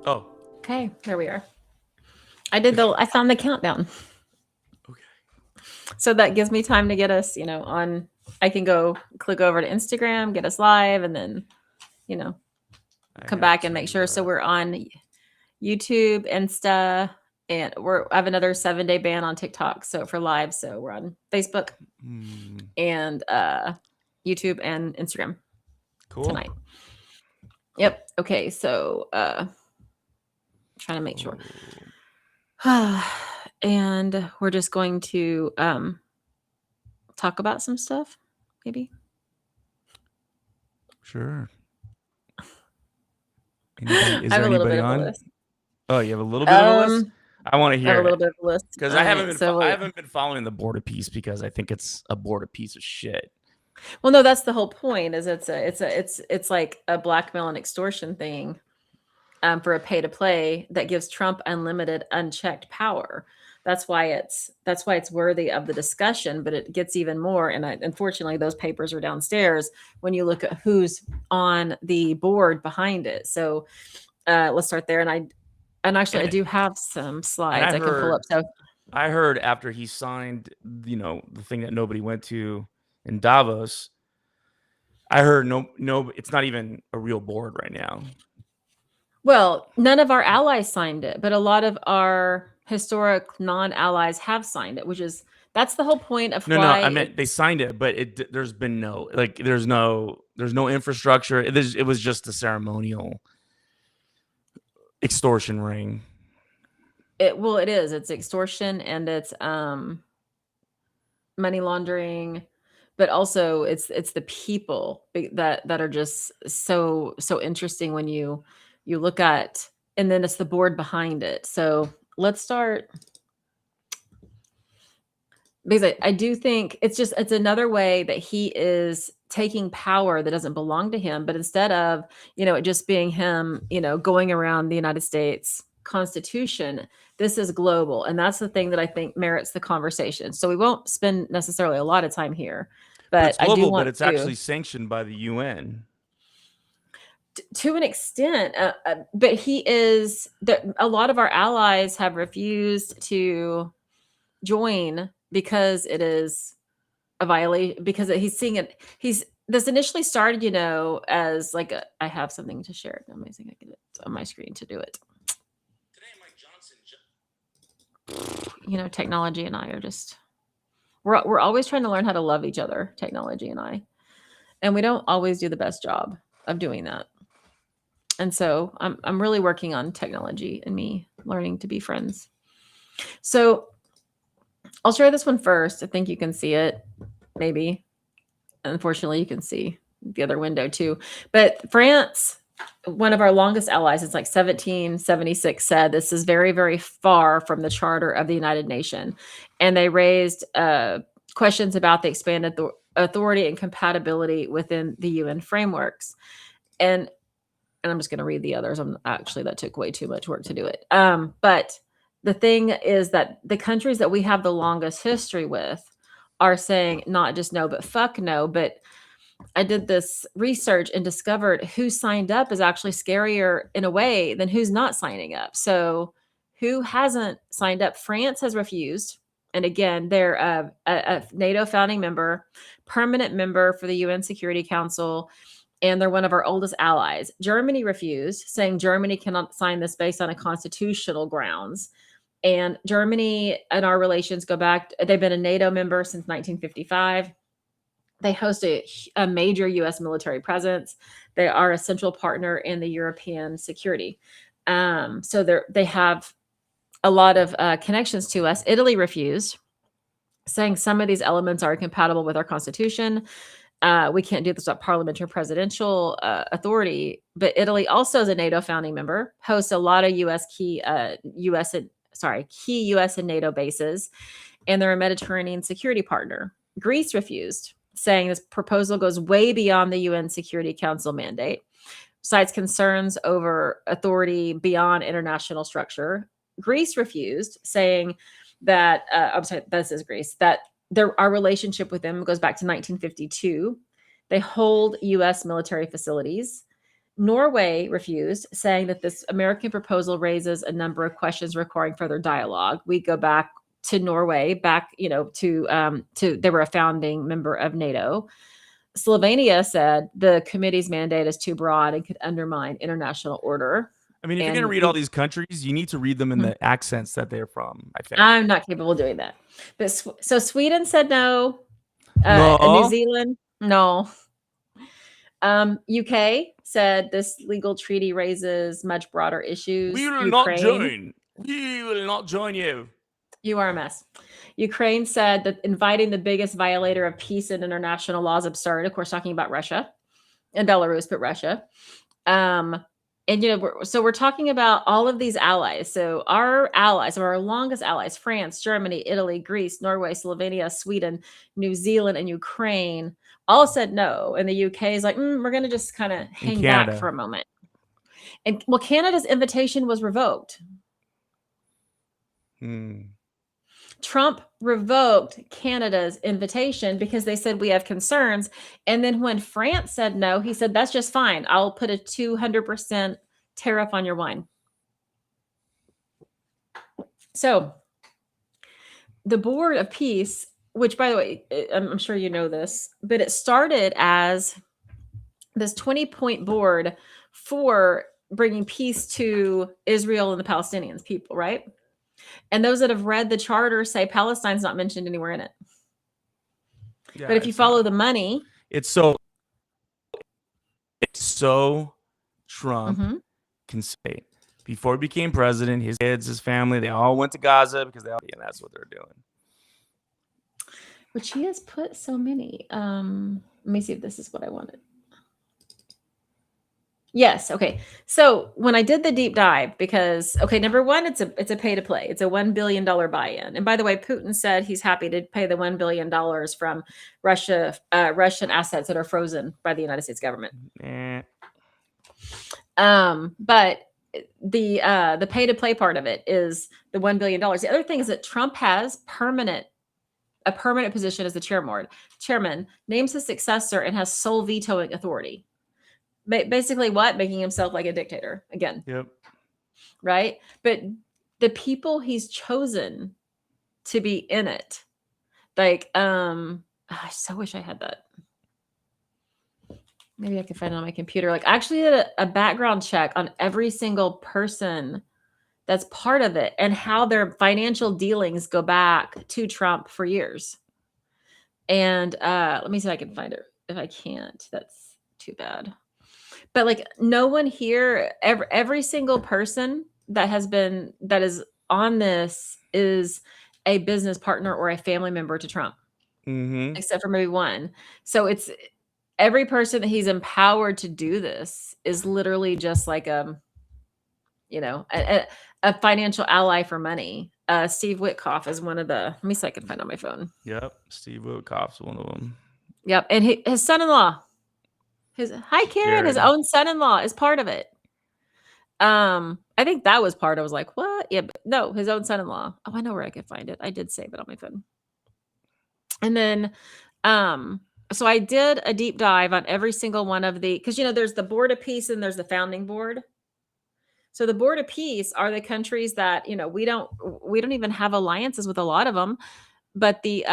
Oh, Okay, there we are. I found the countdown. okay. So that gives me time to get us, on. I can go click over to Instagram, get us live, and then, you know, I come have back and make to. sure. So we're on YouTube, Insta, and I have another 7-day ban on TikTok. So for live, so we're on Facebook Hmm, and YouTube and Instagram cool. tonight. Yep. Okay. So trying to make sure. Oh, And we're just going to talk about some stuff, maybe. sure. Anybody? Is I have there a little anybody bit of a on? list. Oh, you have a little bit of a list. Um, I want to I have hear a little it bit of a list. because All right. So I wait. haven't been following the Board of Peace because I think it's a board of piece of shit. Well, no, that's the whole point. Is it's like a blackmail and extortion thing, for a pay to play that gives Trump unlimited, unchecked power. That's why it's worthy of the discussion. But it gets even more. And unfortunately, those papers are downstairs when you look at who's on the board behind it. So let's start there. And actually, I And do have some and slides I can pull up. So I heard after he signed, the thing that nobody went to in Davos. I heard no, it's not even a real board right now. well, none of our allies signed it, but a lot of our historic non-allies have signed it, that's the whole point of No, why I meant they signed it, but there's been no there's no infrastructure. It was just a ceremonial extortion ring. it is. It's extortion and it's money laundering, but also it's the people that are just so interesting when you look at, and then it's the board behind it. So let's start, because I do think it's another way that he is taking power that doesn't belong to him, but instead of it just being him going around the United States Constitution, this is global, and that's the thing that I think merits the conversation. So we won't spend necessarily a lot of time here, But but it's I do global, but want it's to actually sanctioned by the UN. to an extent, but a lot of our allies have refused to join because it is a violation, because he's seeing it. He's This initially started, as like I have something to share. Amazing, I get it on my screen to do it. Technology and I are just we're always trying to learn how to love each other. Technology and I, and we don't always do the best job of doing that. And so I'm really working on technology and me learning to be friends. So I'll share this one first. I think you can see it, maybe. Unfortunately, you can see the other window too. But France, one of our longest allies, it's like 1776, said this is very, very far from the Charter of the United Nations. And they raised questions about the expanded authority and compatibility within the UN frameworks. And I'm just going to read the others. That took way too much work to do it. But the thing is that the countries that we have the longest history with are saying not just no, but fuck no. But I did this research and discovered who signed up is actually scarier in a way than who's not signing up. So who hasn't signed up? France has refused. And again, they're a NATO founding member, permanent member for the UN Security Council, and they're one of our oldest allies. Germany refused, saying Germany cannot sign this based on a constitutional grounds. And Germany and our relations go back. They've been a NATO member since 1955. They host a major U.S. military presence. They are a central partner in the European security. So they have a lot of connections to us. Italy refused, saying some of these elements are incompatible with our constitution. We can't do this without parliamentary presidential authority. But Italy also is a NATO founding member, hosts a lot of key U.S. and NATO bases, and they're a Mediterranean security partner. Greece refused, saying this proposal goes way beyond the UN Security Council mandate, cites concerns over authority beyond international structure. Greece refused, saying that I'm sorry, this is Greece, that our relationship with them goes back to 1952. They hold U.S. military facilities. Norway refused, saying that this American proposal raises a number of questions requiring further dialogue. We go back to Norway, to they were a founding member of NATO. Slovenia said the committee's mandate is too broad and could undermine international order. I mean, if you're going to read all these countries, you need to read them in the accents that they're from, I think. I'm not capable of doing that. But so Sweden said no. No. New Zealand, no. UK said this legal treaty raises much broader issues. We will not join. We will not join you. You are a mess. Ukraine said that inviting the biggest violator of peace and international law is absurd. Of course, talking about Russia and Belarus, but Russia. And, so we're talking about all of these allies. So our allies, or our longest allies, France, Germany, Italy, Greece, Norway, Slovenia, Sweden, New Zealand, and Ukraine all said no. And the UK is like, we're going to just kind of hang back for a moment. And well, Canada's invitation was revoked. Trump revoked Canada's invitation because they said we have concerns. And then when France said no, he said, that's just fine. I'll put a 200% tariff on your wine. So the Board of Peace, which, by the way, I'm sure you know this, but it started as this 20-point board for bringing peace to Israel and the Palestinians people, right? And those that have read the charter say Palestine's not mentioned anywhere in it. Yeah, but if you follow the money, it's so Trump can say before he became president, his kids, his family, they all went to Gaza because and that's what they're doing. Which he has put so many. Let me see if this is what I wanted. Yes. Okay. So when I did the deep dive, because number one, it's a pay to play. It's a $1 billion buy-in. And by the way, Putin said he's happy to pay the $1 billion from Russian assets that are frozen by the United States government. But the pay to play part of it is the $1 billion. The other thing is that Trump has a permanent position as the chairman, names his successor, and has sole vetoing authority. Basically what? Making himself like a dictator again. Yep. Right? But the people he's chosen to be in it, like, I so wish I had that. Maybe I could find it on my computer. Like, I actually did a background check on every single person that's part of it and how their financial dealings go back to Trump for years. And let me see if I can find it. If I can't, that's too bad. But like, no one here, every single person that is on this is a business partner or a family member to Trump, except for maybe one. So it's every person that he's empowered to do this is literally just like a financial ally for money. Steve Witkoff is one of the. Let me see if I can find it on my phone. Yep, Steve Witkoff's one of them. Yep, and his son-in-law. Karen, his own son-in-law is part of it. I think that was part. I was like, what? Yeah, but no, his own son-in-law. Oh, I know where I could find it. I did save it on my phone. And then, so I did a deep dive on every single one of because there's the Board of Peace and there's the Founding Board. So the Board of Peace are the countries that we don't even have alliances with a lot of them, but the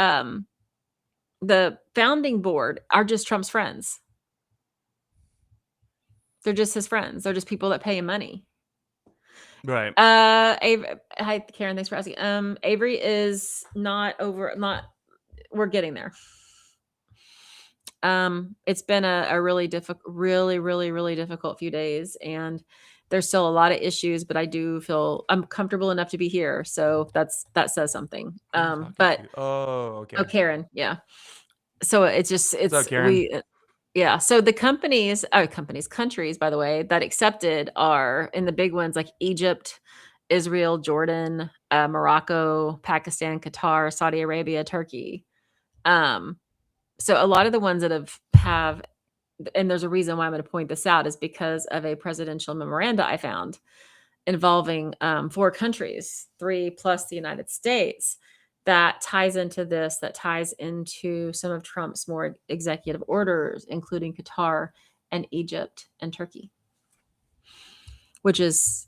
Founding Board are just Trump's friends. They're just his friends. They're just people that pay him money. Right. Hi, Karen. Thanks for asking. Avery is not over. We're getting there. It's been a really difficult, really difficult few days, and there's still a lot of issues. But I do feel I'm comfortable enough to be here, so that says something. But okay. Oh, Karen. Yeah. So it's up, Karen? Yeah. So the countries, by the way, that accepted are in the big ones like Egypt, Israel, Jordan, Morocco, Pakistan, Qatar, Saudi Arabia, Turkey. So a lot of the ones that have, and there's a reason why I'm going to point this out, is because of a presidential memoranda I found involving 4 countries, 3 plus the United States, that ties into this, that ties into some of Trump's more executive orders, including Qatar and Egypt and Turkey. which is,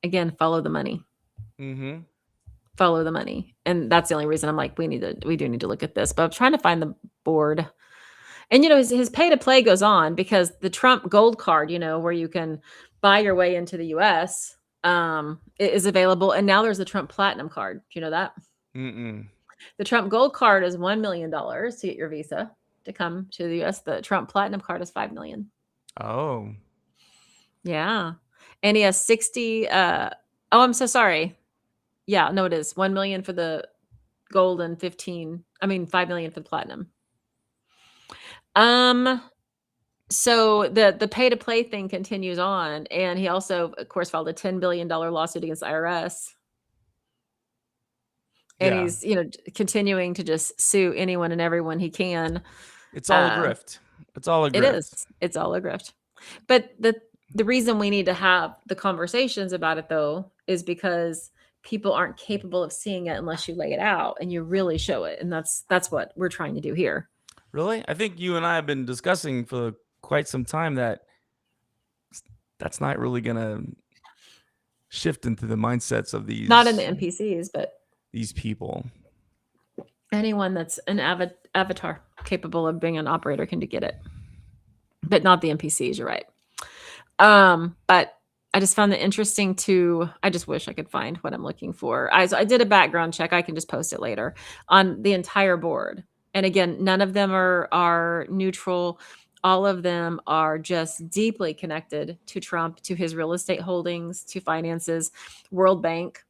again, follow the money. Mm-hmm. Follow the money. And that's the only reason I'm like, we do need to look at this. But I'm trying to find the board. And his pay to play goes on because the Trump Gold Card, where you can buy your way into the US, is available. And now there's the Trump Platinum Card. Do you know that? Mm-mm. The Trump Gold Card is $1 million to get your visa to come to the US. The Trump Platinum Card is $5 million. Oh. Yeah. And he has 60 I'm so sorry. Yeah, no, it is 1 million for the gold and 5 million for the platinum. So the pay to play thing continues on, and he also, of course, filed a $10 billion lawsuit against the IRS. And Yeah. he's, continuing to just sue anyone and everyone he can. It's all a grift. It's all a grift. It is. It's all a grift. But the reason we need to have the conversations about it, though, is because people aren't capable of seeing it unless you lay it out and you really show it. And that's what we're trying to do here. Really? I think you and I have been discussing for quite some time that's not really going to shift into the mindsets of these. Not in the NPCs, but these people. Anyone that's an avatar capable of being an operator can get it. But not the NPCs, you're right. But I just found it interesting I just wish I could find what I'm looking for. I did a background check. I can just post it later on the entire board. And again, none of them are neutral. All of them are just deeply connected to Trump, to his real estate holdings, to finances, World Bank.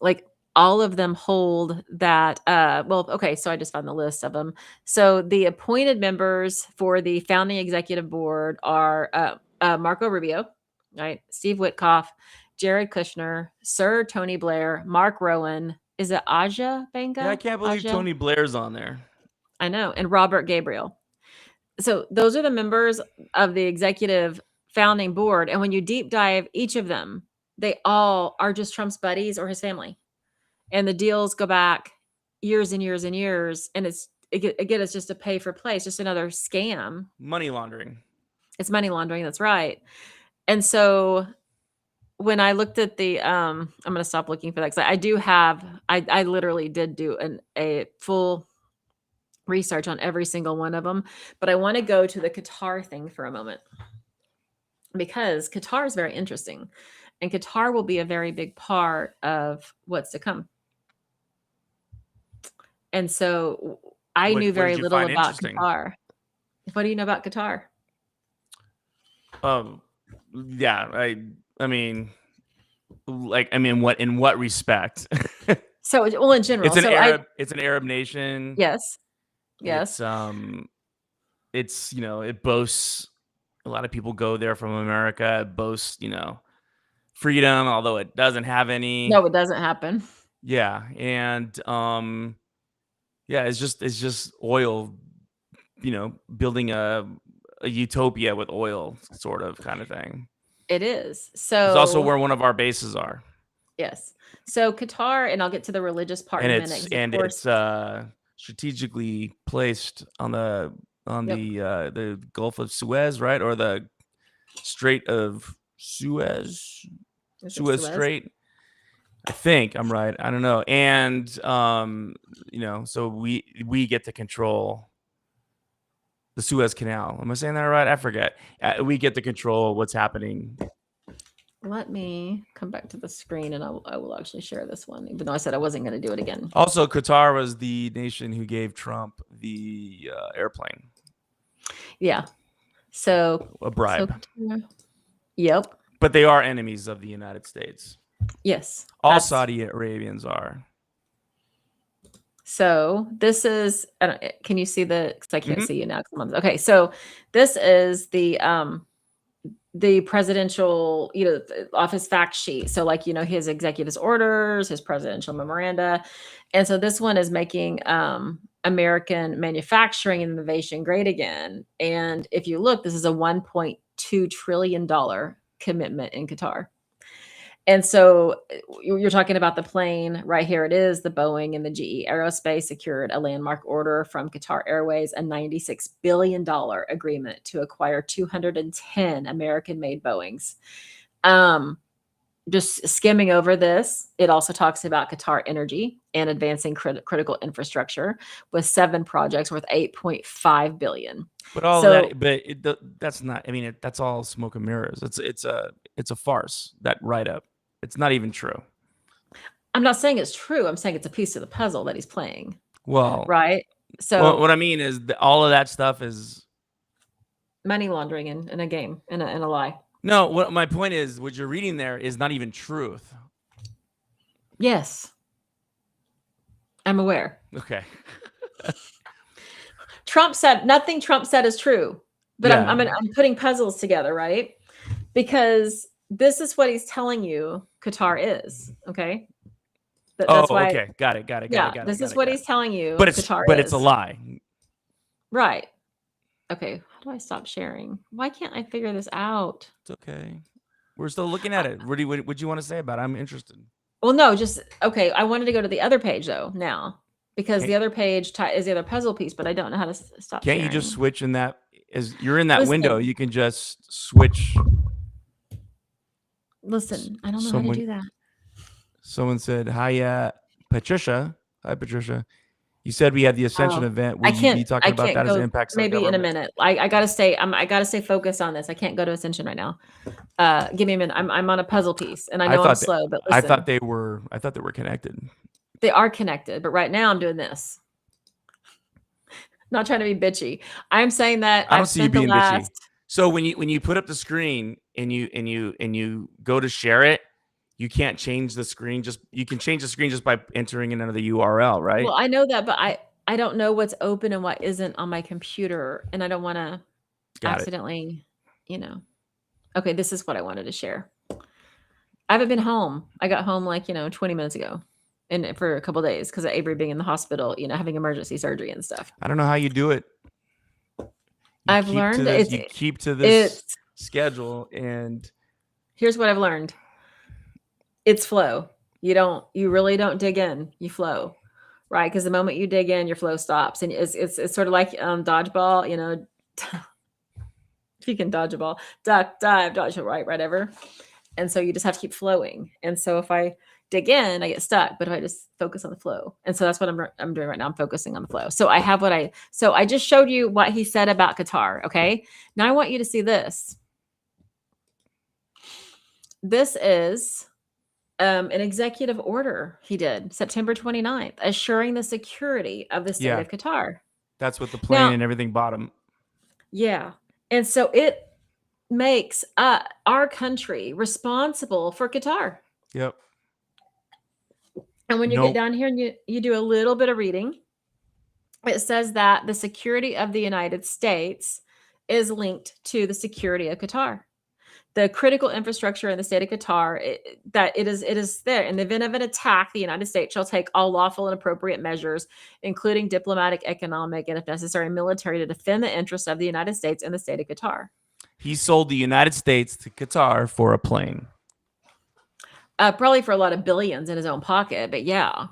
Like all of them hold that. Okay, so I just found the list of them. So the appointed members for the founding executive board are Marco Rubio, right? Steve Witkoff, Jared Kushner, Sir Tony Blair, Mark Rowan. Is it Aja Benga? Yeah, I can't believe Tony Blair's on there. I know. And Robert Gabriel. So those are the members of the executive founding board. And when you deep dive each of them, they all are just Trump's buddies or his family. And the deals go back years and years and years. And it's just a pay for play. It's just another scam. Money laundering. It's money laundering. That's right. And so when I looked at I'm going to stop looking for that because I literally did do a full research on every single one of them. But I want to go to the Qatar thing for a moment because Qatar is very interesting. And Qatar will be a very big part of what's to come. And so I knew very little about Qatar. What do you know about Qatar? Yeah, in what respect? So, well, in general, it's an Arab nation. Yes. It's it boasts. A lot of people go there from America. It boasts, freedom, although it doesn't have any. No, it doesn't happen. Yeah, and it's just oil. Building a utopia with oil, sort of kind of thing. It is. So it's also where one of our bases are. Yes. So Qatar, and I'll get to the religious part in a minute. It's strategically placed on the Gulf of Suez, right? Or the Strait of Suez. Suez Strait. I think I'm right. I don't know. And so we get to control the Suez Canal. Am I saying that right? I forget. We get to control what's happening. Let me come back to the screen and I will actually share this one, even though I said I wasn't going to do it again. Also, Qatar was the nation who gave Trump the airplane. Yeah. So a bribe. Yep. But they are enemies of the United States. Yes. All Saudi Arabians are. So this is, can you see because I can't see you now. Okay. So this is the presidential, office fact sheet. So his executive orders, his presidential memoranda. And so this one is making American manufacturing and innovation great again. And if you look, this is a $1.2 trillion commitment in Qatar. And so you're talking about the plane right here. It is the Boeing and the GE Aerospace secured a landmark order from Qatar Airways, a $96 billion agreement to acquire 210 American-made Boeings. Just skimming over this, it also talks about Qatar energy and advancing critical infrastructure with 7 projects worth 8.5 billion. But all So- of that, that's not. I mean, that's all smoke and mirrors. It's a farce. That write up. It's not even true. I'm not saying it's true. I'm saying it's a piece of the puzzle that he's playing. Well, Right. So well, what I mean is that all of that stuff is money laundering in a game, in a lie. no. What my point is, what you're reading there is not even truth. Yes. I'm aware. Okay. Trump said nothing Trump said is true, but Yeah. I'm putting puzzles together, right? Because this is what he's telling you Qatar is, okay? That's why. Okay. Got it. Yeah, this is what he's telling you. But it's Qatar it's a is. lie. Right. Okay. How do I stop sharing? Why can't I figure this out? It's okay. We're still looking at it. What do you want to say about it? I'm interested. Well, no, just okay. I wanted to go to the other page though now because the other page is the other puzzle piece, but I don't know how to stop. Can't sharing. you just switch in that? As you're in that Listen. window, you can just switch. Listen, I don't know how to do that. Someone said, "Hi, Patricia. Hi, Patricia. You said we had the Ascension event. Will you be talking about that as it impacts our maybe in a government?" minute. I gotta stay. I gotta stay focused on this. I can't go to Ascension right now. Give me a minute. I'm on a puzzle piece, and I know I'm slow, but listen, I thought they were connected. They are connected, but right now I'm doing this. Not trying to be bitchy. I'm saying that I don't see you being bitchy. So when you put up the screen and you go to share it, you can't change the screen. You can change the screen just by entering in another URL, right? Well, I know that, but I don't know what's open and what isn't on my computer, and I don't want to accidentally, Okay, this is what I wanted to share. I haven't been home. I got home 20 minutes ago, and for a couple of days because of Avery being in the hospital, having emergency surgery and stuff. I don't know how you do it. I've learned you keep to this schedule, and here's what I've learned. It's flow. You really don't dig in. You flow, right? Because the moment you dig in, your flow stops, and it's sort of like dodgeball. If you can dodge a ball, duck, dive, dodge, right, whatever. And so you just have to keep flowing. And so if I dig in, I get stuck. But if I just focus on the flow, and so that's what I'm doing right now. I'm focusing on the flow. So I just showed you what he said about Qatar. Okay, now I want you to see this. This is an executive order he did September 29th, assuring the security of the state of Qatar. That's what the plane and everything bottom. Yeah. And so it makes our country responsible for Qatar. Yep. And when you get down here and you do a little bit of reading, it says that the security of the United States is linked to the security of Qatar. The critical infrastructure in the state of Qatar, it is there. In the event of an attack, the United States shall take all lawful and appropriate measures, including diplomatic, economic, and if necessary, military, to defend the interests of the United States and the state of Qatar. He sold the United States to Qatar for a plane. Probably for a lot of billions in his own pocket, but yeah.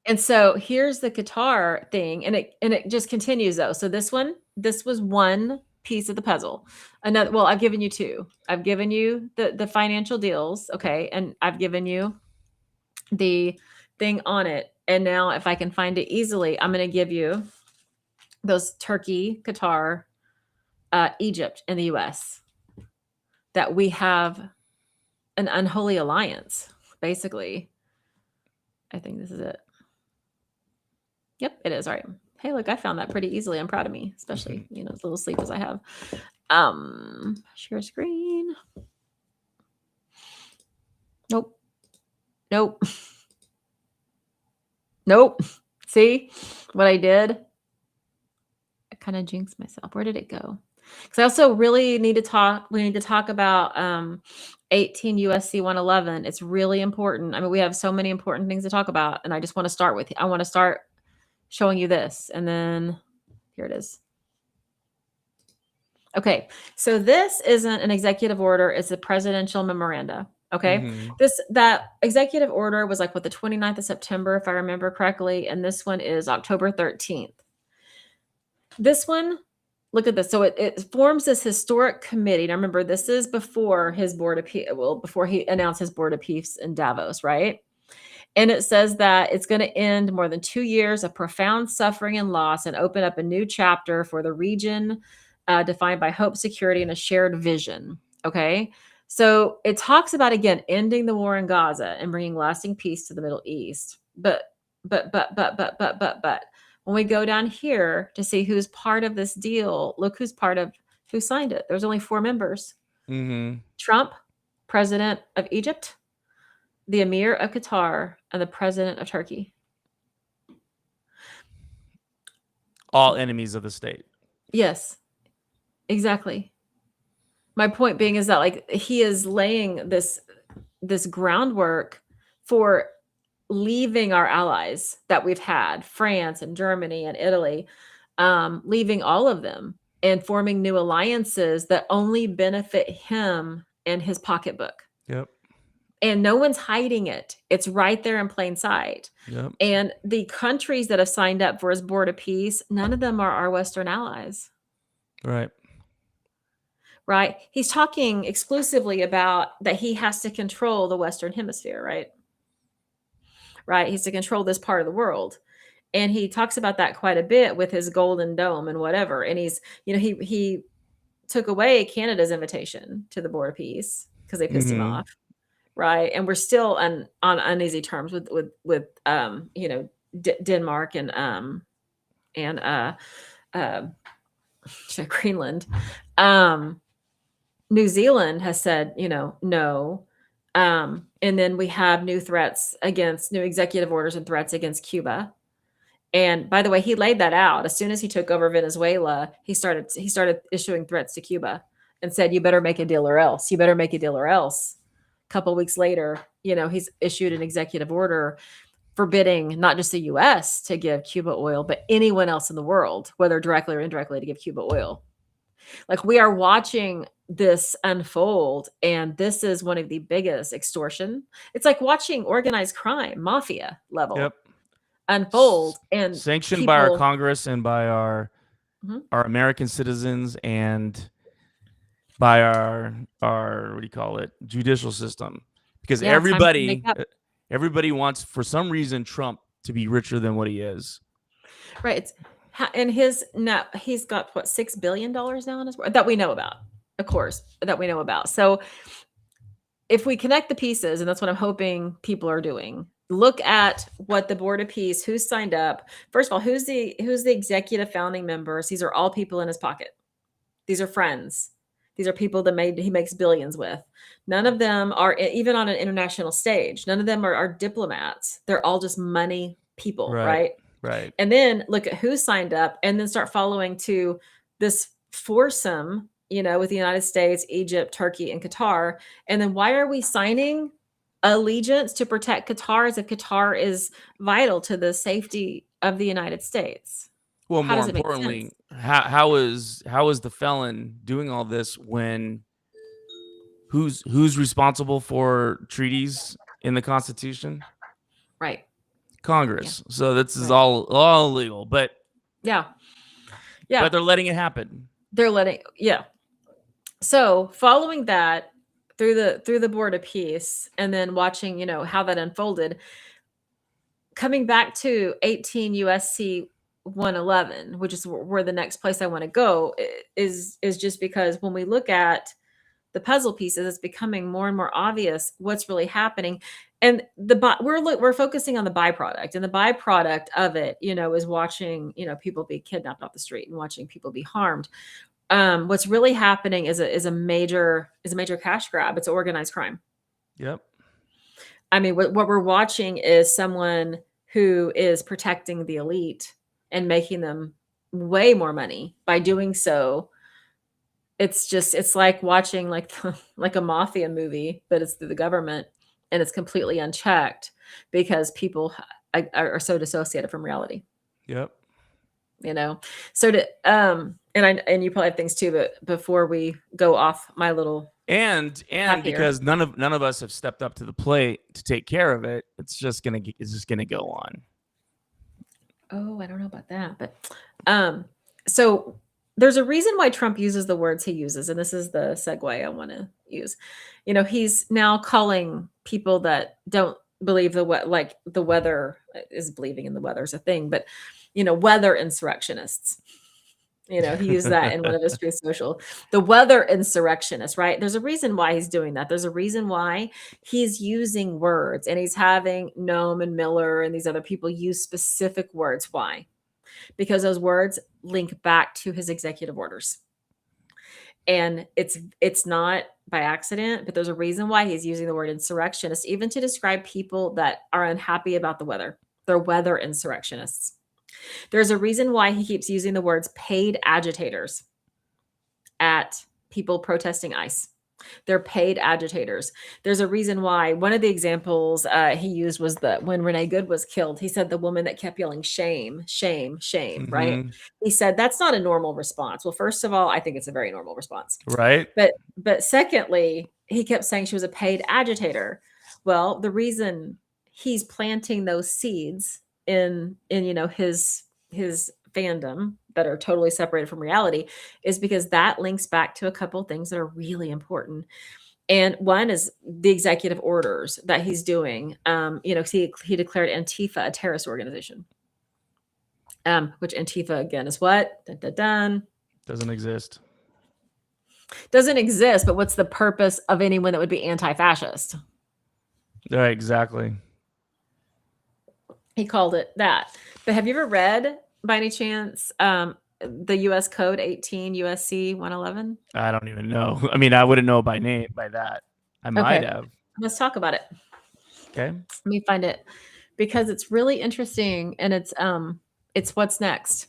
And so here's the Qatar thing, and it just continues though. So this was one piece of the puzzle. Another, well, I've given you two. I've given you the financial deals, okay, and I've given you the thing on it. And now if I can find it easily, I'm going to give you those Turkey, Qatar, Egypt, and the US, that we have an unholy alliance, basically. I think this is it. Yep, it is. All right. Hey, look, I found that pretty easily. I'm proud of me, especially, as little sleep as I have. Share screen. Nope. See what I did? I kind of jinxed myself. Where did it go? Because I also really need to talk. We need to talk about 18 USC 111. It's really important. I mean, we have so many important things to talk about, and I just want to start with. I want to start showing you this, and then here it is. Okay, so this isn't an executive order; it's a presidential memoranda. Okay, that executive order was the 29th of September, if I remember correctly, and this one is October 13th. This one look at this. So it forms this historic committee. Now remember, this is before his board of peace. Well, before he announced his board of peace in Davos, right? And it says that it's going to end more than 2 years of profound suffering and loss and open up a new chapter for the region, defined by hope, security, and a shared vision. Okay. So it talks about, again, ending the war in Gaza and bringing lasting peace to the Middle East. But when we go down here to see who's part of this deal, look who signed it. There's only 4 members. Trump, president of Egypt, the Emir of Qatar, and the president of Turkey. All enemies of the state. Yes, exactly. My point being is that, like, he is laying this groundwork for leaving our allies that we've had, France and Germany and Italy, leaving all of them and forming new alliances that only benefit him and his pocketbook. Yep. And no one's hiding it. It's right there in plain sight. Yep. And the countries that have signed up for his board of peace, none of them are our Western allies. Right. Right. He's talking exclusively about that he has to control the Western hemisphere, right? Right. He's to control this part of the world. And he talks about that quite a bit with his golden dome and whatever. And he's, he took away Canada's invitation to the board of peace because they pissed him off. Right. And we're still on uneasy terms with Denmark and Greenland. New Zealand has said, no. And then we have new executive orders and threats against Cuba. And by the way, he laid that out. As soon as he took over Venezuela, he started issuing threats to Cuba and said, you better make a deal or else. You better make a deal or else. A couple of weeks later, he's issued an executive order forbidding not just the U.S. to give Cuba oil, but anyone else in the world, whether directly or indirectly, to give Cuba oil. Like, we are watching this unfold, and this is one of the biggest extortion. It's like watching organized crime, mafia level unfold, and sanctioned by our Congress and by our American citizens and by our judicial system, because everybody wants, for some reason, Trump to be richer than what he is. Right. And he's got what, $6 billion now in his that we know about, of course, that we know about. So if we connect the pieces, and that's what I'm hoping people are doing, look at what the board of peace, who's signed up. First of all, who's the executive founding members? These are all people in his pocket. These are friends. These are people that he makes billions with. None of them are even on an international stage. None of them are diplomats. They're all just money people, right? Right. And then look at who signed up, and then start following to this foursome, with the United States, Egypt, Turkey, and Qatar. And then why are we signing allegiance to protect Qatar as if Qatar is vital to the safety of the United States? Well, more importantly, how is the felon doing all this when who's responsible for treaties in the Constitution? Right. Congress. Yeah. So this is all illegal, but yeah. But they're letting it happen. So following that through the board of peace, and then watching, how that unfolded, coming back to 18 USC 111, which is where the next place I want to go is just because when we look at the puzzle pieces, it's becoming more and more obvious what's really happening. And we're focusing on the byproduct, and the byproduct of it, is watching, people be kidnapped off the street and watching people be harmed. What's really happening is a major cash grab. It's organized crime. Yep. I mean, what we're watching is someone who is protecting the elite and making them way more money by doing so. It's like watching like a mafia movie, but it's through the government, and it's completely unchecked because people are so dissociated from reality. Yep. So and you probably have things too, but before we go off my little and because none of us have stepped up to the plate to take care of it, it's just gonna go on. Oh, I don't know about that, but so there's a reason why Trump uses the words he uses, and this is the segue I want to use. He's now calling people that don't believe the weather is believing in the weather is a thing, but weather insurrectionists. He used that in one of his Truth Social. The weather insurrectionist, right? There's a reason why he's doing that. There's a reason why he's using words, and he's having Noam and Miller and these other people use specific words. Why? Because those words link back to his executive orders. And it's not by accident, but there's a reason why he's using the word insurrectionist, even to describe people that are unhappy about the weather. They're weather insurrectionists. There's a reason why he keeps using the words paid agitators at people protesting ICE. They're paid agitators. There's a reason why. One of the examples he used was that when Renee Good was killed, he said the woman that kept yelling shame, shame, shame, right? He said that's not a normal response. Well, first of all, I think it's a very normal response. Right. But secondly, he kept saying she was a paid agitator. Well, the reason he's planting those seeds in his fandom that are totally separated from reality is because that links back to a couple of things that are really important. And one is the executive orders that he's doing. He declared Antifa a terrorist organization. Which Antifa again is what? Dun, dun, dun. Doesn't exist. Doesn't exist, but what's the purpose of anyone that would be anti-fascist? Right, exactly. He called it that. But have you ever read, by any chance, the U.S. Code 18 USC 111? I don't even know. I mean, I wouldn't know by name by that. I might have. Let's talk about it. Okay. Let me find it because it's really interesting, and it's what's next.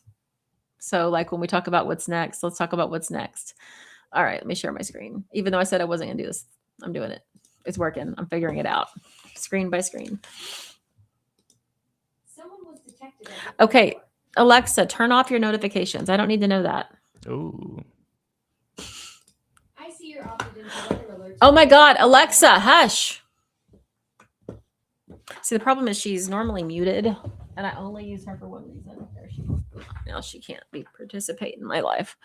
So, like when we talk about what's next, let's talk about what's next. All right, let me share my screen. Even though I said I wasn't gonna do this, I'm doing it. It's working. I'm figuring it out, screen by screen. Okay, Alexa, turn off your notifications. I don't need to know that. Ooh. I see you're opted into weather alerts. Oh my God, Alexa, hush. See, the problem is she's normally muted, and I only use her for one reason. There she is. Now she can't participate in my life.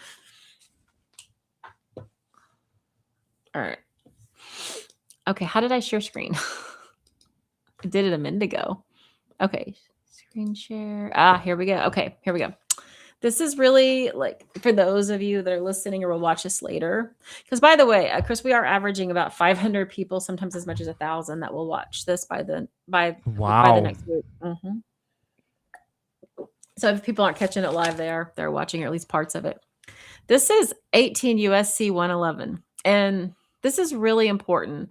All right. Okay, how did I share screen? I did it a minute ago. Okay. Screen share. Here we go. Okay, here we go. This is really like for those of you that are listening or will watch this later. Because by the way, Chris, we are averaging about 500 people, sometimes as much as 1,000 that will watch this by the next week. Mm-hmm. So if people aren't catching it live, they're watching or at least parts of it. This is 18 USC 111, and this is really important.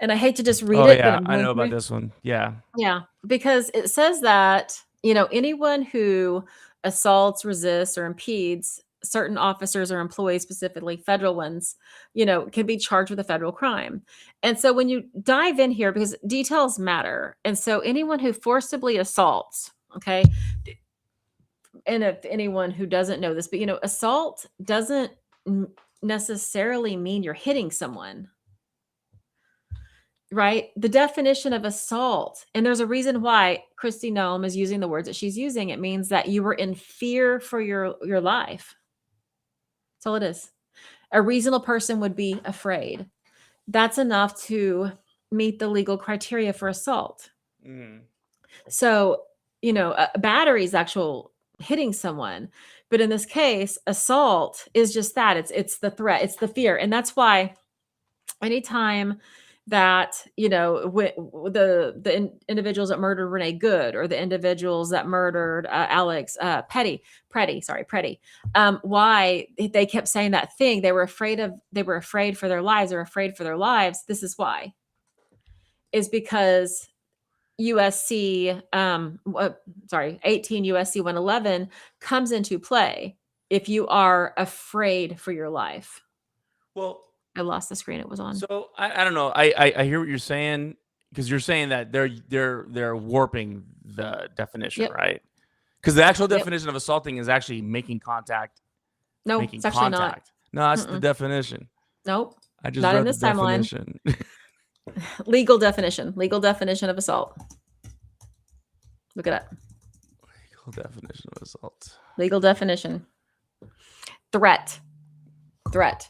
And I hate to just read it. Yeah, I know about this one. Yeah. Yeah, because it says that, anyone who assaults, resists, or impedes certain officers or employees, specifically federal ones, can be charged with a federal crime. And so when you dive in here, because details matter. And so anyone who forcibly assaults, okay, and if anyone who doesn't know this, but, assault doesn't necessarily mean you're hitting someone. Right? The definition of assault, and there's a reason why Kristi Noem is using the words that she's using. It means that you were in fear for your life. That's all it is. A reasonable person would be afraid. That's enough to meet the legal criteria for assault. Mm. So, a battery is actual hitting someone. But in this case, assault is just that. It's the threat. It's the fear. And that's why anytime that, the individuals that murdered Renee Good or the individuals that murdered Alex Petty, why they kept saying that thing. They were afraid for their lives. They're afraid for their lives. This is why. Is because USC, 18 USC 111 comes into play if you are afraid for your life. Well, I lost the screen it was on. So I don't know. I hear what you're saying, because you're saying that they're warping the definition, Yep. right? Because the actual definition of assaulting is actually making contact. No, making it's actually contact. No, that's the definition. Nope. I just not read in this the timeline. definition. Legal definition of assault. Look it up. Legal definition of assault. Legal definition. Threat.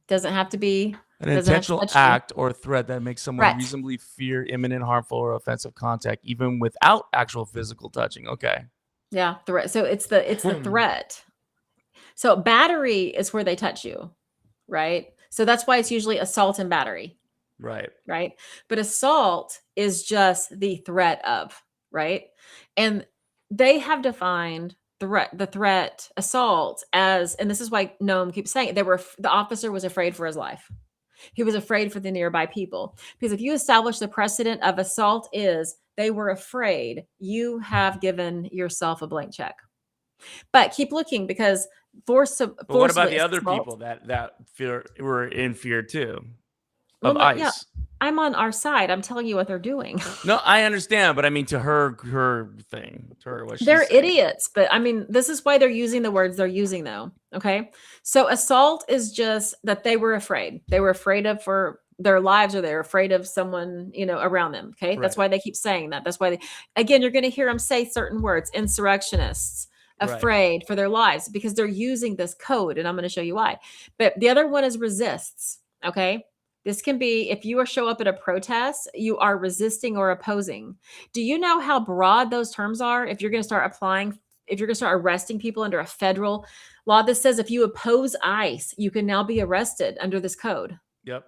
Doesn't have to be An doesn't have to intentional touch you. act or threat that makes someone Threat. reasonably fear imminent harmful or offensive contact, even without actual physical touching. Okay. Yeah, threat. So it's the threat. So battery is where they touch you, right? So that's why it's usually assault and battery, Right. right? But assault is just the threat of, right? And they have defined the threat assault as, and this is why Noam keeps saying it, the officer was afraid for his life. He was afraid for the nearby people. Because if you establish the precedent of assault is they were afraid, you have given yourself a blank check. But keep looking because But what about the other assault, people that fear were in fear too well, of no, ICE? yeah, I'm on our side. I'm telling you what they're doing. No, I understand, but I mean to her thing, to her what she's They're saying. idiots, but I mean, this is why they're using the words they're using, though. Okay. So assault is just that they were afraid. They were afraid of for their lives, or they're afraid of someone, around them. Okay. That's Right. why they keep saying that. That's why again, you're going to hear them say certain words, insurrectionists, Right. afraid for their lives, because they're using this code. And I'm going to show you why. But the other one is resists. Okay. This can be if you show up at a protest, you are resisting or opposing. Do you know how broad those terms are? If you're going to start arresting people under a federal law, this says if you oppose ICE, you can now be arrested under this code. Yep.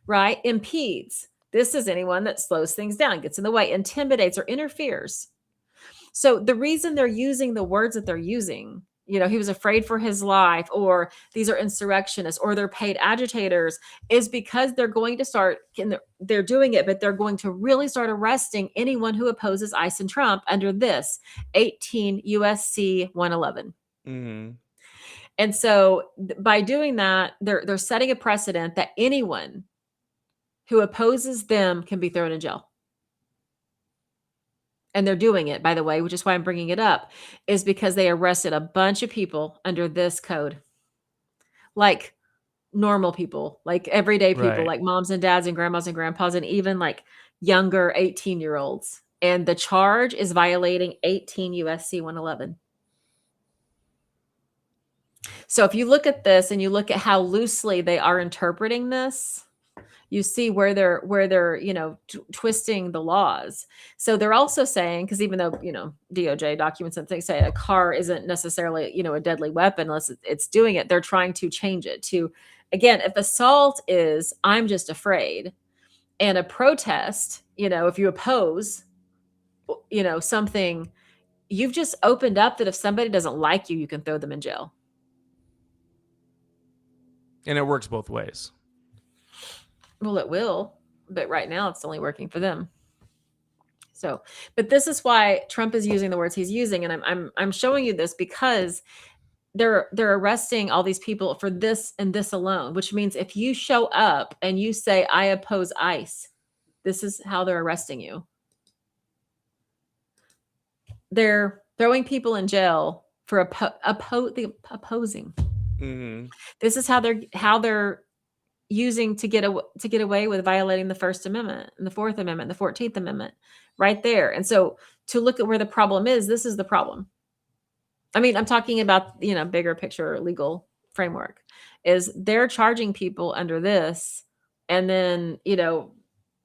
Right? Impedes. This is anyone that slows things down, gets in the way, intimidates, or interferes. So the reason they're using the words that they're using, he was afraid for his life, or these are insurrectionists, or they're paid agitators, is because they're going to start, they're doing it, but they're going to really start arresting anyone who opposes ICE and Trump under this 18 USC 111. Mm-hmm. And so by doing that, they're setting a precedent that anyone who opposes them can be thrown in jail. And they're doing it, by the way, which is why I'm bringing it up, is because they arrested a bunch of people under this code. Like normal people, like everyday people, Right. like moms and dads and grandmas and grandpas, and even like younger 18-year-olds. And the charge is violating 18 USC 111. So if you look at this and you look at how loosely they are interpreting this, you see where they're twisting the laws. So they're also saying, because even though DOJ documents and things say a car isn't necessarily a deadly weapon unless it's doing it, they're trying to change it to, again, if assault is I'm just afraid, and a protest, if you oppose something, you've just opened up that if somebody doesn't like you, you can throw them in jail. And it works both ways. Well, it will, but right now it's only working for them. So, but this is why Trump is using the words he's using, and I'm showing you this because they're arresting all these people for this and this alone, which means if you show up and you say I oppose ICE, this is how they're arresting you. They're throwing people in jail for opposing. Mm-hmm. This is how they're using to get away with violating the First Amendment and the Fourth Amendment, the 14th Amendment, right there. And so to look at where the problem is, this is the problem. I mean, I'm talking about, bigger picture legal framework is they're charging people under this and then,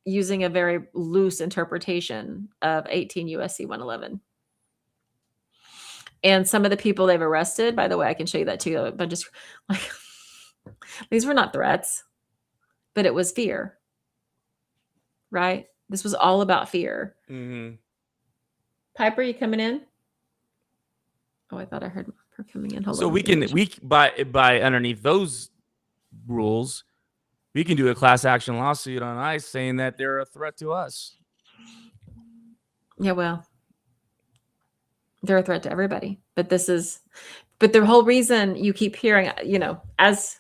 using a very loose interpretation of 18 USC 111. And some of the people they've arrested, by the way, I can show you that too, but just like these were not threats, but it was fear, right? This was all about fear. Mm-hmm. Piper, you coming in? Oh, I thought I heard her coming in. Hold so on. we by underneath those rules, we can do a class action lawsuit on ICE saying that they're a threat to us. Yeah, well, they're a threat to everybody. But the whole reason you keep hearing, as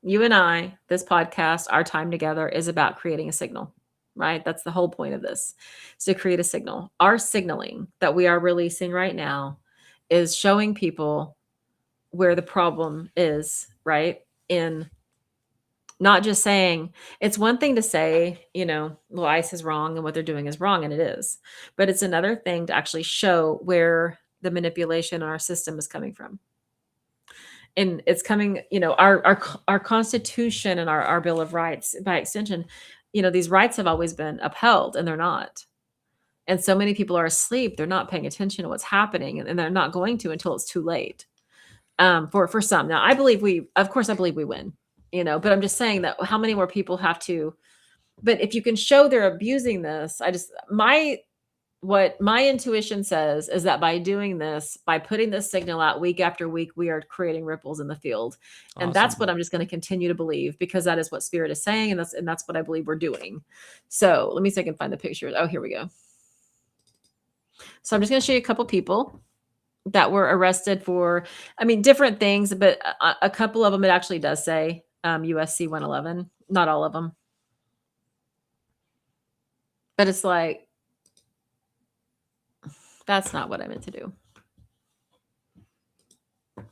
you and I, this podcast, our time together is about creating a signal, right? That's the whole point of this, is to create a signal. Our signaling that we are releasing right now is showing people where the problem is, right? In not just saying, it's one thing to say, well, ICE is wrong and what they're doing is wrong, and it is. But it's another thing to actually show where the manipulation in our system is coming from. and it's coming, our Constitution and our Bill of Rights, by extension, these rights have always been upheld, and they're not. And so many people are asleep; they're not paying attention to what's happening, and they're not going to until it's too late. For some, now I believe we win. But I'm just saying that how many more people have to? But if you can show they're abusing this, what my intuition says is that by doing this, by putting this signal out week after week, we are creating ripples in the field. And that's Awesome. what I'm just going to continue to believe, because that is what Spirit is saying. And that's what I believe we're doing. So let me see if I can find the pictures. Oh, here we go. So I'm just going to show you a couple people that were arrested for, different things, but a couple of them, it actually does say USC 111, not all of them. But it's like, that's not what I meant to do. As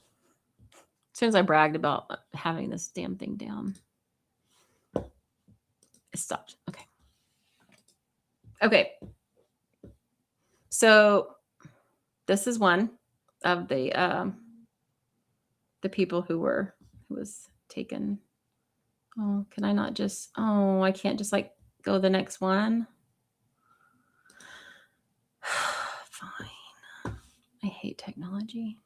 soon as I bragged about having this damn thing down, it stopped. Okay. So this is one of the people who was taken. Oh, can I not just? Oh, I can't just like go the next one. Fine. I hate technology.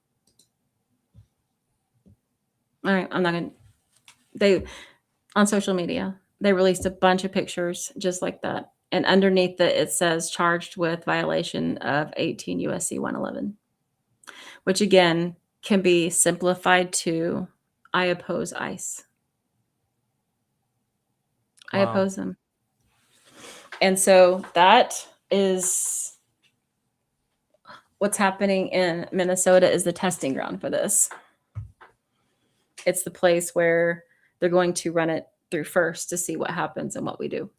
All right, I'm not going to. On social media, they released a bunch of pictures just like that. And underneath it says charged with violation of 18 USC 111, which again can be simplified to I oppose ICE. I Wow. oppose them. And so that is what's happening in Minnesota is the testing ground for this. It's the place where they're going to run it through first to see what happens and what we do.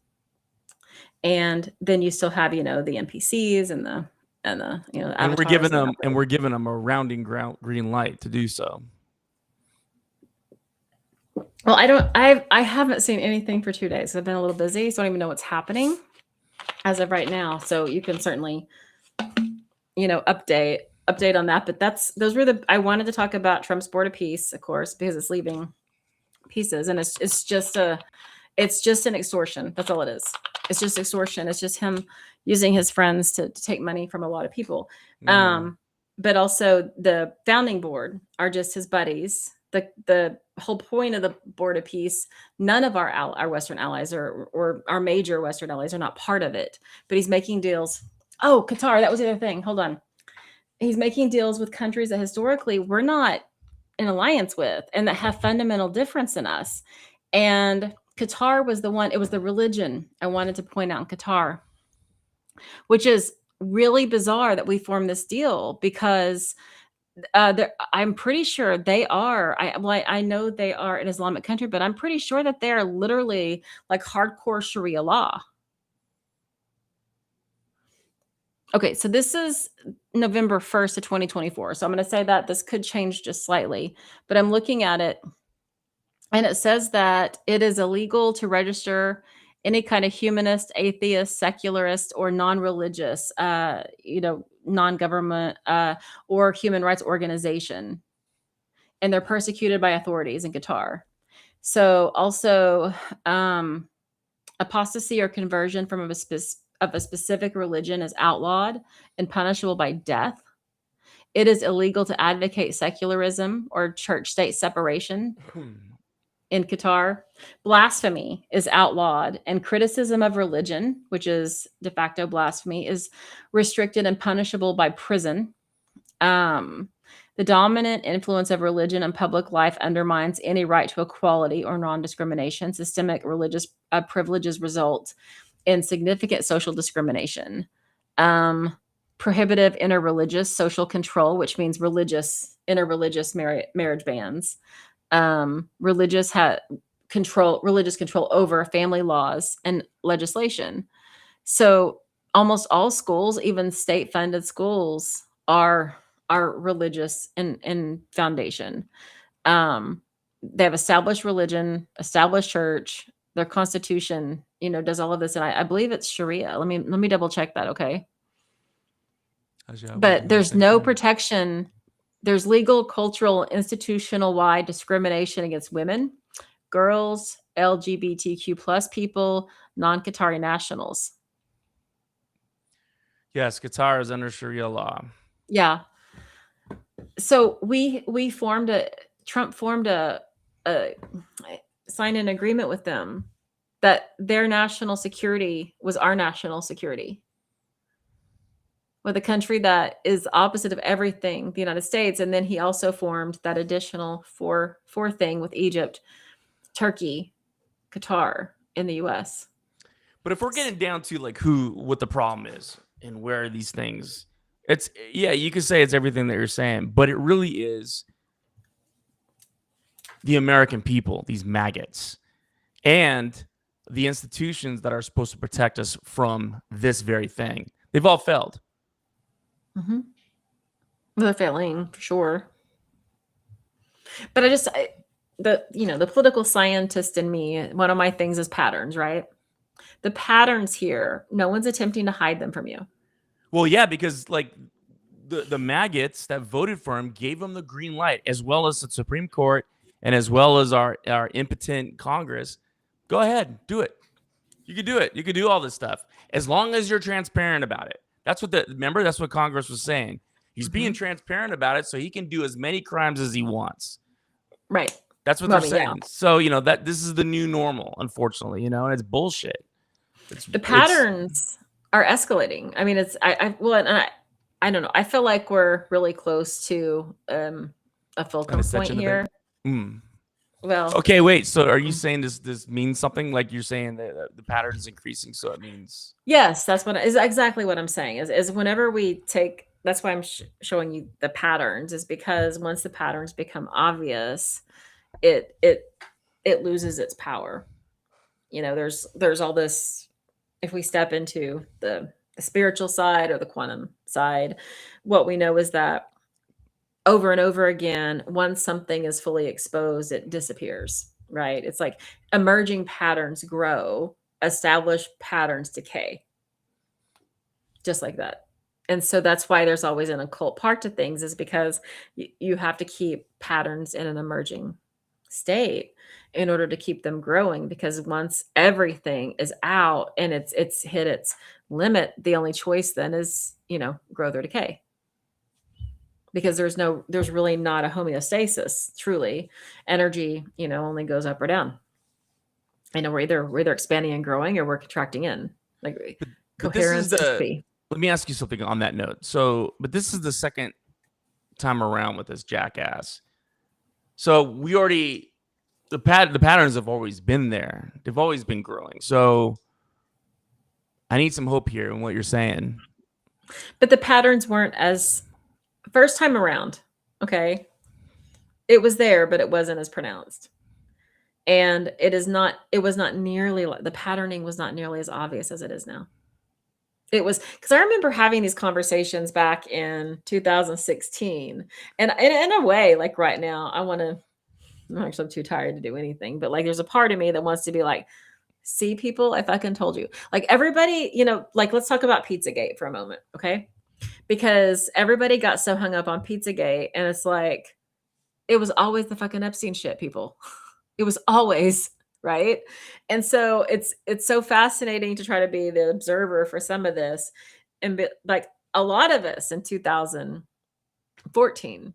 And then you still have, the NPCs and the and we're avatars giving and them a rounding green light to do so. Well, I haven't seen anything for 2 days. I've been a little busy, so I don't even know what's happening as of right now. So you can certainly, update on that. But those were I wanted to talk about Trump's Board of Peace, of course, because it's leaving pieces, and it's just an extortion. That's all it is. It's just extortion. It's just him using his friends to take money from a lot of people. But also the founding board are just his buddies. The whole point of the Board of Peace, none of our Western allies or our major Western allies are not part of it. But he's making deals. Oh, Qatar, that was the other thing. Hold on. He's making deals with countries that historically we're not in alliance with and that have fundamental difference in us. And Qatar was the one, it was the religion I wanted to point out in Qatar, which is really bizarre that we formed this deal because I'm pretty sure they are, I know they are an Islamic country, but I'm pretty sure that they're literally like hardcore Sharia law. Okay, so this is November 1st of 2024. So I'm going to say that this could change just slightly, but I'm looking at it and it says that it is illegal to register any kind of humanist, atheist, secularist, or non-religious, non-government or human rights organization. And they're persecuted by authorities in Qatar. So also apostasy or conversion from of a specific religion is outlawed and punishable by death. It is illegal to advocate secularism or church-state separation in Qatar. Blasphemy is outlawed, and criticism of religion, which is de facto blasphemy, is restricted and punishable by prison. The dominant influence of religion in public life undermines any right to equality or non-discrimination. Systemic religious privileges result in significant social discrimination. Prohibitive interreligious social control, which means interreligious marriage bans. Religious control over family laws and legislation. So almost all schools, even state-funded schools, are religious in foundation. They have established religion, established church. Their constitution, does all of this, and I believe it's Sharia. Let me double check that, okay? But there's no protection There's legal, cultural, institutional-wide discrimination against women, girls, LGBTQ plus people, non-Qatari nationals. Yes, Qatar is under Sharia law. Yeah. So Trump formed signed an agreement with them that their national security was our national security. With a country that is opposite of everything, the United States. And then he also formed that additional four thing with Egypt, Turkey, Qatar, in the US. But if we're getting down to like what the problem is and where these things, you could say it's everything that you're saying, but it really is the American people, these maggots, and the institutions that are supposed to protect us from this very thing. They've all failed. Mm-hmm. They're failing for sure. But the political scientist in me, one of my things is patterns, right? The patterns here, no one's attempting to hide them from you. Well, yeah, because like the maggots that voted for him gave him the green light, as well as the Supreme Court and as well as our impotent Congress. Go ahead, do it. You could do it. You could do all this stuff as long as you're transparent about it. That's what Congress was saying. He's being transparent about it so he can do as many crimes as he wants. Right. That's what they're saying. Yeah. So, that this is the new normal, unfortunately, and it's bullshit. The patterns are escalating. I mean, I don't know. I feel like we're really close to a fulcrum point here. Well, okay, wait. So are you saying this means something? Like you're saying that the pattern is increasing, so it means yes. That's is exactly what I'm saying. Is whenever we take. That's why I'm showing you the patterns. Is because once the patterns become obvious, it loses its power. There's all this. If we step into the spiritual side or the quantum side, what we know is that over and over again, once something is fully exposed, it disappears, right? It's like emerging patterns grow, established patterns decay, just like that. And so that's why there's always an occult part to things, is because you have to keep patterns in an emerging state in order to keep them growing, because once everything is out and it's hit its limit, the only choice then is growth or decay, because there's really not a homeostasis. Truly, energy only goes up or down. We're either expanding and growing, or we're contracting in, like coherence. Let me ask you something on that note. But this is the second time around with this jackass. So we already the patterns have always been there. They've always been growing. So I need some hope here in what you're saying. But the patterns weren't as first time around. Okay. It was there, but it wasn't as pronounced. And it was not nearly, the patterning was not nearly as obvious as it is now. It was, because I remember having these conversations back in 2016. And in a way, like right now, I'm too tired to do anything, but like there's a part of me that wants to be like, see, people, I fucking told you. Like everybody, like let's talk about Pizzagate for a moment, okay? Because everybody got so hung up on Pizzagate, and it's like, it was always the fucking Epstein shit, people. It was always, right? And so it's so fascinating to try to be the observer for some of this. And like a lot of us in 2014,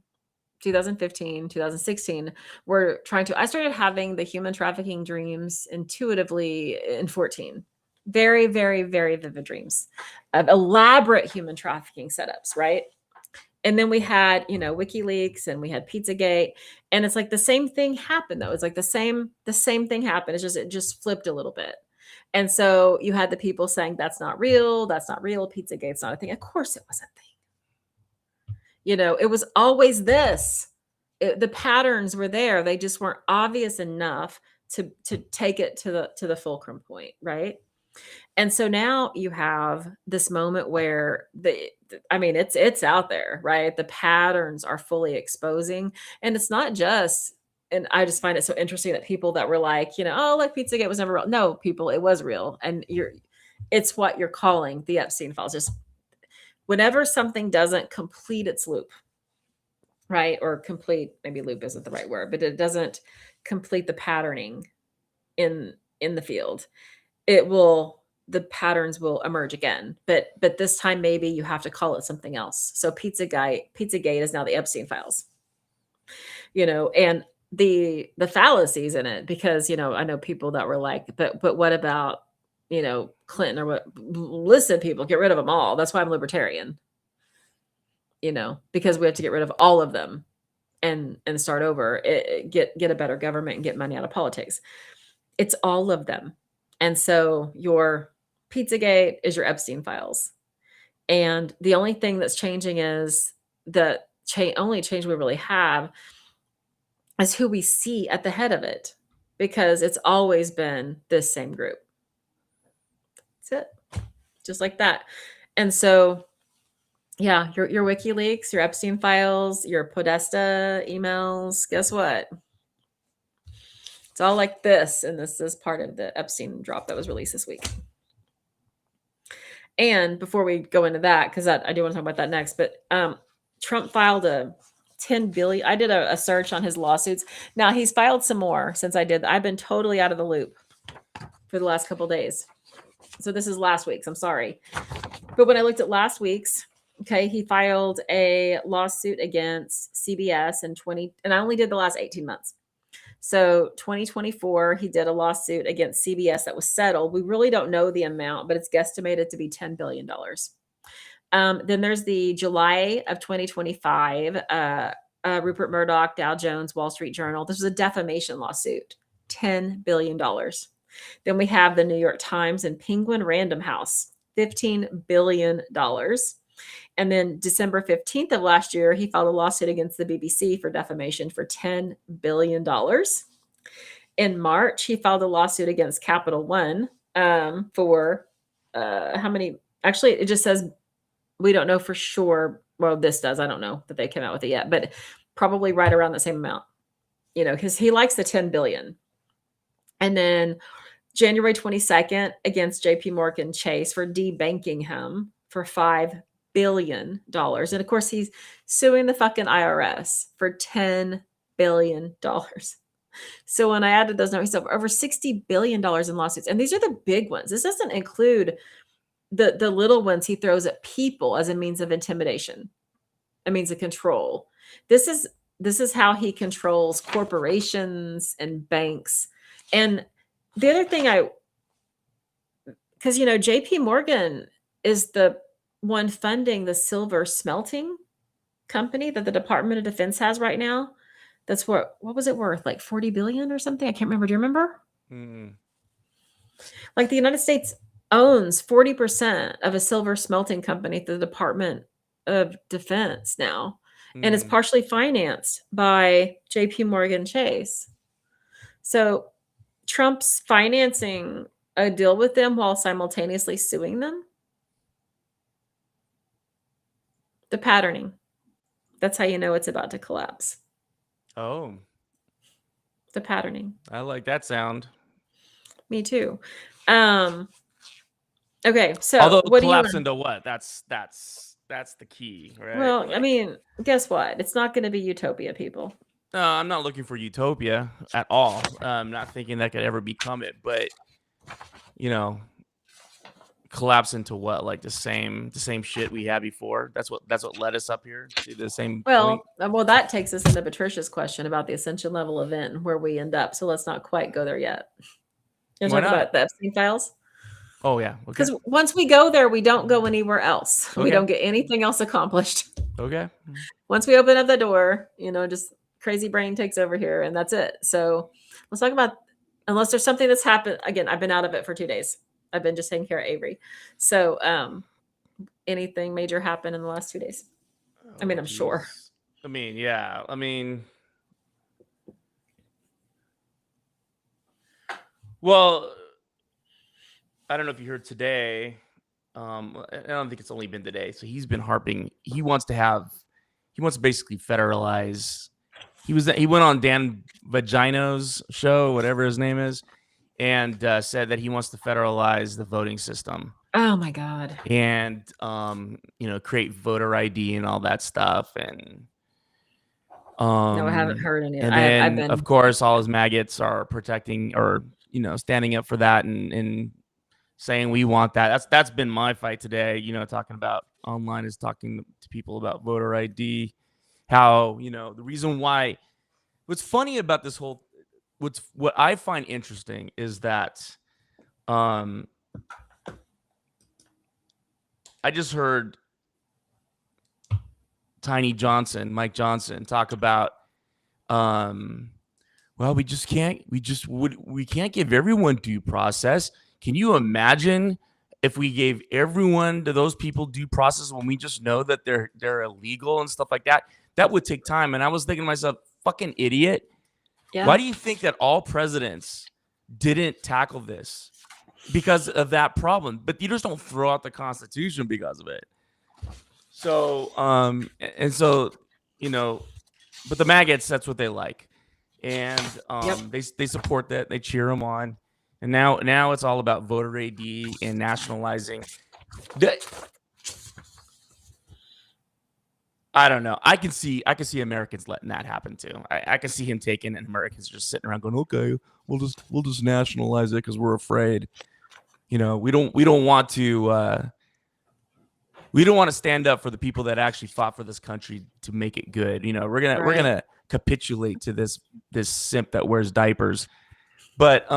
2015, 2016, were I started having the human trafficking dreams intuitively in 14. Very, very, very vivid dreams of elaborate human trafficking setups, right? And then we had, WikiLeaks, and we had Pizzagate, and it's like the same thing happened though. It's like the same thing happened. It just flipped a little bit. And so you had the people saying that's not real, Pizzagate's not a thing. Of course it was a thing. It was always this. The patterns were there. They just weren't obvious enough to take it to the fulcrum point, right? And so now you have this moment where it's out there, right? The patterns are fully exposing, and it's not just, and I just find it so interesting that people that were like, oh, like Pizzagate was never real. No, people, it was real. And it's what you're calling the Epstein files. Just whenever something doesn't complete its loop, right? Or complete, maybe loop isn't the right word, but it doesn't complete the patterning in the field. The patterns will emerge again, but this time maybe you have to call it something else. So Pizzagate is now the Epstein files, and the fallacies in it, because I know people that were like, but what about Clinton, or what? Listen, people, get rid of them all. That's why I'm libertarian, because we have to get rid of all of them and start over, get a better government and get money out of politics. It's all of them. And so your Pizzagate is your Epstein files. And the only thing that's changing is the only change we really have is who we see at the head of it, because it's always been this same group. That's it. Just like that. And so, yeah, your WikiLeaks, your Epstein files, your Podesta emails, guess what? It's all like this, and this is part of the Epstein drop that was released this week. And before we go into that, because I do want to talk about that next, but Trump filed a $10 billion. I did a search on his lawsuits. Now he's filed some more since I did. I've been totally out of the loop for the last couple of days. So this is last week's. I'm sorry, but when I looked at last week's, okay, he filed a lawsuit against CBS and I only did the last 18 months. So 2024, he did a lawsuit against CBS that was settled. We really don't know the amount, but it's guesstimated to be $10 billion. Then there's the July of 2025, Rupert Murdoch, Dow Jones, Wall Street Journal. This was a defamation lawsuit, $10 billion. Then we have the New York Times and Penguin Random House, $15 billion. And then December 15th of last year, he filed a lawsuit against the BBC for defamation for $10 billion. In March, he filed a lawsuit against Capital One for how many? Actually, it just says we don't know for sure. Well, this does. I don't know that they came out with it yet, but probably right around the same amount, because he likes the 10 billion. And then January 22nd against JP Morgan Chase for debanking him for $5 billion. And of course, he's suing the fucking IRS for $10 billion. So when I added those numbers, over $60 billion in lawsuits. And these are the big ones. This doesn't include the little ones he throws at people as a means of intimidation, a means of control. This is how he controls corporations and banks. And the other thing because JP Morgan is the one funding the silver smelting company that the Department of Defense has right now. That's what was it worth? Like 40 billion or something? I can't remember. Do you remember? Like the United States owns 40% of a silver smelting company at the Department of Defense now. And it's partially financed by JP Morgan Chase. So Trump's financing a deal with them while simultaneously suing them. The patterning. That's how you know it's about to collapse. Oh. The patterning. I like that sound. Me too. Okay, so although what collapse do you into what? That's the key, right? Well, I mean, guess what? It's not going to be utopia, people. No, I'm not looking for utopia at all. I'm not thinking that could ever become it, but collapse into what? Like the same shit we had before. That's what led us up here to the same point. Well, that takes us into Patricia's question about the ascension level event and where we end up. So let's not quite go there yet. You want to talk about the Epstein files? Oh yeah, because once we go there, we don't go anywhere else. Okay. We don't get anything else accomplished. Okay. Once we open up the door, just crazy brain takes over here, and that's it. So let's talk about, unless there's something that's happened. Again, I've been out of it for 2 days. I've been just taking care of Avery. So anything major happened in the last 2 days? I mean, I'm sure. I mean, yeah. I mean, well, I don't know if you heard today. I don't think it's only been today. So he's been harping. He wants to basically federalize. He went on Dan Vagino's show, whatever his name is, and said that he wants to federalize the voting system. Oh my God. And create voter ID and all that stuff. And No, I haven't heard any. And I've then, of been. course, all his maggots are protecting or standing up for that and saying we want that. That's been my fight today. Talking about online is talking to people about voter ID. How the reason why. What's funny about this whole what I find interesting is that I just heard Mike Johnson talk about well, we can't give everyone due process. Can you imagine if we gave everyone to those people due process when we just know that they're illegal and stuff like that? That would take time. And I was thinking to myself, fucking idiot. Yeah. Why do you think that all presidents didn't tackle this? Because of that problem. But you just don't throw out the Constitution because of it. So, but the maggots, that's what they like. And they support that. They cheer them on. And now it's all about voter ID and nationalizing. I don't know. I can see Americans letting that happen too. I can see him taking and Americans just sitting around going, okay, we'll just nationalize it because we're afraid. We don't want to stand up for the people that actually fought for this country to make it good. We're gonna capitulate to this simp that wears diapers. But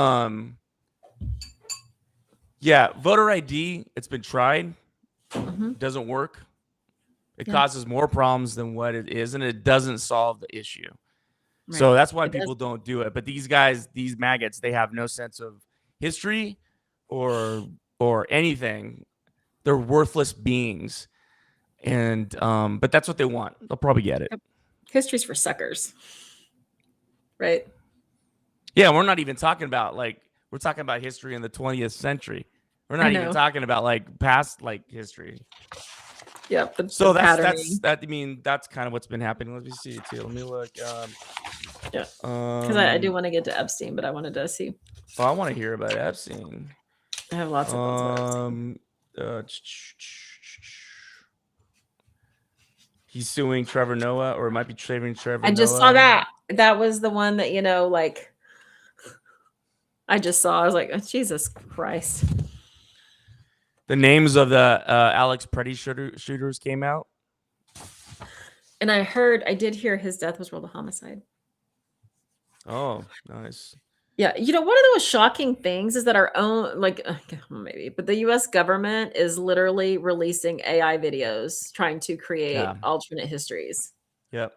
voter ID, it's been tried. Doesn't work. It causes more problems than what it is, and it doesn't solve the issue. Right. So that's why people don't do it. But these guys, these maggots, they have no sense of history or anything. They're worthless beings. And but that's what they want. They'll probably get it. History's for suckers. Right? Yeah, we're not even talking about we're talking about history in the 20th century. We're not even talking about past history. Yeah. So that's kind of what's been happening. Let me see too. Let me look. Because I do want to get to Epstein, but I wanted to see. I want to hear about Epstein. I have lots of thoughts about Epstein. He's suing Trevor Noah, or it might be Trevor Noah. I just saw that. That was the one that I just saw. I was like, oh, Jesus Christ. The names of the Alex Preddy shooters came out. And I did hear his death was ruled a homicide. Oh, nice. Yeah. One of those shocking things is that our own, maybe, but the US government is literally releasing AI videos trying to create alternate histories. Yep.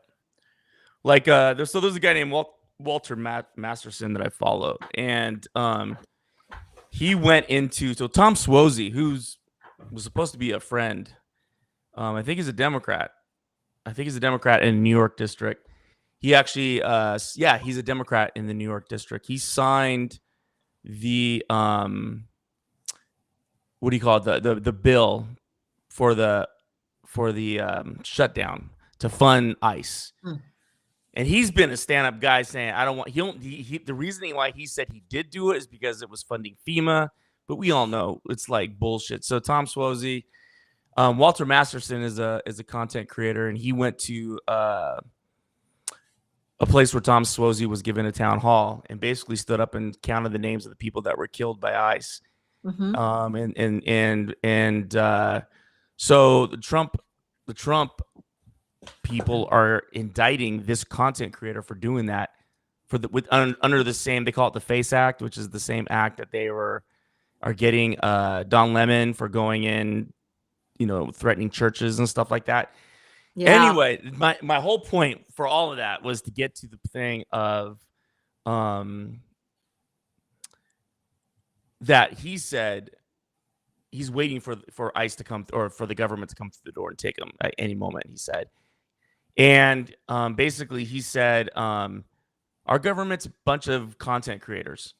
There's a guy named Walter Masterson that I follow. And he went into Tom Suozzi, was supposed to be a friend. I think he's a Democrat. In the New York district. He actually, he's a Democrat in the New York district. He signed the what do you call it? The bill for the shutdown to fund ICE. And he's been a stand-up guy saying, I don't want, the reasoning why he said he did do it is because it was funding FEMA, but we all know it's bullshit. So Tom Suozzi, Walter Masterson is a content creator, and he went to a place where Tom Suozzi was given a town hall and basically stood up and counted the names of the people that were killed by ICE. So the Trump people are indicting this content creator for doing that under the same, they call it the FACE Act, which is the same act that they are getting Don Lemon for going in, threatening churches and stuff like that. Yeah. Anyway, my whole point for all of that was to get to the thing of that he said he's waiting for ICE to come, or for the government to come through the door and take him at any moment, he said. And basically he said, our government's a bunch of content creators.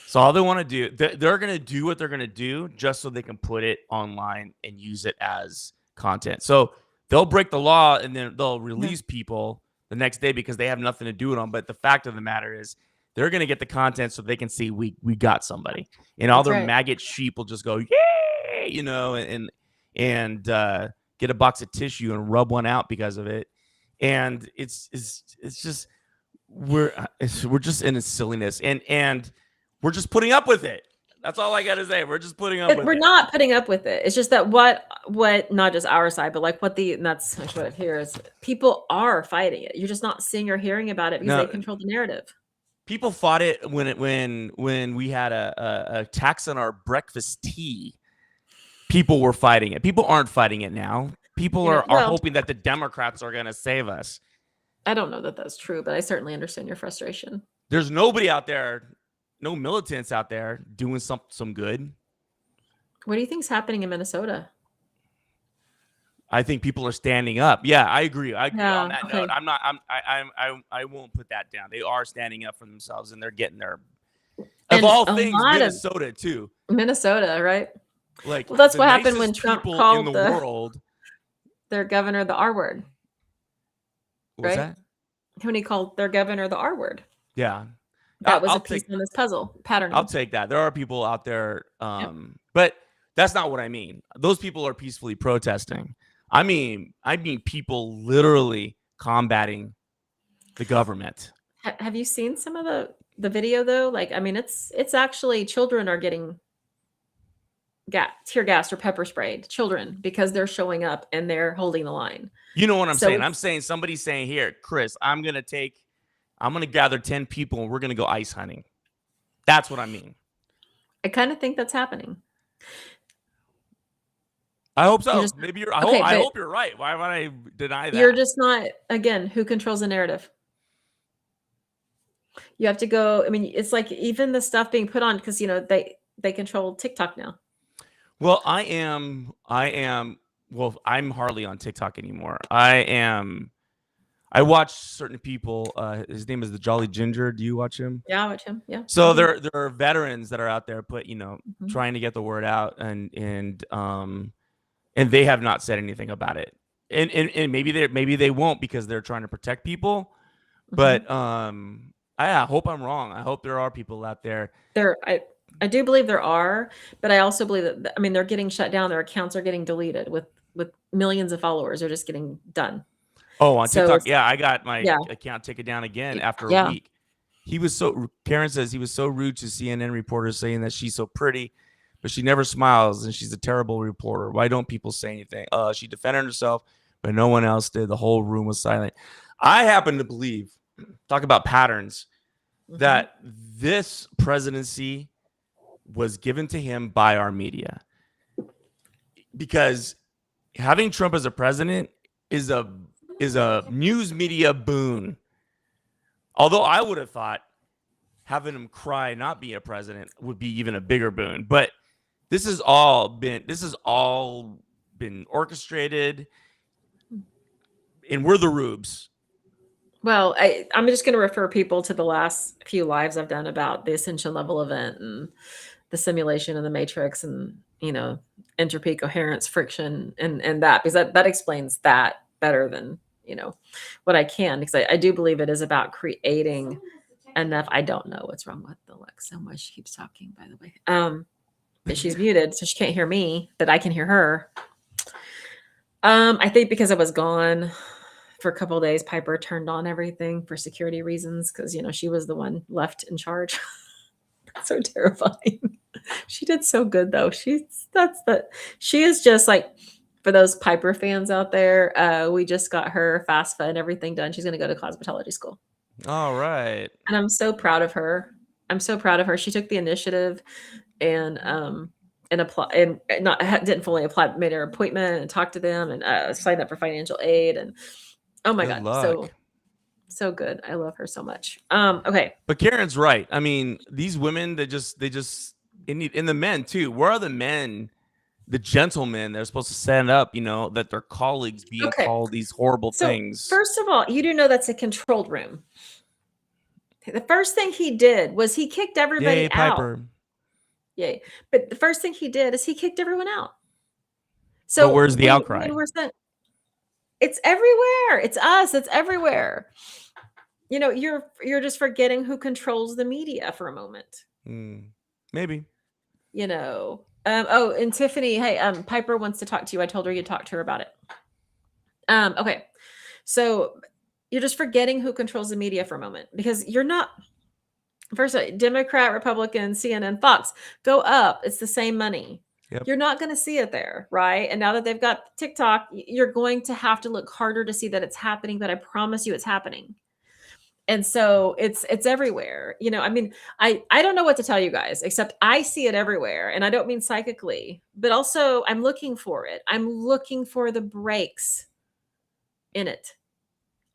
So all they want to do, they're going to do what they're going to do just so they can put it online and use it as content. So they'll break the law and then they'll release people the next day because they have nothing to do with them. But the fact of the matter is they're going to get the content so they can see we got somebody. And all their maggot sheep will just go, yay, and get a box of tissue and rub one out because of it. and it's just we're just in a silliness, and we're just putting up with it. That's all I gotta say. We're just putting up with We're it. not putting up with it. It's just that what not just our side, but like and that's actually what I hear is people are fighting it. You're just not seeing or hearing about it because No. they control the narrative. People fought it when we had a tax on our breakfast tea. People were fighting it. People aren't fighting it now. People are hoping that the Democrats are going to save us. I don't know that that's true, but I certainly understand your frustration. There's nobody out there, no militants out there doing some good. What do you think's happening in Minnesota? I think people are standing up. Yeah, I agree. I agree Yeah, on that note. I won't put that down. They are standing up for themselves, and they're getting their of all things, Minnesota too. Minnesota, right? Like, well, that's what happened when Trump called in the world their governor the R word. What was that? When he called their governor the R word. Yeah. That was a piece on this puzzle pattern. I'll take that. There are people out there, but that's not what I mean. Those people are peacefully protesting. I mean people literally combating the government. Have you seen some of the video though? Like, I mean, it's actually children are getting tear gassed or pepper sprayed, children, because they're showing up and they're holding the line. You know what I'm saying? I'm saying somebody's saying, here, Chris, I'm going to gather 10 people and we're going to go ice hunting. That's what I mean. I kind of think that's happening. I hope so. Maybe I hope you're right. Why would I deny that? You're just not, again, who controls the narrative? You have to go. I mean, it's like even the stuff being put on because, they control TikTok now. Well, I'm hardly on TikTok anymore. I watch certain people. His name is the Jolly Ginger. Do you watch him? Yeah, I watch him. Yeah. So there are veterans that are out there, trying to get the word out, and they have not said anything about it. And maybe they won't because they're trying to protect people. But I hope I'm wrong. I hope there are people out there. I do believe there are, but I also believe that they're getting shut down. Their accounts are getting deleted with millions of followers. They're just getting done. Oh, on TikTok, I got my account taken down again after a week. Karen says he was so rude to CNN reporters, saying that she's so pretty, but she never smiles and she's a terrible reporter. Why don't people say anything? She defended herself, but no one else did. The whole room was silent. I happen to believe, talk about patterns, that this presidency was given to him by our media, because having Trump as a president is a news media boon. Although I would have thought having him cry not be a president would be even a bigger boon. But this has all been orchestrated, and we're the rubes. Well, I'm just going to refer people to the last few lives I've done about the ascension level event and the simulation of the matrix and, entropy, coherence, friction, and that, because that explains that better than, what I can, because I do believe it is about creating enough. I don't know what's wrong with Alexa. Why she keeps talking, by the way. But she's muted, so she can't hear me, but I can hear her. I think because I was gone for a couple of days, Piper turned on everything for security reasons because, she was the one left in charge. That's so terrifying. She did so good, though. She is just like, for those Piper fans out there, we just got her FAFSA and everything done. She's going to go to cosmetology school. All right. And I'm so proud of her. She took the initiative and apply and didn't fully apply, made her appointment and talked to them and signed up for financial aid. And oh my God, so good. I love her so much. Okay. But Karen's right. I mean, these women, they just and the men too. Where are the men, the gentlemen that are supposed to stand up, that their colleagues being called these horrible things? First of all, you do know that's a controlled room. The first thing he did was he kicked everybody Yay, Piper. out. Yay. But the first thing he did is he kicked everyone out. So but where's the outcry? It's everywhere. It's us. It's everywhere. You're just forgetting who controls the media for a moment. Maybe. And Tiffany, hey, Piper wants to talk to you. I told her you'd talk to her about it. Okay. So you're just forgetting who controls the media for a moment, because you're not, first, Democrat, Republican, CNN, Fox, go up. It's the same money. Yep. You're not going to see it there, right? And now that they've got TikTok, you're going to have to look harder to see that it's happening, but I promise you it's happening. And so it's everywhere. You know, I mean, I don't know what to tell you guys, except I see it everywhere. And I don't mean psychically, but also I'm looking for it. I'm looking for the breaks in it.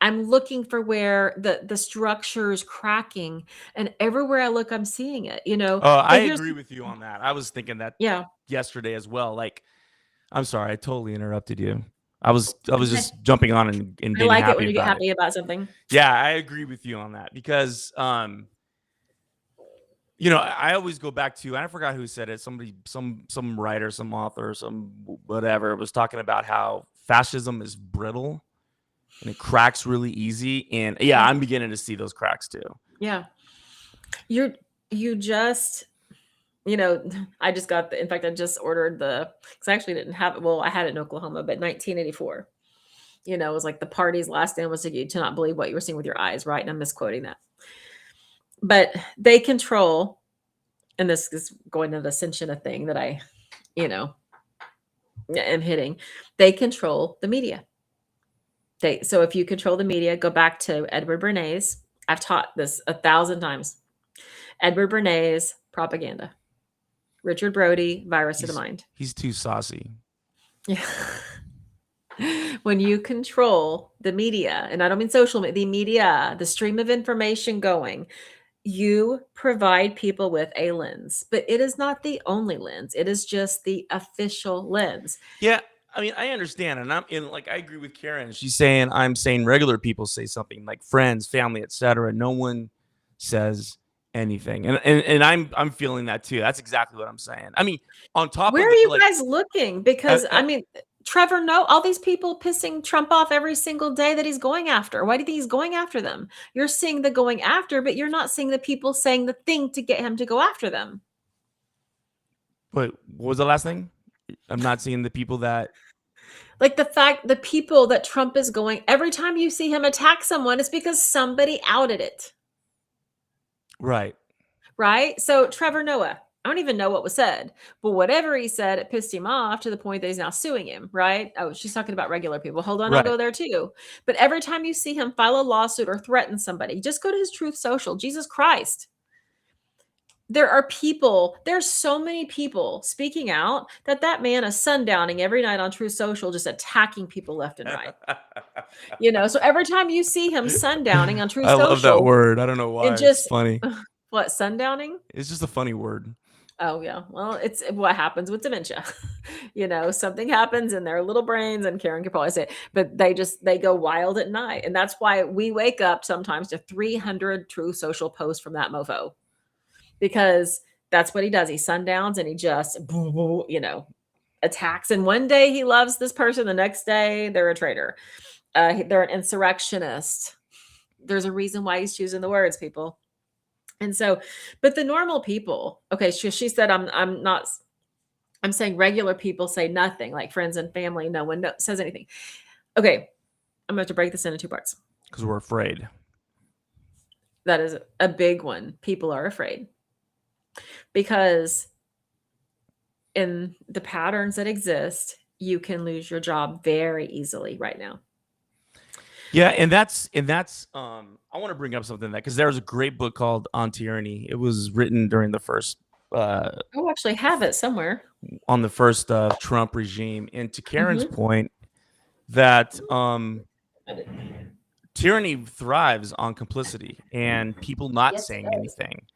I'm looking for where the structure is cracking, and everywhere I look, I'm seeing it, you know. Oh, I But here's, agree with you on that. I was thinking that yeah. yesterday as well. Like, I'm sorry, I totally interrupted you. I was Okay. just jumping on and I being like it happy when you get about it. happy about something. Yeah, I agree with you on that because you know, I always go back to, and I forgot who said it. Somebody, some writer, some author, some whatever was talking about how fascism is brittle and it cracks really easy. And yeah, I'm beginning to see those cracks too. Yeah. You just, you know, I just got the, in fact, I just ordered because I actually didn't have it. Well, I had it in Oklahoma, but 1984, you know, it was like the party's last stand was to get you to not believe what you were seeing with your eyes, right? And I'm misquoting that. But they control, and this is going to the ascension of thing that I, you know, am hitting. They control the media. So if you control the media, go back to Edward Bernays. I've taught this 1,000 times. Edward Bernays, propaganda. Richard Brody, virus of the mind. He's too saucy. Yeah. When you control the media, and I don't mean social media, the media, the stream of information going, you provide people with a lens, but it is not the only lens. It is just the official lens. Yeah, I mean, I understand, and I agree with Karen. I'm saying regular people say something like friends, family, etc. No one says anything, and I'm feeling that too. That's exactly what I'm saying. I mean, on top Where of are it, you like, guys looking? Because I mean, Trevor, no, all these people pissing Trump off every single day that he's going after. Why do you think he's going after them? You're seeing the going after, but you're not seeing the people saying the thing to get him to go after them. Wait, what was the last thing? I'm not seeing the people that, like the people that Trump is going, every time you see him attack someone, it's because somebody outed it. right? Right? So Trevor Noah, I don't even know what was said, but whatever he said, it pissed him off to the point that he's now suing him, right? Oh, she's talking about regular people. Hold on, Right. I'll go there too. But every time you see him file a lawsuit or threaten somebody, just go to his Truth Social. Jesus Christ. There are people, there's so many people speaking out that man is sundowning every night on Truth Social, just attacking people left and right. You know, so every time you see him sundowning on Truth I Social. love that word. I don't know why. It's funny. What, sundowning? It's just a funny word. Oh yeah. Well, it's what happens with dementia. You know, something happens in their little brains, and Karen could probably say it, but they go wild at night. And that's why we wake up sometimes to 300 Truth Social posts from that mofo. Because that's what he does. He sundowns and he just, you know, attacks. And one day he loves this person, the next day they're a traitor. They're an insurrectionist. There's a reason why he's choosing the words, people. And so, but the normal people, okay, she said, I'm saying regular people say nothing, like friends and family. No one says anything. Okay. I'm going to have to break this into two parts. Because we're afraid. That is a big one. People are afraid. Because in the patterns that exist, you can lose your job very easily right now. Yeah, and that's I want to bring up something that, because there was a great book called On Tyranny. It was written during the first I actually have it somewhere. On the first Trump regime. And to Karen's point, that tyranny thrives on complicity and people not saying anything.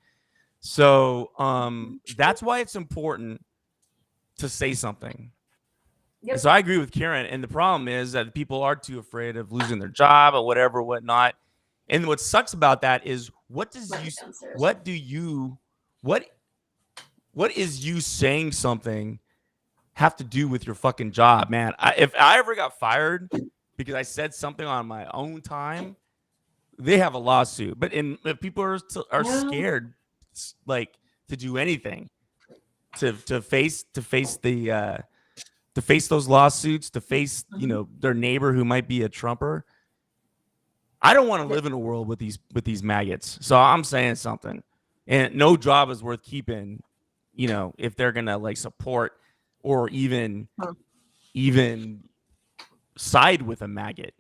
So that's why it's important to say something. Yep. So I agree with Karen. And the problem is that people are too afraid of losing their job or whatever, whatnot. And what sucks about that is what is you saying something have to do with your fucking job, man? If I ever got fired because I said something on my own time, they have a lawsuit. But if people are scared, like, to do anything, to face those lawsuits, to face, you know, their neighbor who might be a Trumper, I don't want to live in a world with these maggots. So I'm saying something, and no job is worth keeping. You know, if they're gonna like support or even side with a maggot.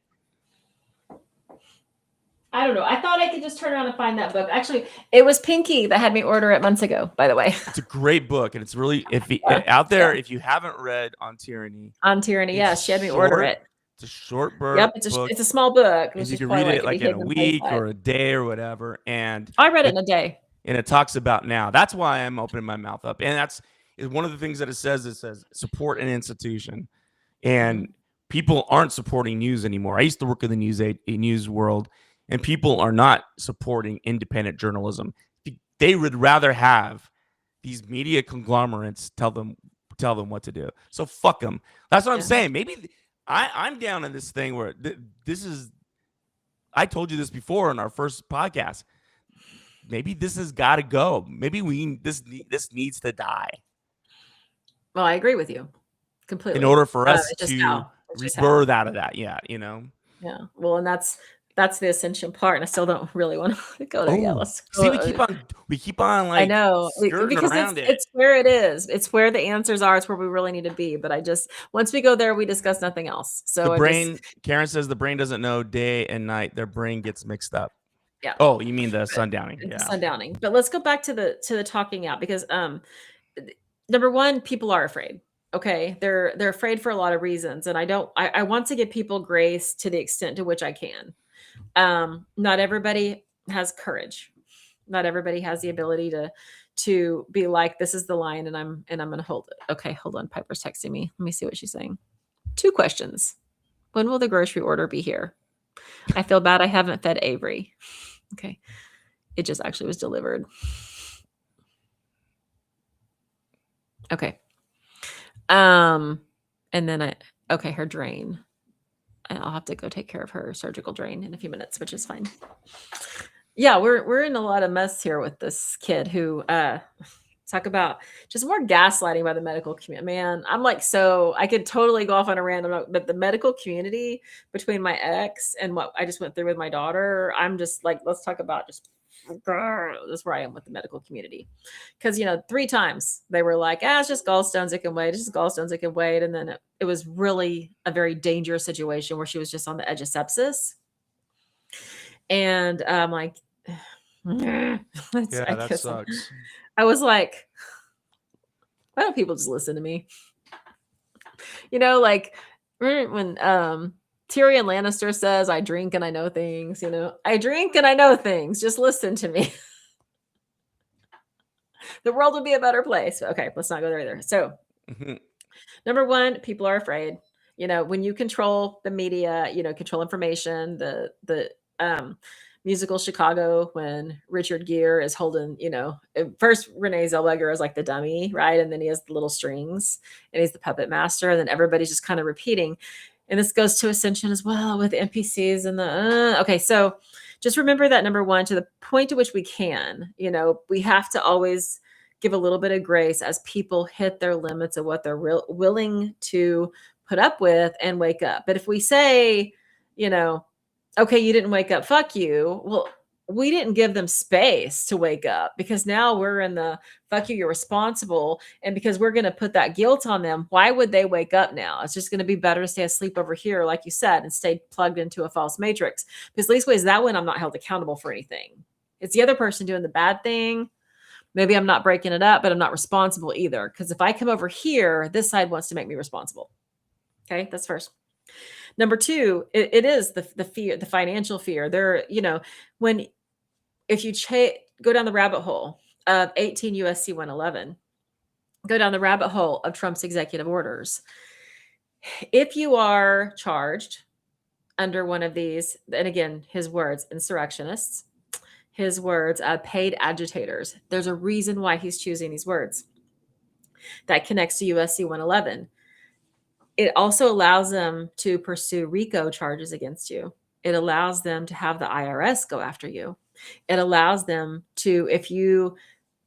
I don't know. I thought I could just turn around and find that book. Actually, it was Pinky that had me order it months ago, by the way. It's a great book, and it's really if you haven't read On Tyranny. On Tyranny, yes, she had me order it. It's a short book. Yep, it's a small book. And you can read it like in a week or a day or whatever. And I read it in a day. And it talks about now. That's why I'm opening my mouth up. And that's one of the things that it says. It says support an institution, and people aren't supporting news anymore. I used to work in the news world. And people are not supporting independent journalism. They would rather have these media conglomerates tell them what to do. So fuck them. That's what I'm saying. Maybe I'm down in this thing where this is. I told you this before in our first podcast. Maybe this has got to go. Maybe this needs to die. Well, I agree with you completely. In order for us to rebirth out of that, yeah, you know. Yeah. Well, and that's the ascension part, and I still don't really want to go there. Yeah, let's go. See, we keep on like I know because it's where it is. It's where the answers are. It's where we really need to be. But once we go there, we discuss nothing else. So Karen says the brain doesn't know day and night. Their brain gets mixed up. Yeah. Oh, you mean the sundowning? Yeah. Sundowning. But let's go back to the talking out, because number one, people are afraid. Okay, they're afraid for a lot of reasons, and I want to give people grace to the extent to which I can. Not everybody has courage. Not everybody has the ability to be like, this is the line, and I'm going to hold it. Okay, hold on. Piper's texting me. Let me see what she's saying. 2 questions. When will the grocery order be here? I feel bad I haven't fed Avery. Okay. It just actually was delivered. Okay. And then her drain. I'll have to go take care of her surgical drain in a few minutes, which is fine. Yeah, we're in a lot of mess here with this kid who talk about just more gaslighting by the medical community. Man, I'm like, so I could totally go off on a random note, but the medical community between my ex and what I just went through with my daughter, I'm just like, let's talk about just that's where I am with the medical community. Because 3 times they were like, it's just gallstones, it can wait. It's just gallstones, it can wait. And then it was really a very dangerous situation where she was just on the edge of sepsis. And I'm like, that sucks. I was like, why don't people just listen to me? Like when Tyrion Lannister says, I drink and I know things, I drink and I know things. Just listen to me. The world would be a better place. Okay, let's not go there either. So, number one, people are afraid. When you control the media, control information, the musical Chicago, when Richard Gere is holding, first Renee Zellweger is like the dummy, right? And then he has the little strings and he's the puppet master. And then everybody's just kind of repeating. And this goes to Ascension as well with the NPCs and okay. So just remember that, number one, to the point to which we can, we have to always give a little bit of grace as people hit their limits of what they're willing to put up with and wake up. But if we say, okay, you didn't wake up, fuck you. Well, we didn't give them space to wake up, because now we're in the fuck you, you're responsible. And because we're going to put that guilt on them, why would they wake up now? It's just going to be better to stay asleep over here, like you said, and stay plugged into a false matrix. Because leastways that way I'm not held accountable for anything. It's the other person doing the bad thing. Maybe I'm not breaking it up, but I'm not responsible either. Because if I come over here, this side wants to make me responsible. Okay, that's first. Number two, it is the fear, the financial fear. If you go down the rabbit hole of 18 USC 111, go down the rabbit hole of Trump's executive orders. If you are charged under one of these, and again, his words, insurrectionists, his words, paid agitators, there's a reason why he's choosing these words. That connects to USC 111. It also allows them to pursue RICO charges against you. It allows them to have the IRS go after you. It allows them to, if you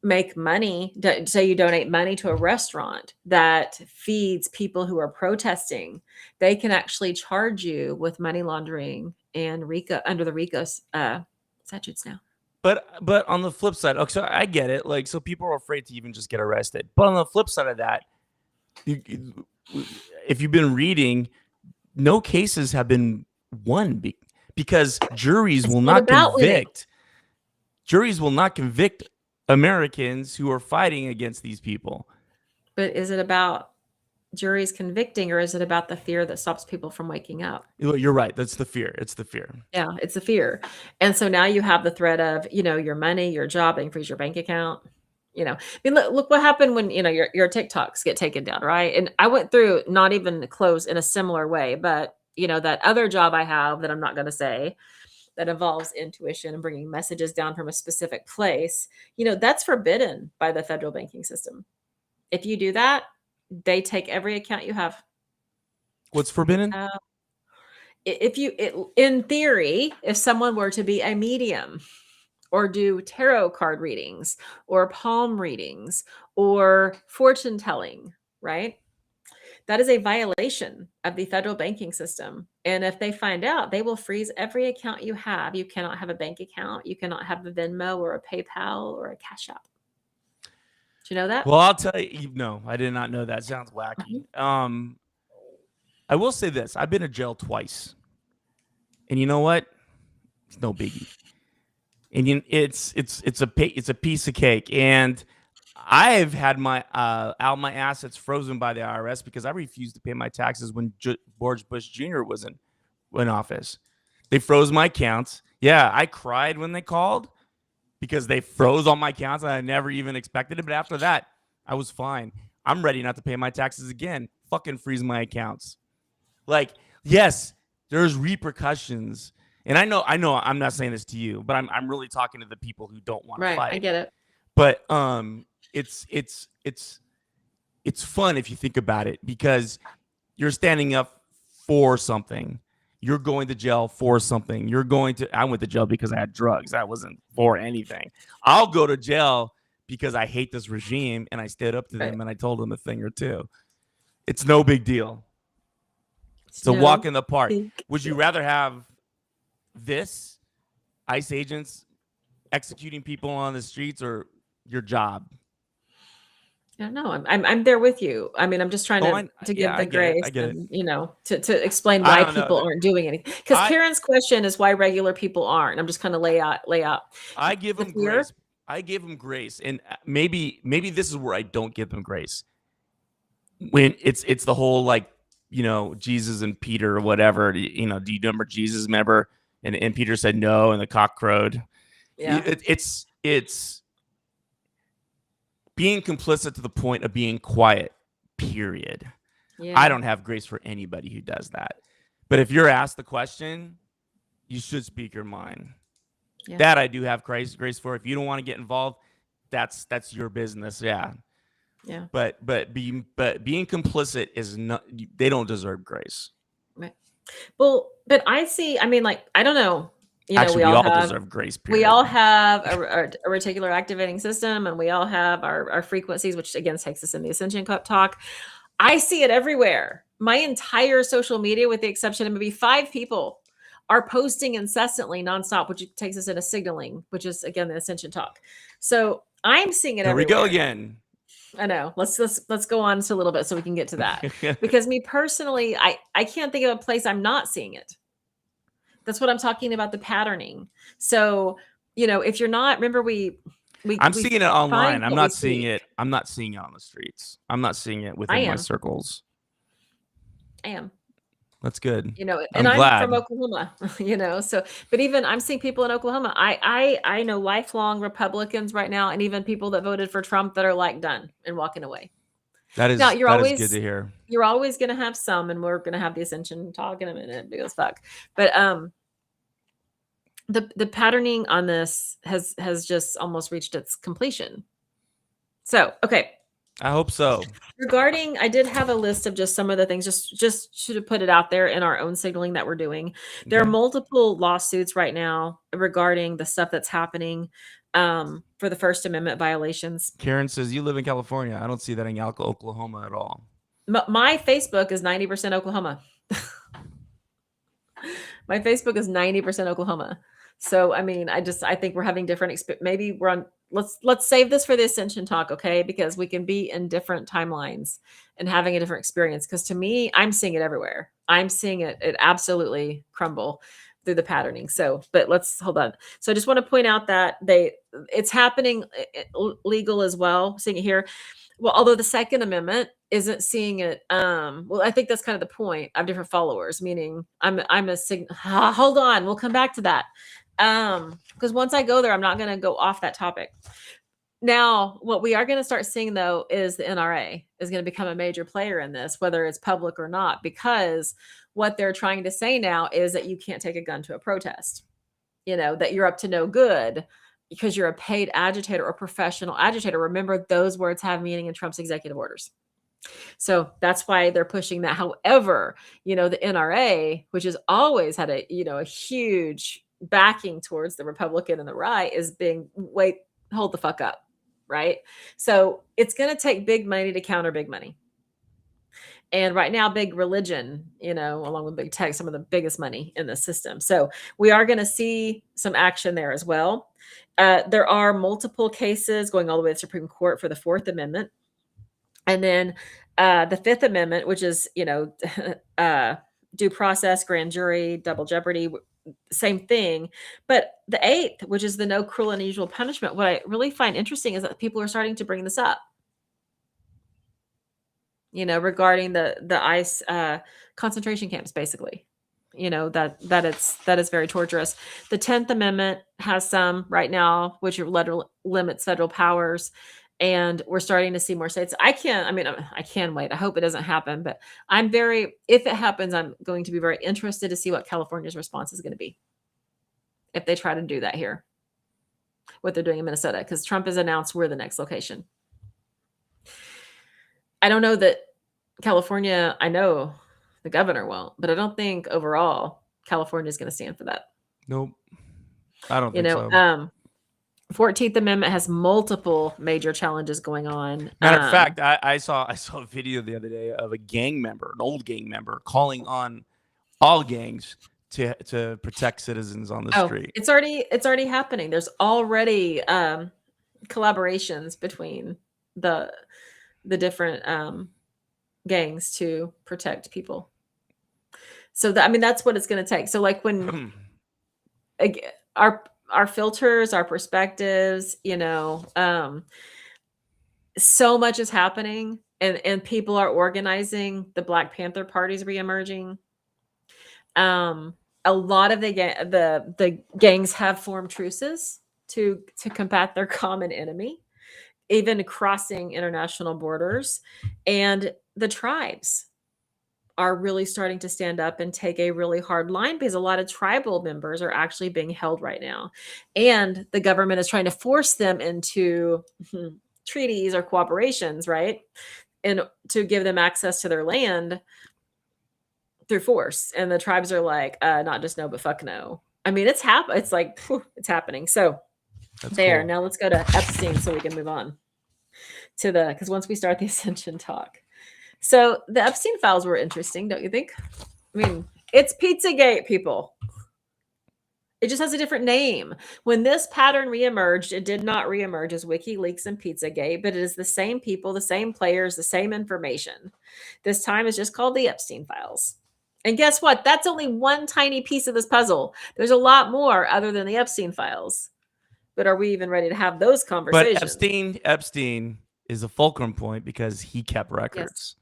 make money, say you donate money to a restaurant that feeds people who are protesting, they can actually charge you with money laundering and RICO under the RICO statutes now. But on the flip side, okay, so I get it. Like, so people are afraid to even just get arrested. But on the flip side of that, if you've been reading, no cases have been won because juries will not convict. Juries will not convict Americans who are fighting against these people. But is it about juries convicting, or is it about the fear that stops people from waking up? You're right. That's the fear. It's the fear. Yeah, it's the fear. And so now you have the threat of, your money, your job, they freeze your bank account. I mean, look what happened when, your TikToks get taken down, right? And I went through not even close in a similar way, but that other job I have that I'm not going to say, that involves intuition and bringing messages down from a specific place, that's forbidden by the federal banking system. If you do that, they take every account you have. What's forbidden? In theory, if someone were to be a medium or do tarot card readings or palm readings or fortune telling, right? That is a violation of the federal banking system. And if they find out, they will freeze every account you have. You cannot have a bank account. You cannot have a Venmo or a PayPal or a Cash App. Do you know that? Well, I'll tell you, no, I did not know that. Sounds wacky. I will say this. I've been to jail twice. And you know what? It's no biggie. And it's a piece of cake. And I've had my all my assets frozen by the IRS because I refused to pay my taxes when George Bush Jr. was in office. They froze my accounts. Yeah, I cried when they called because they froze all my accounts and I never even expected it. But after that, I was fine. I'm ready not to pay my taxes again. Fucking freeze my accounts. Like, yes, there's repercussions. And I know I'm not saying this to you, but I'm really talking to the people who don't want to fight. I get it. But it's fun if you think about it because you're standing up for something. You're going to jail for something. I went to jail because I had drugs. That wasn't for anything. I'll go to jail because I hate this regime and I stood up to them and I told them a thing or two. It's no big deal. It's a walk in the park. Would you rather have this, ICE agents executing people on the streets, or your job? No, I'm there with you. I mean, I'm just trying to give the grace, and, to explain why people aren't doing anything. Because Karen's question is why regular people aren't. I'm just kind of lay out. I give them grace. I give them grace, and maybe this is where I don't give them grace. When it's the whole Jesus and Peter or whatever. Do you remember Jesus? Remember, and Peter said no, and the cock crowed. Yeah, it's being complicit to the point of being quiet, period. Yeah. I don't have grace for anybody who does that. But if you're asked the question, you should speak your mind. Yeah. That I do have grace for. If you don't want to get involved, that's your business. Yeah. Yeah. But being complicit is not, they don't deserve grace. Right. Well, but I don't know. Actually, we all deserve grace. Period. We all have a reticular activating system, and we all have our frequencies, which again takes us in the Ascension Cup talk. I see it everywhere. My entire social media, with the exception of maybe 5 people, are posting incessantly, nonstop, which takes us into signaling, which is again the Ascension talk. So I'm seeing it everywhere. Here we go again. I know. Let's go on to a little bit so we can get to that. Because me personally, I can't think of a place I'm not seeing it. That's what I'm talking about, the patterning. So, if you're not, remember I'm seeing it online. I'm not seeing it. I'm not seeing it on the streets. I'm not seeing it within my circles. I am. That's good. And I'm from Oklahoma, so, but even I'm seeing people in Oklahoma. I know lifelong Republicans right now, and even people that voted for Trump that are done and walking away. That is always good to hear. You're always going to have some, and we're going to have the Ascension talk in a minute because fuck. But the patterning on this has just almost reached its completion. So, okay. I hope so. Regarding, I did have a list of just some of the things, just to put it out there in our own signaling that we're doing. There are multiple lawsuits right now regarding the stuff that's happening for the First Amendment violations. Karen says, you live in California. I don't see that in Oklahoma at all. My Facebook is 90% Oklahoma. My Facebook is 90% Oklahoma. So, I mean, I think we're having different, maybe we're on, let's save this for the Ascension talk. Okay. Because we can be in different timelines and having a different experience. Cause to me, I'm seeing it everywhere. I'm seeing it absolutely crumble through the patterning. So, but let's hold on. So I just want to point out that it's happening legal as well. Seeing it here. Well, although the Second Amendment isn't seeing it, well, I think that's kind of the point. I have different followers, meaning hold on, we'll come back to that. Because once I go there, I'm not going to go off that topic. Now, what we are going to start seeing though is the NRA is going to become a major player in this, whether it's public or not, because what they're trying to say now is that you can't take a gun to a protest, that you're up to no good because you're a paid agitator or professional agitator. Remember, those words have meaning in Trump's executive orders. So that's why they're pushing that. However, the NRA, which has always had a huge backing towards the Republican and the right, is being, hold the fuck up. Right. So it's going to take big money to counter big money. And right now, big religion, along with big tech, some of the biggest money in the system. So we are going to see some action there as well. There are multiple cases going all the way to the Supreme Court for the Fourth Amendment. And then the Fifth Amendment, which is, due process, grand jury, double jeopardy, same thing. But the Eighth, which is the no cruel and unusual punishment, what I really find interesting is that people are starting to bring this up. Regarding the ICE concentration camps, basically, that is very torturous. The 10th Amendment has some right now, which limits federal powers, and we're starting to see more states. I can wait. I hope it doesn't happen, but if it happens, I'm going to be very interested to see what California's response is going to be if they try to do that here, what they're doing in Minnesota, because Trump has announced we're the next location. I don't know that California, I know the governor won't, but I don't think overall California is going to stand for that. Nope. I don't think so. 14th Amendment has multiple major challenges going on. Matter of fact, I saw a video the other day of an old gang member, calling on all gangs to protect citizens on the street. It's already happening. There's already collaborations between the different gangs to protect people. So that's what it's going to take. So like when our filters, our perspectives, so much is happening and people are organizing. The Black Panther Party's reemerging. A lot of the gangs have formed truces to combat their common enemy, even crossing international borders. And the tribes are really starting to stand up and take a really hard line, because a lot of tribal members are actually being held right now. And the government is trying to force them into treaties or cooperations, right? And to give them access to their land through force. And the tribes are like, not just no, but fuck no. It's it's like, it's happening. So That's there, cool. Now let's go to Epstein so we can move on to because once we start the Ascension talk. So the Epstein files were interesting, don't you think? It's Pizzagate, people. It just has a different name. When this pattern reemerged, it did not reemerge as WikiLeaks and Pizzagate, but it is the same people, the same players, the same information. This time it's just called the Epstein files. And guess what? That's only one tiny piece of this puzzle. There's a lot more other than the Epstein files. But are we even ready to have those conversations? But Epstein is a fulcrum point because he kept records. Yes.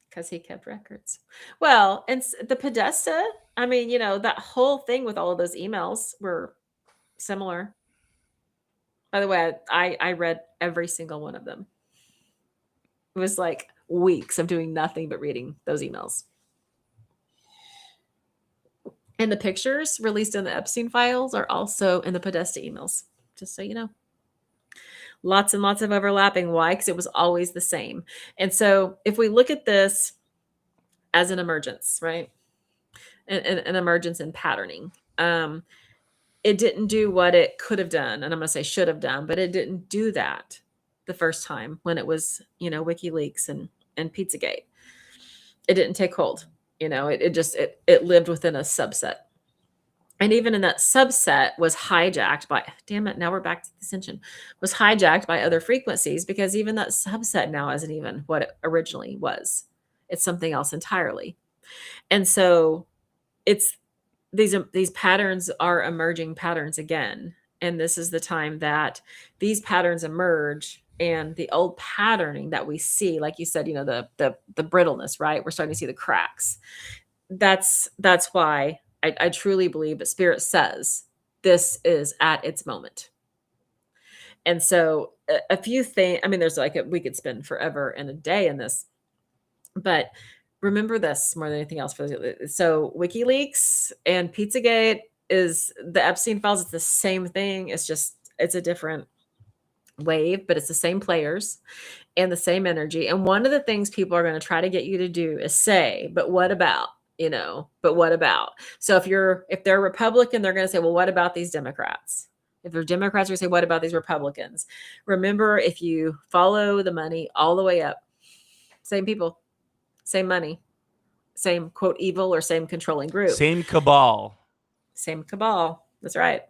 Because he kept records. Well, and the Podesta, that whole thing with all of those emails were similar. By the way, I read every single one of them. It was like weeks of doing nothing but reading those emails. And the pictures released in the Epstein files are also in the Podesta emails, just so you know. Lots and lots of overlapping. Why? Because it was always the same. And so if we look at this as an emergence, right? An emergence in patterning. It didn't do what it could have done. And I'm going to say should have done, but it didn't do that the first time when it was, WikiLeaks and Pizzagate. It didn't take hold. It lived within a subset. And even in that subset was hijacked by, damn it, now we're back to the ascension, was hijacked by other frequencies, because even that subset now isn't even what it originally was. It's something else entirely. And so it's these patterns are emerging patterns again. And this is the time that these patterns emerge, and the old patterning that we see, like you said, the brittleness, right? We're starting to see the cracks. That's why I truly believe that Spirit says this is at its moment. And so a few things, I mean, there's we could spend forever and a day in this, but remember this more than anything else. So WikiLeaks and Pizzagate is the Epstein files. It's the same thing. It's a different wave, but it's the same players and the same energy. And one of the things people are going to try to get you to do is say, but what about? But what about? So if they're Republican, they're going to say, well, what about these Democrats? If they're Democrats, they're going to say, what about these Republicans? Remember, if you follow the money all the way up, same people, same money, same quote evil or same controlling group. Same cabal. Same cabal. That's right.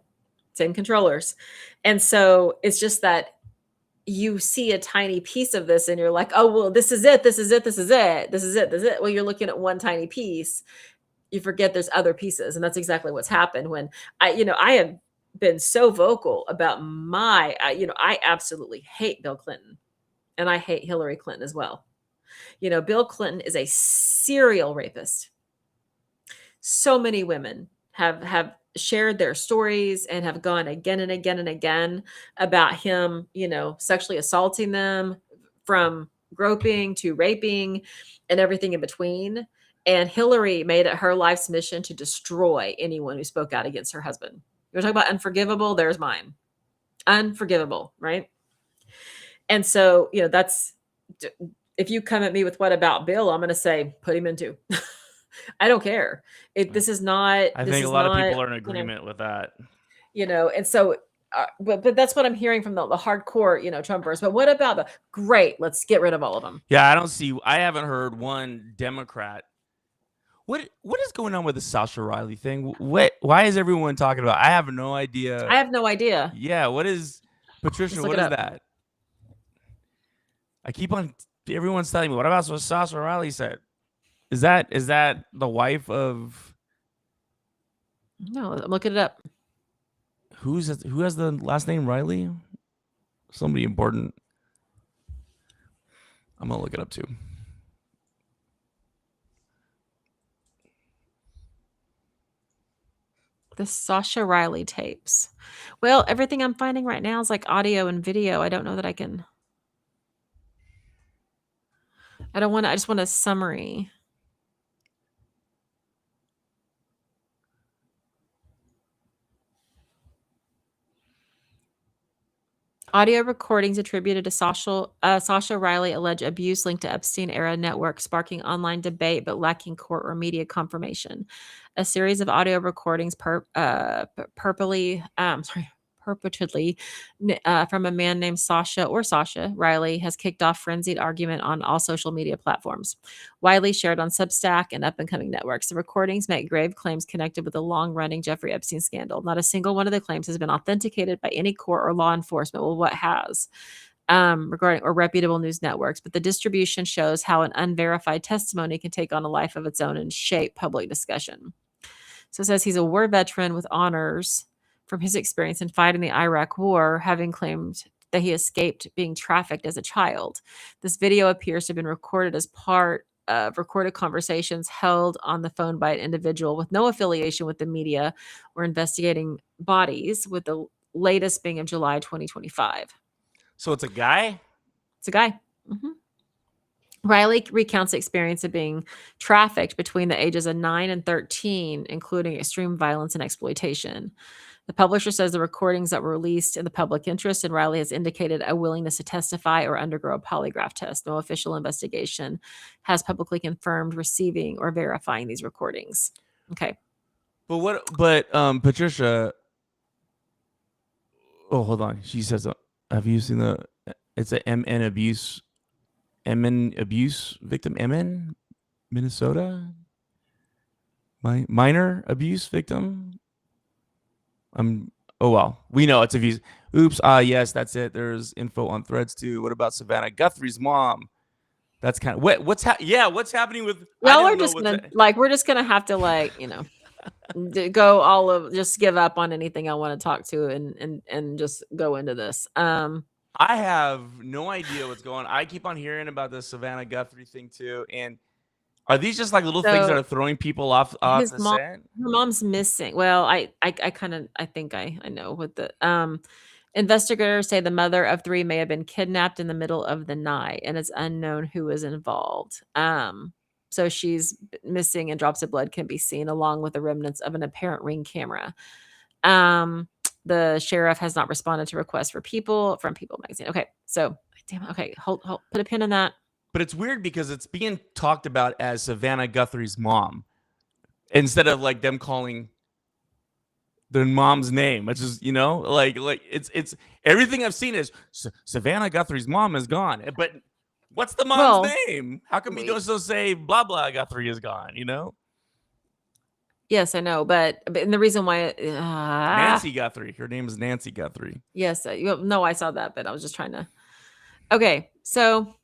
Same controllers. And so it's just that you see a tiny piece of this and you're like, oh, well, this is it. This is it. This is it. This is it. This is it. Well, you're looking at one tiny piece. You forget there's other pieces. And that's exactly what's happened when I have been so vocal about I absolutely hate Bill Clinton, and I hate Hillary Clinton as well. Bill Clinton is a serial rapist. So many women have shared their stories and have gone again and again and again about him, sexually assaulting them, from groping to raping and everything in between. And Hillary made it her life's mission to destroy anyone who spoke out against her husband. You're talking about unforgivable. There's mine. Unforgivable, right? And so, that's, if you come at me with what about Bill, I'm going to say, put him in too. I don't care. This is not. I think a lot of people are in agreement with that. And so, but that's what I'm hearing from the hardcore, Trumpers. But what about great? Let's get rid of all of them. Yeah, I haven't heard one Democrat. What is going on with the Sasha Riley thing? Why is everyone talking about? I have no idea. I have no idea. Yeah, what is Patricia? What is that? I keep on. Everyone's telling me, what about what Sasha Riley said? Is that the wife of? No, I'm looking it up. Who has the last name Riley? Somebody important. I'm gonna look it up too. The Sasha Riley tapes. Well, everything I'm finding right now is like audio and video. I don't know that I can. I just want a summary. Audio recordings attributed to Sasha Riley allege abuse linked to Epstein-era network, sparking online debate but lacking court or media confirmation. A series of audio recordings purportedly from a man named Sasha Riley has kicked off frenzied argument on all social media platforms, widely shared on Substack and up-and-coming networks. The recordings make grave claims connected with the long-running Jeffrey Epstein scandal. Not a single one of the claims has been authenticated by any court or law enforcement. Well, what has? Regarding or reputable news networks, but the distribution shows how an unverified testimony can take on a life of its own and shape public discussion. So it says he's a war veteran with honors from his experience in fighting the Iraq War, having claimed that he escaped being trafficked as a child. This video appears to have been recorded as part of recorded conversations held on the phone by an individual with no affiliation with the media or investigating bodies, with the latest being of July 2025. So it's a guy? It's a guy. Mm-hmm. Riley recounts the experience of being trafficked between the ages of 9 and 13, including extreme violence and exploitation. The publisher says the recordings that were released in the public interest, and Riley has indicated a willingness to testify or undergo a polygraph test. No official investigation has publicly confirmed receiving or verifying these recordings. Okay. But Patricia. Oh, hold on. She says, have you seen it's a MN abuse victim, MN, Minnesota? Minor abuse victim? Oh well, we know it's a view. Oops. Yes, that's it. There's info on Threads too. What about Savannah Guthrie's mom? That's kind of what's happening with. I Y'all are don't know just what's. gonna like we're just gonna have to go all of just give up on anything I want to talk to and just go into this. I have no idea what's going on. I keep on hearing about the Savannah Guthrie thing too. And are these just like little things that So are throwing people off his the mom, scent? her mom's missing. Well, I kind of I think I know what the investigators say the mother of 3 may have been kidnapped in the middle of the night, and it's unknown who was involved. So she's missing, and drops of blood can be seen along with the remnants of an apparent ring camera. The sheriff has not responded to requests from People magazine. Okay, so damn. Okay, hold, put a pin in that. But it's weird because it's being talked about as Savannah Guthrie's mom instead of like them calling their mom's name, which is like it's everything I've seen is Savannah Guthrie's mom is gone, but what's the mom's name? How come you don't still say blah blah Guthrie is gone? Yes, I know, but and the reason why Nancy Guthrie, her name is Nancy Guthrie. Yes, no, I saw that, but I was just trying to. Okay, so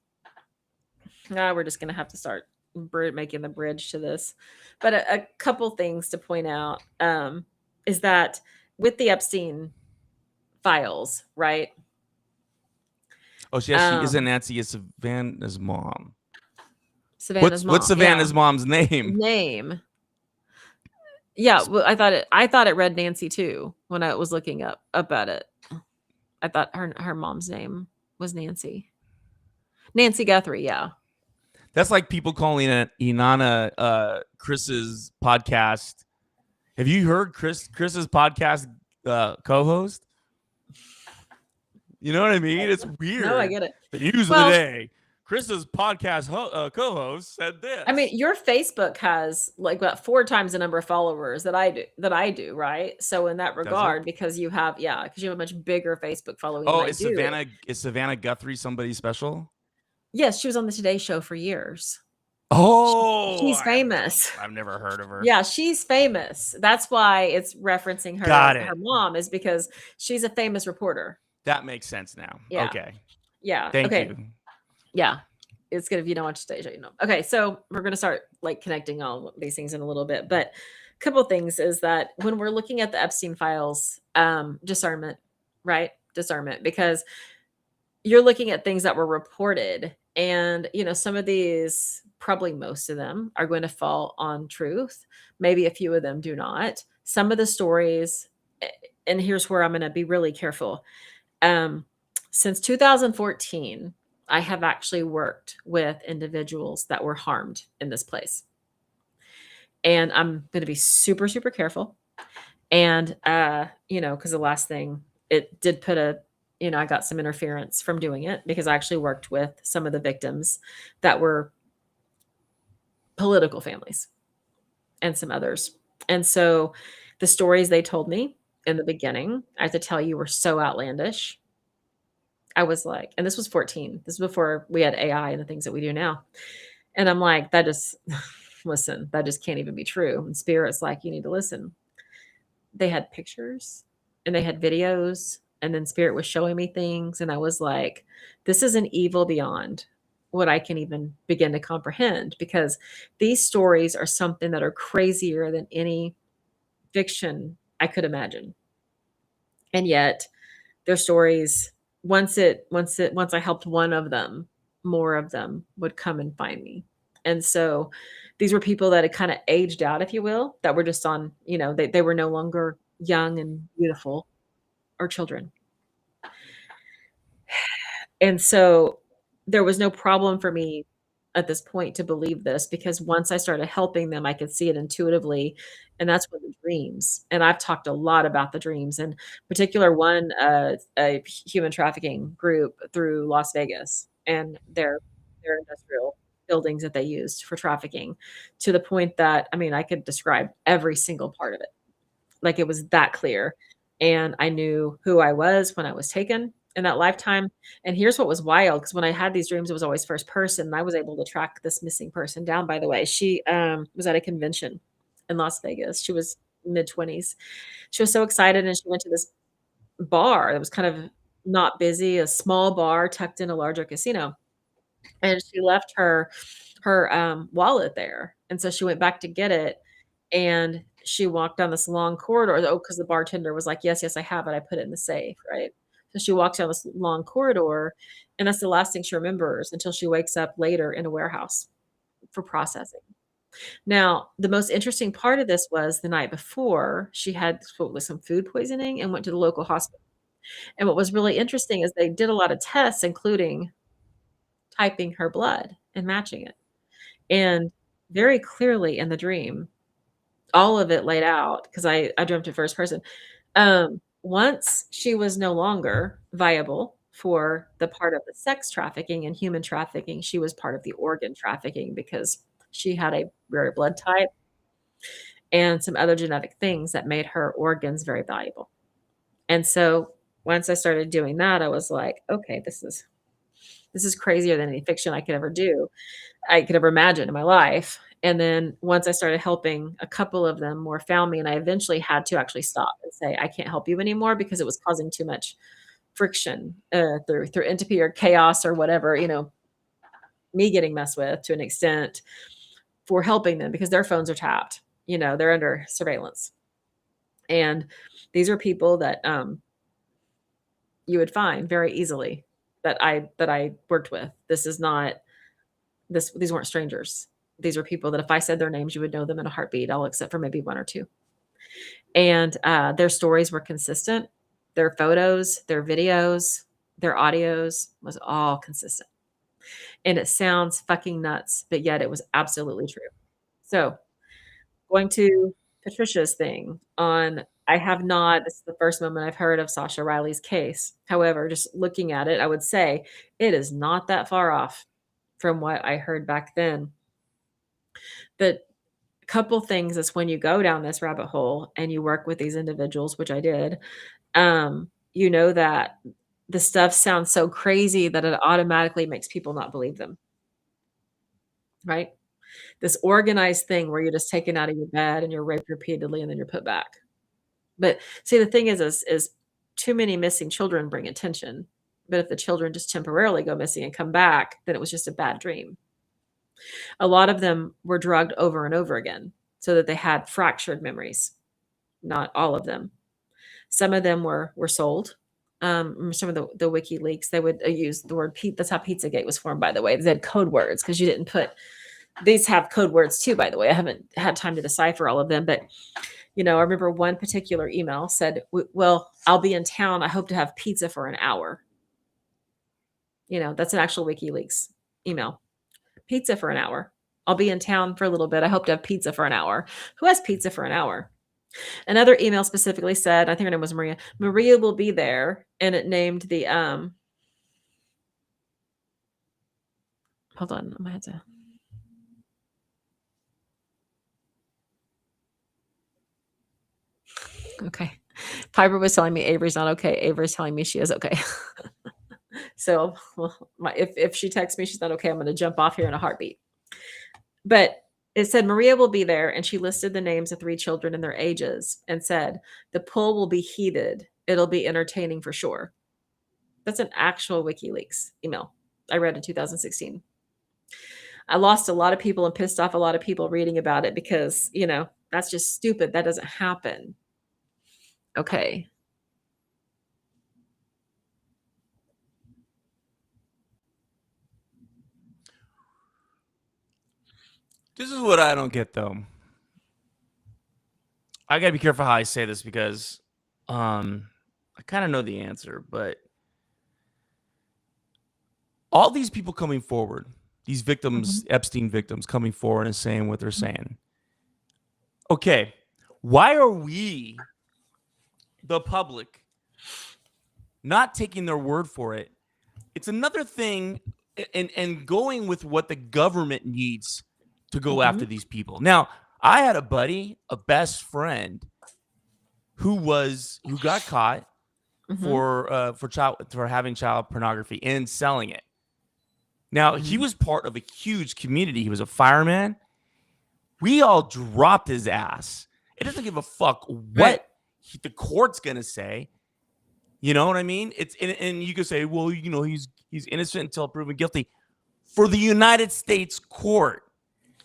we're just gonna have to start making the bridge to this, but a couple things to point out is that with the Epstein files, right? Oh, yes, she isn't Nancy. It's Savannah's mom. Savannah's mom. What's Savannah's mom's name? Yeah, well, I thought it read Nancy too when I was looking up about it. I thought her mom's name was Nancy. Nancy Guthrie, yeah. That's like people calling it Inanna Chris's podcast. Have you heard Chris's podcast co-host? You know what I mean? It's weird. No, I get it. The news of the day. Chris's podcast co-host said this. I mean, your Facebook has like about 4 times the number of followers that I do, right? So in that regard, because you have a much bigger Facebook following. Oh, is Savannah Guthrie somebody special? Yes, she was on the Today Show for years. Oh, she's famous. I've never heard of her. Yeah, she's famous. That's why it's referencing her. Her mom is because she's a famous reporter. That makes sense now. Yeah. Okay. Yeah. Thank you. Yeah. It's good if you don't watch Today Show, Okay, so we're going to start like connecting all these things in a little bit, but a couple of things is that when we're looking at the Epstein files, discernment, right? Discernment, because you're looking at things that were reported, and some of these, probably most of them, are going to fall on truth. Maybe a few of them do not. Some of the stories, and here's where I'm going to be really careful. Since 2014, I have actually worked with individuals that were harmed in this place. And I'm going to be super, super careful. And, because the last thing, it did put I got some interference from doing it because I actually worked with some of the victims that were political families and some others. And so the stories they told me in the beginning, I have to tell you, were so outlandish. I was like, and this was 14. This is before we had AI and the things that we do now. And I'm like, that just, listen, that just can't even be true. And Spirit's like, you need to listen. They had pictures and they had videos, and then Spirit was showing me things. And I was like, this is an evil beyond what I can even begin to comprehend, because these stories are something that are crazier than any fiction I could imagine. And yet their stories, once I helped one of them, more of them would come and find me. And so these were people that had kind of aged out, if you will, that were just on, they were no longer young and beautiful or children. And so there was no problem for me at this point to believe this, because once I started helping them, I could see it intuitively. And that's when the dreams, and I've talked a lot about the dreams, and particular one, a human trafficking group through Las Vegas and their industrial buildings that they used for trafficking, to the point that, I could describe every single part of it. Like, it was that clear. And I knew who I was when I was taken in that lifetime. And here's what was wild, because when I had these dreams, it was always first person. And I was able to track this missing person down, by the way. She was at a convention in Las Vegas. She was mid-20s. She was so excited, and she went to this bar that was kind of not busy, a small bar tucked in a larger casino, and she left her wallet there, and so she went back to get it, and she walked down this long corridor. Oh, because the bartender was like, "Yes, yes, I have it. I put it in the safe," right? So she walks down this long corridor, and that's the last thing she remembers until she wakes up later in a warehouse for processing. Now, the most interesting part of this was the night before, she had what was some food poisoning and went to the local hospital. And what was really interesting is they did a lot of tests, including typing her blood and matching it. And very clearly in the dream, all of it laid out because I dreamt it first person. Once she was no longer viable for the part of the sex trafficking and human trafficking, she was part of the organ trafficking because she had a rare blood type and some other genetic things that made her organs very valuable. And so once I started doing that, I was like, okay, this is crazier than any fiction I could ever do. I could ever imagine in my life. And then once I started helping, a couple of them more found me, and I eventually had to actually stop and say, I can't help you anymore because it was causing too much friction through entropy or chaos or whatever, me getting messed with to an extent for helping them because their phones are tapped, they're under surveillance. And these are people that you would find very easily that I worked with. These weren't strangers. These are people that if I said their names, you would know them in a heartbeat, all except for maybe one or two. And their stories were consistent. Their photos, their videos, their audios was all consistent. And it sounds fucking nuts, but yet it was absolutely true. So going to Patricia's thing this is the first moment I've heard of Sasha Riley's case. However, just looking at it, I would say it is not that far off from what I heard back then. But a couple things is when you go down this rabbit hole and you work with these individuals, which I did, that the stuff sounds so crazy that it automatically makes people not believe them. Right? This organized thing where you're just taken out of your bed and you're raped repeatedly and then you're put back. But see, the thing is too many missing children bring attention. But if the children just temporarily go missing and come back, then it was just a bad dream. A lot of them were drugged over and over again so that they had fractured memories. Not all of them. Some of them were sold. Some of the WikiLeaks, they would use the word Pete. That's how Pizzagate was formed, by the way. They had code words because you didn't put. These have code words too, by the way. I haven't had time to decipher all of them, but I remember one particular email said, "Well, I'll be in town. I hope to have pizza for an hour." That's an actual WikiLeaks email. Pizza for an hour. I'll be in town for a little bit. I hope to have pizza for an hour. Who has pizza for an hour? Another email specifically said, I think her name was Maria. Maria will be there, and it named the hold on, I might have to. Okay. Piper was telling me Avery's not okay. Avery's telling me she is okay. So if she texts me she's not okay, I'm going to jump off here in a heartbeat. But it said Maria will be there, and she listed the names of 3 children and their ages and said, the poll will be heated. It'll be entertaining for sure. That's an actual WikiLeaks email I read in 2016. I lost a lot of people and pissed off a lot of people reading about it because, that's just stupid. That doesn't happen. Okay. This is what I don't get, though. I gotta be careful how I say this because I kind of know the answer, but all these people coming forward, these victims, Epstein victims coming forward and saying what they're saying. Okay, why are we, the public, not taking their word for it? It's another thing and going with what the government needs to go after these people. Now, I had a buddy, a best friend, who got caught for having child pornography and selling it. Now, he was part of a huge community. He was a fireman. We all dropped his ass. It doesn't give a fuck what the court's gonna say. You know what I mean? It's and you could say, well, he's innocent until proven guilty for the United States court,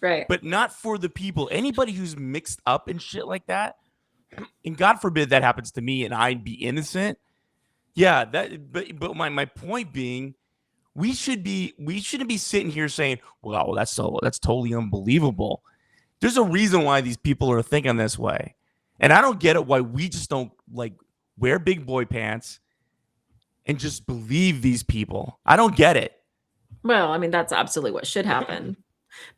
Right. but not for the people. Anybody who's mixed up in shit like that, and God forbid that happens to me and I'd be innocent. Yeah, but my point being, we shouldn't be sitting here saying, well, that's totally unbelievable. There's a reason why these people are thinking this way. And I don't get it why we just don't like wear big boy pants and just believe these people. I don't get it. Well, I mean, that's absolutely what should happen.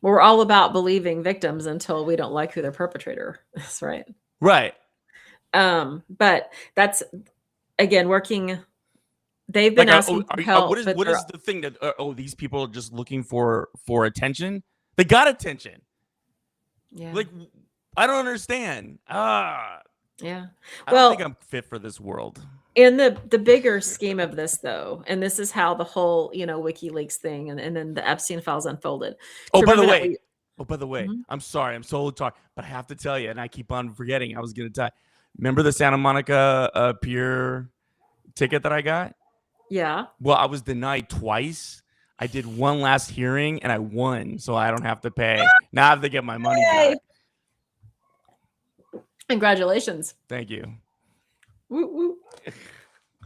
We're all about believing victims until we don't like who their perpetrator is, right? Right. But that's again working. They've been asking for help. What is the thing that these people are just looking for attention? They got attention. Yeah. Like I don't understand. Yeah. I Well, don't think I'm fit for this world. in the bigger scheme of this, though, and this is how the whole WikiLeaks thing and then the Epstein files unfolded. Oh, So by the remember that way, Mhm. I'm sorry, I'm so talking, but I have to tell you, and I keep on forgetting. I was gonna tell. Remember the Santa Monica pier ticket that I got? Yeah. Well, I was denied twice. I did one last hearing and I won, so I don't have to pay. Now I have to get my money Yay. back. Congratulations. Thank you. Woo, woo.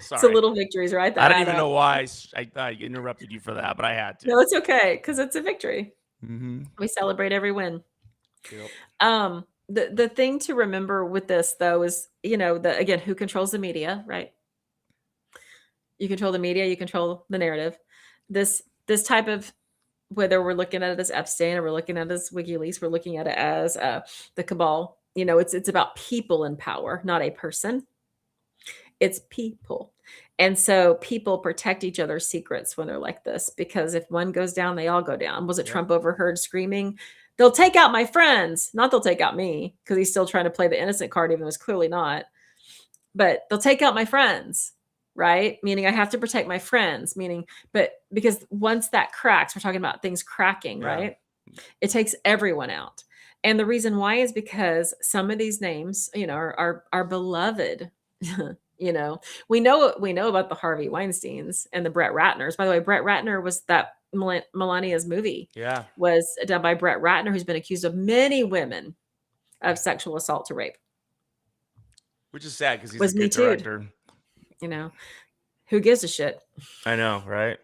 Sorry. It's a little victories, right? I don't even know why I interrupted you for that, but I had to. No, it's okay because it's a victory. Mm-hmm. We celebrate every win. Yep. The thing to remember with this though is, again, who controls the media, right? You control the media, you control the narrative. This type of, whether we're looking at it as Epstein or we're looking at it as WikiLeaks, we're looking at it as the cabal. It's about people in power, not a person. It's people. And so people protect each other's secrets when they're like this, because if one goes down, they all go down. Was it Trump overheard screaming, they'll take out my friends, not they'll take out me, because he's still trying to play the innocent card, even though it's clearly not. But they'll take out my friends, right? Meaning I have to protect my friends, but because once that cracks, we're talking about things cracking, right? It takes everyone out. And the reason why is because some of these names, are beloved. We know about the Harvey Weinsteins and the Brett Ratners. By the way, Brett Ratner was that Melania's movie. Yeah. Was done by Brett Ratner, who's been accused of many women of sexual assault to rape. Which is sad because he's Was a good director. Who gives a shit? I know, right?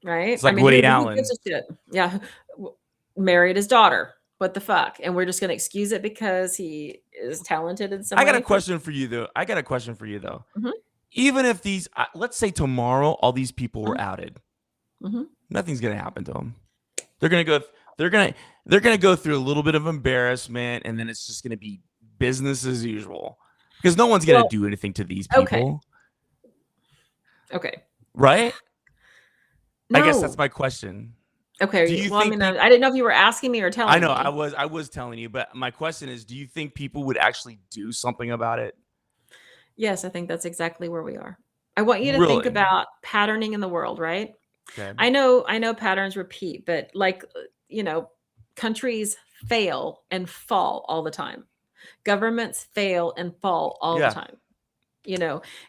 Right? It's like Woody Allen. Who gives a shit? Yeah. Married his daughter. What the fuck? And we're just going to excuse it because he is talented in some way. I got a question for you, though. Mhm. Even if these, let's say tomorrow, all these people were outed, Mhm. nothing's gonna happen to them. They're gonna go through a little bit of embarrassment, and then it's just gonna be business as usual because no one's gonna do anything to these people. Okay. Right? No. I guess that's my question. Okay. I didn't know if you were asking me or telling me. I know I was telling you, but my question is, do you think people would actually do something about it? Yes, I think that's exactly where we are. I want you to think about patterning in the world, right? Okay. I know patterns repeat, but countries fail and fall all the time. Governments fail and fall all the time.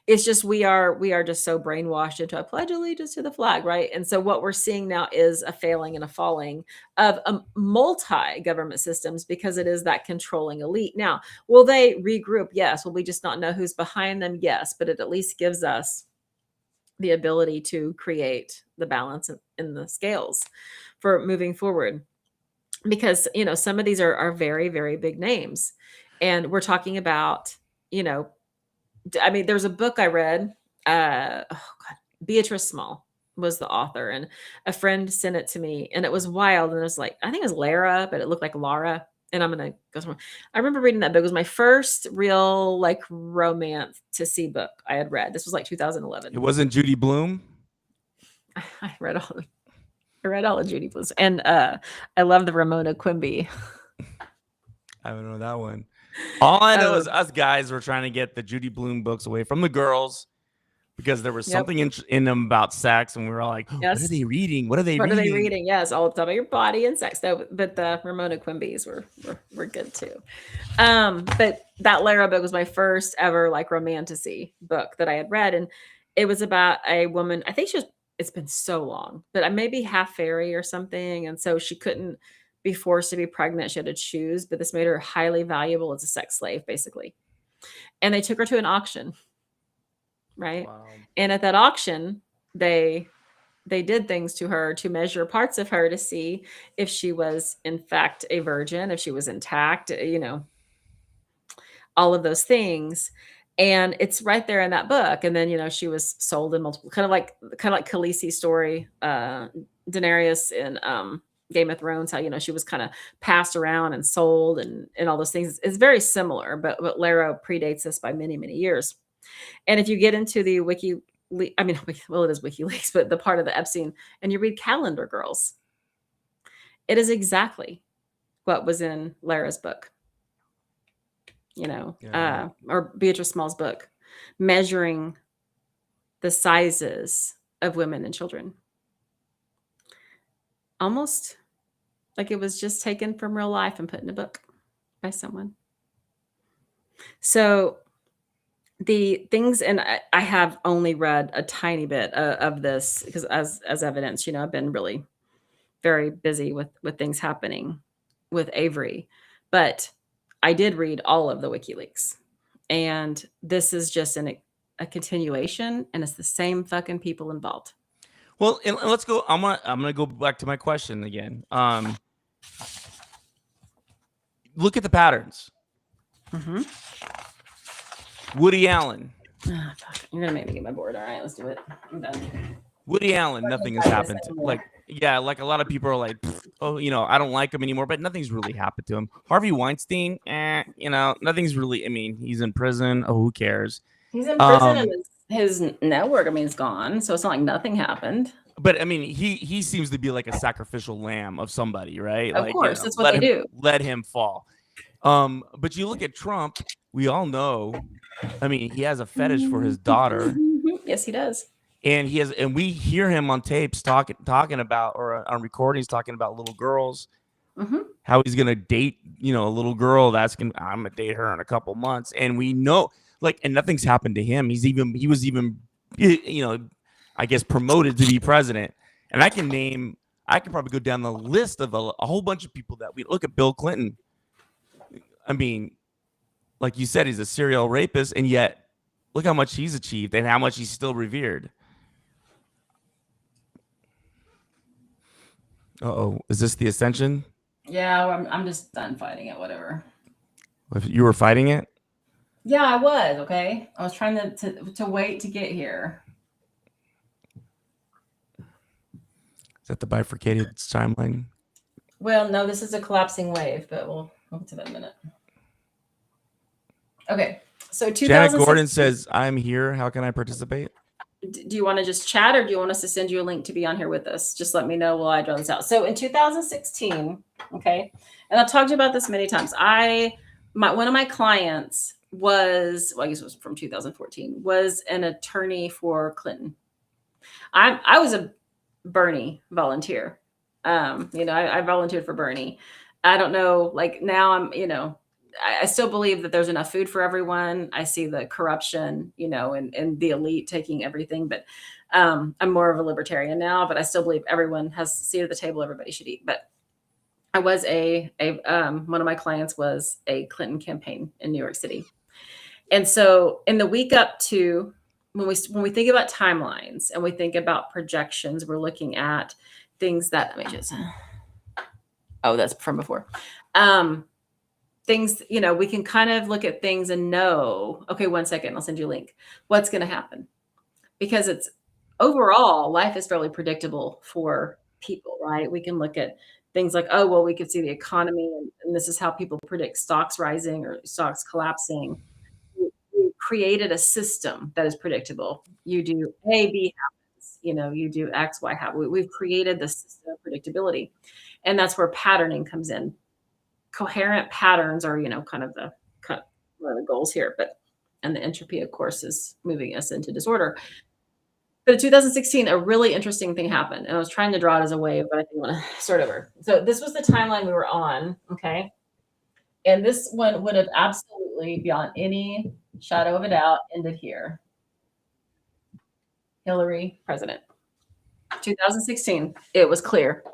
It's just we are just so brainwashed into I pledge allegiance to the flag, right? And so what we're seeing now is a failing and a falling of multi-government systems because it is that controlling elite. Now, will they regroup? Yes. Will we just not know who's behind them? Yes. But it at least gives us the ability to create the balance in the scales for moving forward. Because, some of these are very, very big names. And we're talking about, there's a book I read, Beatrice Small was the author, and a friend sent it to me, and it was wild. And it was like, I think it was Lara, but it looked like Laura. And I'm going to go somewhere. I remember reading that book. It was my first real romance to see book I had read. This was 2011. It wasn't Judy Blume. I read all of Judy Blume's, and I love the Ramona Quimby. I don't know that one. All I know is us guys were trying to get the Judy Blume books away from the girls because there was Yep. something in them about sex, and we were all like, what are Yes. they reading? What are they What are they reading? reading? Yes, all about your body and sex. Though, but the Ramona Quimby's were good too. But that Lara book was my first ever like romantasy book that I had read, and it was about a woman. I think she was. It's been so long, but maybe half fairy or something, and so she couldn't be forced to be pregnant. She had to choose, but this made her highly valuable as a sex slave, basically. And they took her to an auction, right? Wow. And at that auction, they did things to her to measure parts of her to see if she was in fact a virgin, if she was intact, all of those things. And it's right there in that book. And then, she was sold in multiple, kind of like Khaleesi's story, Daenerys in Game of Thrones, how, she was kind of passed around and sold and all those things. It's very similar, but Lara predates this by many, many years. And if you get into the it is WikiLeaks, but the part of the Epstein, and you read Calendar Girls, it is exactly what was in Lara's book, or Beatrice Small's book, measuring the sizes of women and children. Almost like it was just taken from real life and put in a book by someone. So the things, and I have only read a tiny bit of this because as evidence, I've been really very busy with things happening with Avery, but I did read all of the WikiLeaks, and this is just a continuation, and it's the same fucking people involved. Well, and let's go. I'm gonna go back to my question again. Look at the patterns. Mm-hmm. Woody Allen. Oh, fuck. You're gonna make me get my board. All right, let's do it. I'm done. Woody Allen, nothing has happened. Like a lot of people are like, oh, I don't like him anymore, but nothing's really happened to him. Harvey Weinstein, nothing's really. I mean, he's in prison. Oh, who cares? He's in prison, and his network, is gone. So it's not like nothing happened. But I mean, he seems to be like a sacrificial lamb of somebody, right? Of course, that's what they do. Let him fall. But you look at Trump. We all know. I mean, he has a fetish for his daughter. Yes, he does. And we hear him on tapes talking about, or on recordings talking about little girls. Mm-hmm. How he's gonna date, a little girl I'm gonna date her in a couple months, and we know, and nothing's happened to him. He was even, I guess, promoted to be president. And I can probably go down the list of a whole bunch of people that we look at. Bill Clinton. I mean, like you said, he's a serial rapist, and yet look how much he's achieved and how much he's still revered. Uh-oh, is this the Ascension? Yeah, I'm just done fighting it. Whatever. If you were fighting it? Yeah, I was. Okay, I was trying to wait to get here. Is that the bifurcated timeline? Well, no, this is a collapsing wave, but we'll get to that in a minute. Okay, so Janet Gordon says, "I'm here. How can I participate?" Do you want to just chat, or do you want us to send you a link to be on here with us? Just let me know while I draw this out. So in 2016, okay, and I've talked to you about this many times. One of my clients was, I guess it was from 2014, was an attorney for Clinton. I was a Bernie volunteer. I volunteered for Bernie. I don't know, now I'm, I still believe that there's enough food for everyone. I see the corruption, and the elite taking everything, but I'm more of a libertarian now, but I still believe everyone has a seat at the table. Everybody should eat. But I was one of my clients was a Clinton campaign in New York City. And so in the week up to when we think about timelines and we think about projections, we're looking at things that, that's from before. Things, we can kind of look at things and know, okay, 1 second, I'll send you a link. What's going to happen? Because it's overall, life is fairly predictable for people, right? We can look at things like, we could see the economy, and this is how people predict stocks rising or stocks collapsing. You created a system that is predictable. You do A, B happens, you do X, Y happens. We've created this system of predictability. And that's where patterning comes in. Coherent patterns are, kind of one of the goals here, and the entropy, of course, is moving us into disorder. But in 2016, a really interesting thing happened, and I was trying to draw it as a wave, but I didn't want to start over. So this was the timeline we were on, okay? And this one would have absolutely, beyond any shadow of a doubt, ended here. Hillary, president. 2016, it was clear.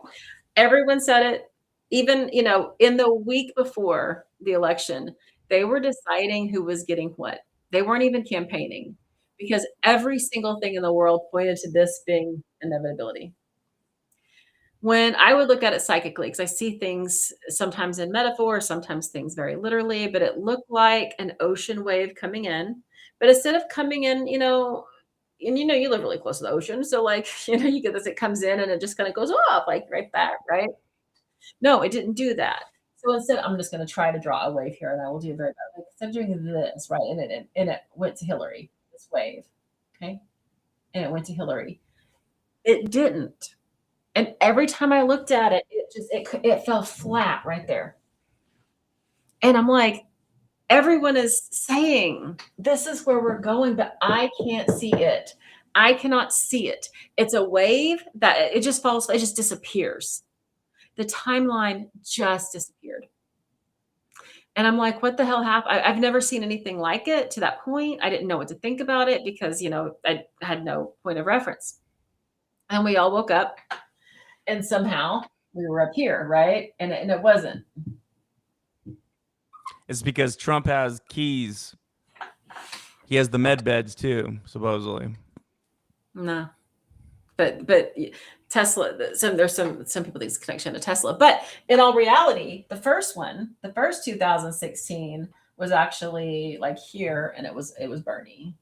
Everyone said it. Even, in the week before the election, they were deciding who was getting what. They weren't even campaigning because every single thing in the world pointed to this being inevitability. When I would look at it psychically, because I see things sometimes in metaphor, sometimes things very literally, but it looked like an ocean wave coming in. But instead of coming in, and you live really close to the ocean. So like, you get this, it comes in and it just kind of goes up like right back, right? No, it didn't do that. So instead, I'm just going to try to draw a wave here, and I will do it very bad. Like instead of doing this, right, and it went to Hillary, this wave, okay, and it went to Hillary. It didn't, and every time I looked at it, it fell flat right there, and I'm like, everyone is saying this is where we're going, but I can't see it. I cannot see it. It's a wave that it just falls, it just disappears. The timeline just disappeared. And I'm like, what the hell happened? I've never seen anything like it to that point. I didn't know what to think about it because, I had no point of reference. And we all woke up and somehow we were up here, right? And it wasn't. It's because Trump has keys. He has the med beds too, supposedly. No. But Tesla, there's some people think it's a connection to Tesla. But in all reality, the first 2016 was actually like here, and it was Bernie.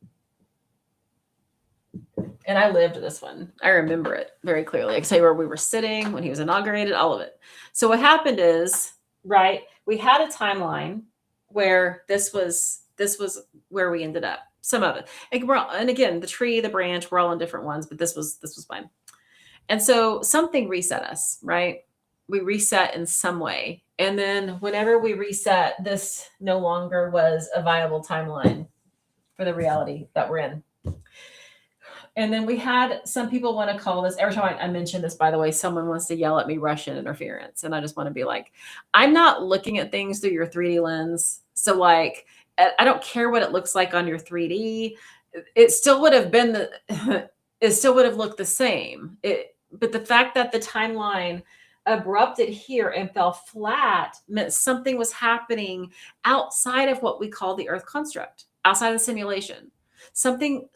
And I lived this one. I remember it very clearly. I can tell you where we were sitting when he was inaugurated, all of it. So what happened is, right, we had a timeline where this was where we ended up. Some of it. And again, the tree, the branch, we're all on different ones, but this was fine. And so something reset us, right? We reset in some way. And then whenever we reset, this no longer was a viable timeline for the reality that we're in. And then we had some people want to call this, every time I mention this, by the way, someone wants to yell at me Russian interference. And I just want to be like, I'm not looking at things through your 3D lens. So like, I don't care what it looks like on your 3D. It still would have been it still would have looked the same. But the fact that the timeline abrupted here and fell flat meant something was happening outside of what we call the Earth construct, outside of the simulation. Something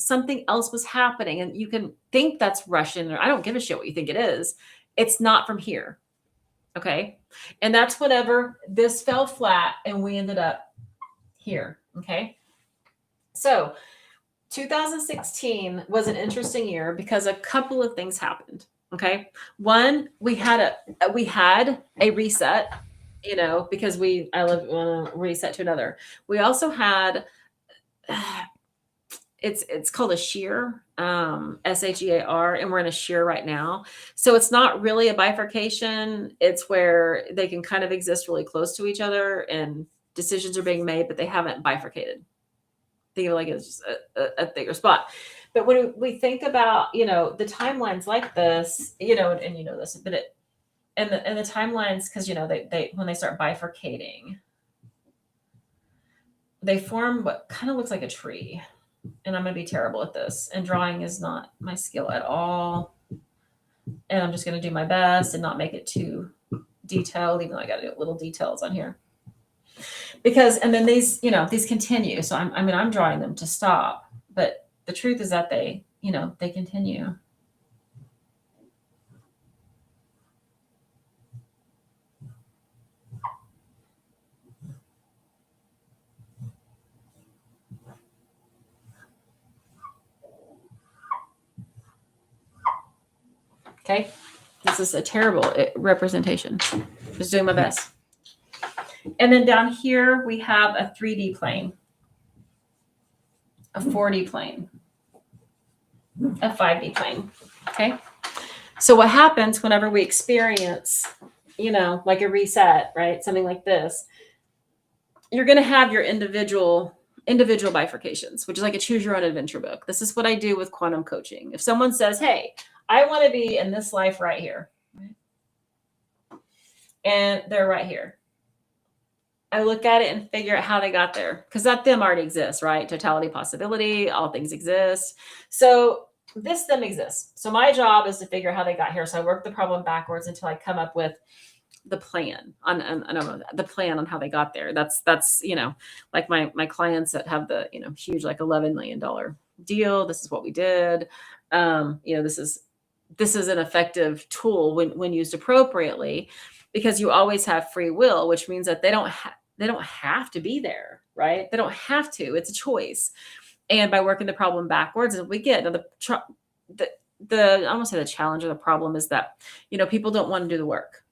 else was happening, and you can think that's Russian, or I don't give a shit what you think it is. It's not from here. Okay. And that's whenever this fell flat and we ended up here. Okay. So 2016 was an interesting year because a couple of things happened. Okay. One, we had a reset, because I want to reset to another. We also had, it's called a shear, SHEAR, and we're in a shear right now. So it's not really a bifurcation. It's where they can kind of exist really close to each other and decisions are being made, but they haven't bifurcated. Think of it like it's just a bigger spot. But when we think about, the timelines like this, and this, but and the timelines, because, they when they start bifurcating, they form what kind of looks like a tree. And I'm going to be terrible at this. And drawing is not my skill at all. And I'm just going to do my best and not make it too detailed, even though I got to do little details on here. And then these continue. So I'm drawing them to stop. But the truth is that they continue. Okay, this is a terrible representation. Just doing my best. And then down here, we have a 3D plane, a 4D plane, a 5D plane. Okay. So what happens whenever we experience, like a reset, right? Something like this, you're going to have your individual individual bifurcations, which is like a choose your own adventure book. This is what I do with quantum coaching. If someone says, hey, I want to be in this life right here, and they're right here, I look at it and figure out how they got there, because that them already exists, right? Totality possibility, all things exist. So this them exists. So my job is to figure out how they got here. So I work the problem backwards until I come up with the plan on the plan on how they got there. That's like my clients that have the huge like $11 million deal. This is what we did. This is an effective tool when used appropriately, because you always have free will, which means that they don't have to be there, right? They don't have to. It's a choice. And by working the problem backwards, and we get the I won't say the challenge or the problem is that people don't want to do the work.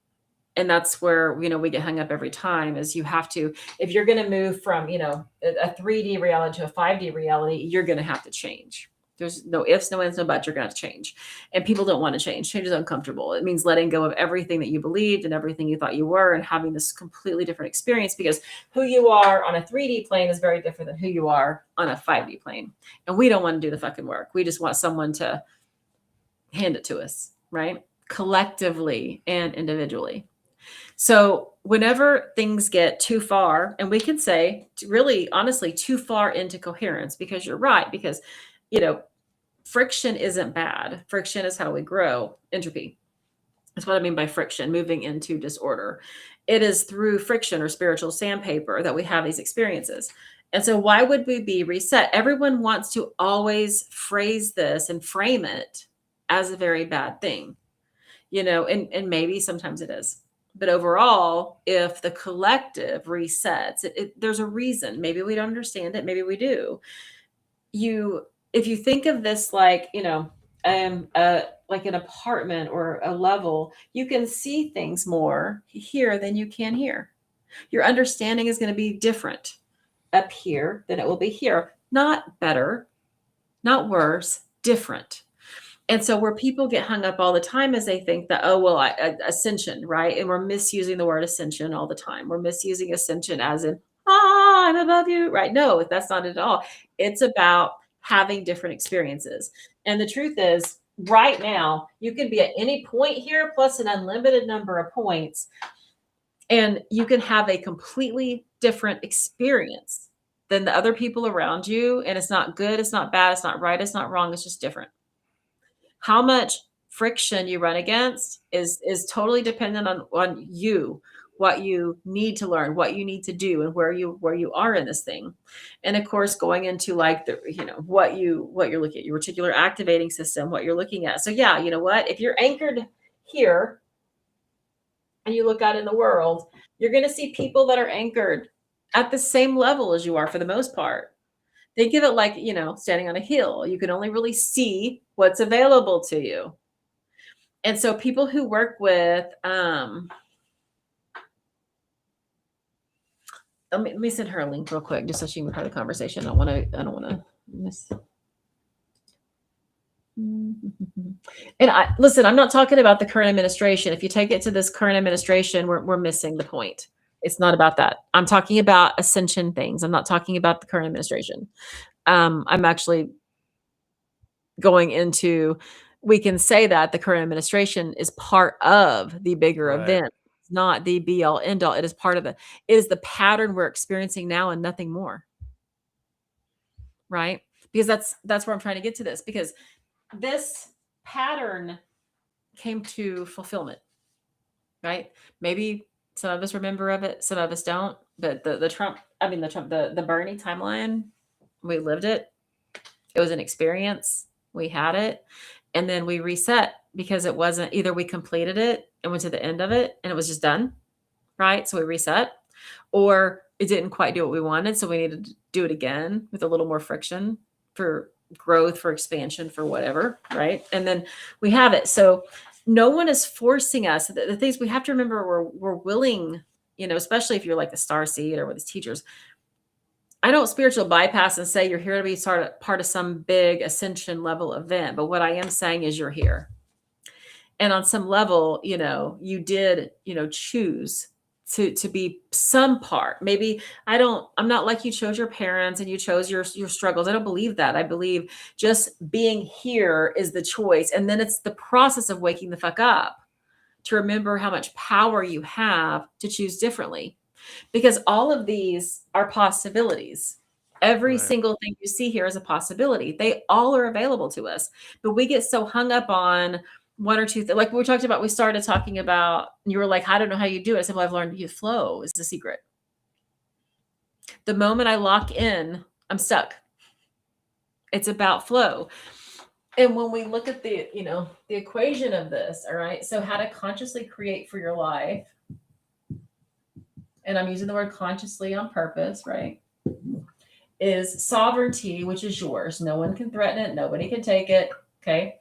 And that's where, we get hung up every time, is you have to, if you're going to move from, a 3D reality to a 5D reality, you're going to have to change. There's no ifs, no ands, no buts. You're going to have to change. And people don't want to change. Change is uncomfortable. It means letting go of everything that you believed and everything you thought you were, and having this completely different experience, because who you are on a 3D plane is very different than who you are on a 5D plane. And we don't want to do the fucking work. We just want someone to hand it to us, right? Collectively and individually. So whenever things get too far, and we can say really honestly too far into coherence, because you're right, because friction isn't bad. Friction is how we grow. Entropy. That's what I mean by friction, moving into disorder. It is through friction or spiritual sandpaper that we have these experiences. And so why would we be reset? Everyone wants to always phrase this and frame it as a very bad thing, and maybe sometimes it is. But overall, if the collective resets, there's a reason. Maybe we don't understand it. Maybe we do. If you think of this like, like an apartment or a level, you can see things more here than you can here. Your understanding is going to be different up here than it will be here. Not better, not worse, different. And so where people get hung up all the time is they think that, ascension, right? And we're misusing the word ascension all the time. We're misusing ascension as in, I'm above you, right? No, that's not it at all. It's about having different experiences. And the truth is, right now, you can be at any point here plus an unlimited number of points, and you can have a completely different experience than the other people around you. And it's not good, it's not bad, it's not right, it's not wrong, it's just different. How much friction you run against is totally dependent on you, what you need to learn, what you need to do, and where you are in this thing. And of course, going into like the, what you're looking at, your reticular activating system, what you're looking at. So yeah, if you're anchored here and you look out in the world, you're going to see people that are anchored at the same level as you are for the most part. Think of it like, standing on a hill. You can only really see what's available to you. And so people who work with, let me send her a link real quick, just so she can be part of the conversation. I don't want to miss. And listen, I'm not talking about the current administration. If you take it to this current administration, we're missing the point. It's not about that. I'm talking about ascension things. I'm not talking about the current administration. I'm actually going into, we can say that the current administration is part of the bigger event. It's not the be all end all. It is part of it is the pattern we're experiencing now and nothing more. Right? Because that's where I'm trying to get to this, because this pattern came to fulfillment. Right? Maybe some of us remember of it, some of us don't. But the Bernie timeline, we lived it. It was an experience. We had it. And then we reset, because it wasn't either we completed it and went to the end of it and it was just done. Right? So we reset, or it didn't quite do what we wanted. So we needed to do it again with a little more friction for growth, for expansion, for whatever. Right? And then we have it. So no one is forcing us. The things we have to remember, we're willing, especially if you're like the star seed or with these teachers. I don't spiritual bypass and say you're here to be part of some big ascension level event. But what I am saying is you're here. And on some level, you did, choose to be some part. Maybe I'm not like you chose your parents and you chose your struggles. I don't believe that. I believe just being here is the choice. And then it's the process of waking the fuck up to remember how much power you have to choose differently. Because all of these are possibilities. Every Right. single thing you see here is a possibility. They all are available to us, but we get so hung up on one or two things. Like we talked about, we started talking about, you were like, I don't know how you do it. I said, well, I've learned you flow is the secret. The moment I lock in, I'm stuck. It's about flow. And when we look at the equation of this, all right, so how to consciously create for your life, and I'm using the word consciously on purpose, right, is sovereignty, which is yours. No one can threaten it. Nobody can take it. Okay.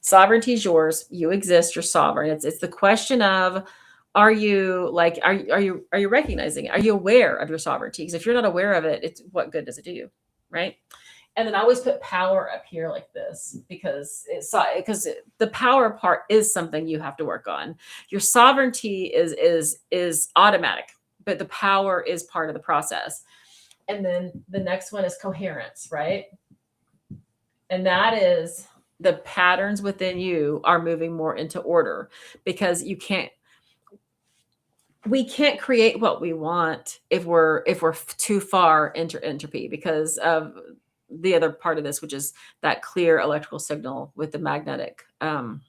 Sovereignty is yours. You exist. You're sovereign. It's the question of, are you recognizing it? Are you aware of your sovereignty? Because if you're not aware of it, it's what good does it do you? Right. And then I always put power up here like this because the power part is something you have to work on. Your sovereignty is automatic, but the power is part of the process. And then the next one is coherence, right? And that is the patterns within you are moving more into order because we can't create what we want if we're too far into entropy because of the other part of this, which is that clear electrical signal with the magnetic, the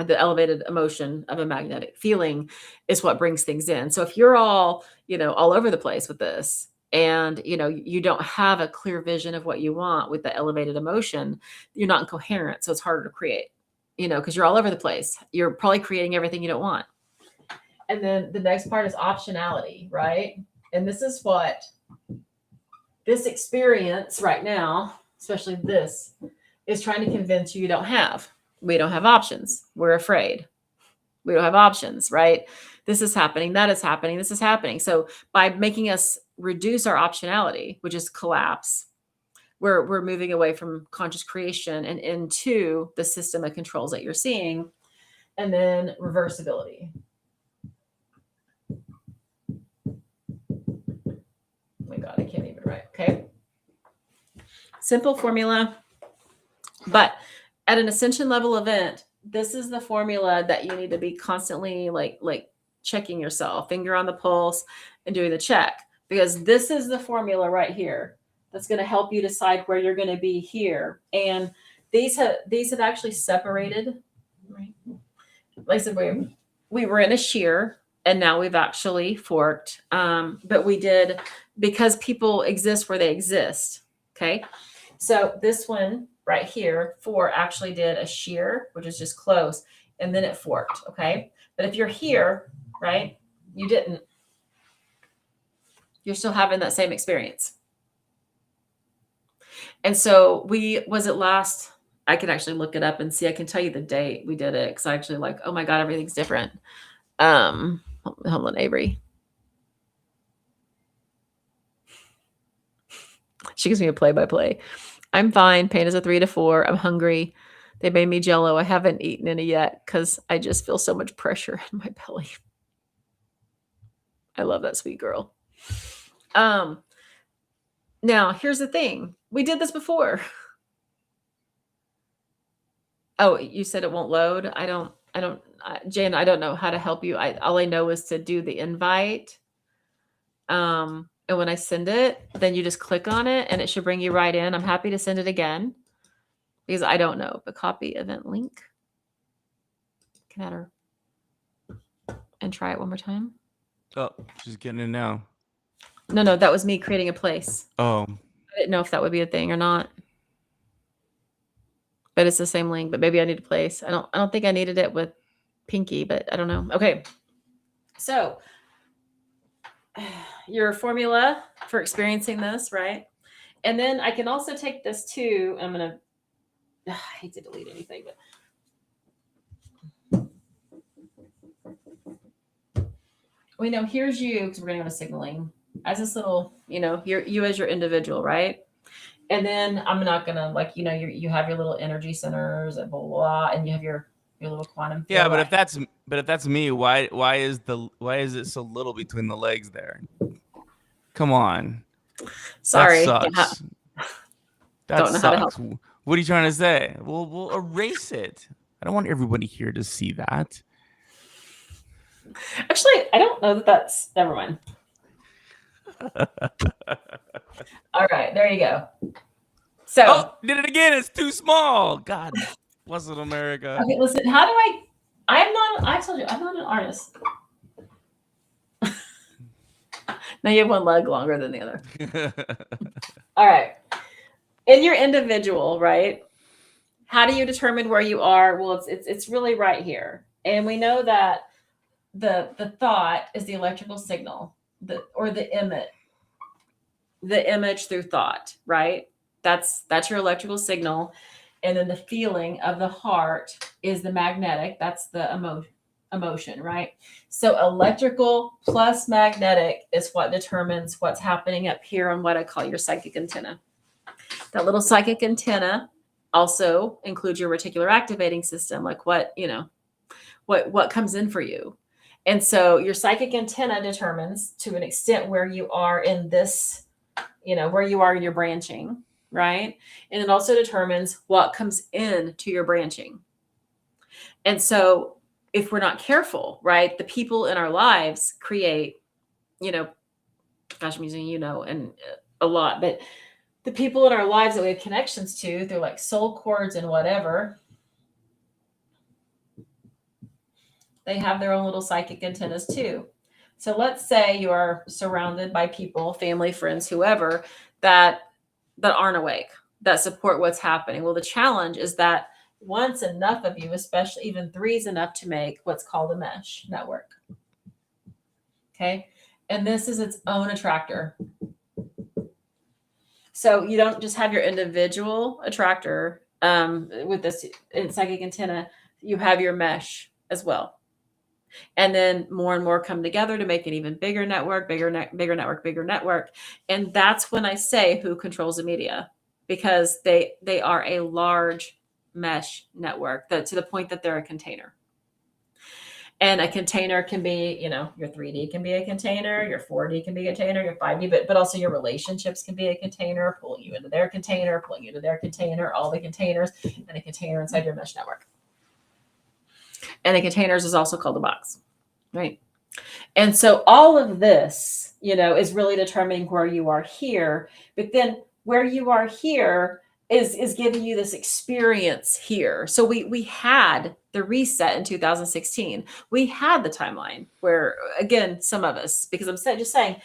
elevated emotion of a magnetic feeling is what brings things in. So if you're all over the place with this, and you don't have a clear vision of what you want with the elevated emotion, you're not incoherent, so it's harder to create, because you're all over the place. You're probably creating everything you don't want. And then the next part is optionality, right? And this is what this experience right now, especially this, is trying to convince you don't have. We don't have options. We're afraid. We don't have options, right? This is happening. That is happening. This is happening. So by making us reduce our optionality, which is collapse, we're moving away from conscious creation and into the system of controls that you're seeing. And then reversibility. Oh my God, I can't even write. Okay. Simple formula. But at an ascension level event, this is the formula that you need to be constantly like checking yourself, finger on the pulse and doing the check, because this is the formula right here that's going to help you decide where you're going to be here. And these have actually separated, right? Like I said, we were in a shear and now we've actually forked. But we did, because people exist where they exist. Okay. So this one right here, 4 actually did a shear, which is just close, and then it forked. Okay. But if you're here, right, you didn't, you're still having that same experience. And so I can actually look it up and see, I can tell you the date we did it. Cause I actually like, oh my God, everything's different. Hold on, Avery. She gives me a play-by-play. I'm fine. Pain is a 3 to 4. I'm hungry. They made me Jello. I haven't eaten any yet because I just feel so much pressure in my belly. I love that sweet girl. Now here's the thing. We did this before. Oh, you said it won't load. Jan, I don't know how to help you. All I know is to do the invite. And when I send it, then you just click on it and it should bring you right in. I'm happy to send it again because I don't know. But copy event link. Can add her and try it one more time. Oh, she's getting in now. No, that was me creating a place. Oh. I didn't know if that would be a thing or not. But it's the same link, but maybe I need a place. I don't think I needed it with Pinky, but I don't know. Okay. So your formula for experiencing this, right? And then I can also take this too. I'm going to, I hate to delete anything, but we know here's you, because we're going to go to signaling as this little, you as your individual, right? And then I'm not going to you have your little energy centers and blah, blah, blah, and you have your your little quantum field. Yeah, but if that's me, why is it so little between the legs there? Come on. Sorry, That sucks. That don't know how to help. sucks. What are you trying to say? We'll erase it. I don't want everybody here to see that. Actually, I don't know that that's. Never mind. All right, there you go. So, oh, did it again. It's too small. God bless it, America. Okay, listen. How do I told you I'm not an artist. Now you have one leg longer than the other. All right. In your individual, right? How do you determine where you are? Well, it's really right here, and we know that the thought is the electrical signal, the image through thought, right? That's your electrical signal, and then the feeling of the heart is the magnetic. That's the emotion, right? So electrical plus magnetic is what determines what's happening up here on what I call your psychic antenna. That little psychic antenna also includes your reticular activating system, like what comes in for you. And so your psychic antenna determines to an extent where you are in this, where you are in your branching, right? And it also determines what comes in to your branching. And so if we're not careful, right, the people in our lives create, gosh, I'm using, and a lot, but the people in our lives that we have connections to, they're like soul cords and whatever. They have their own little psychic antennas too. So let's say you are surrounded by people, family, friends, whoever, that aren't awake, that support what's happening. Well, the challenge is that once enough of you, especially even 3 is enough to make what's called a mesh network. Okay. And this is its own attractor. So you don't just have your individual attractor with this psychic antenna, you have your mesh as well. And then more and more come together to make an even bigger network, bigger network. And that's when I say who controls the media, because they are a large mesh network, that to the point that they're a container. And a container can be, your 3D can be a container, your 4D can be a container, your 5D, but also your relationships can be a container, pulling you into their container, pulling you to their container, all the containers, and a container inside your mesh network. And the containers is also called a box, right? And so all of this, is really determining where you are here. But then where you are here is giving you this experience here. So we had the reset in 2016. We had the timeline where, again, some of us, because I'm just saying,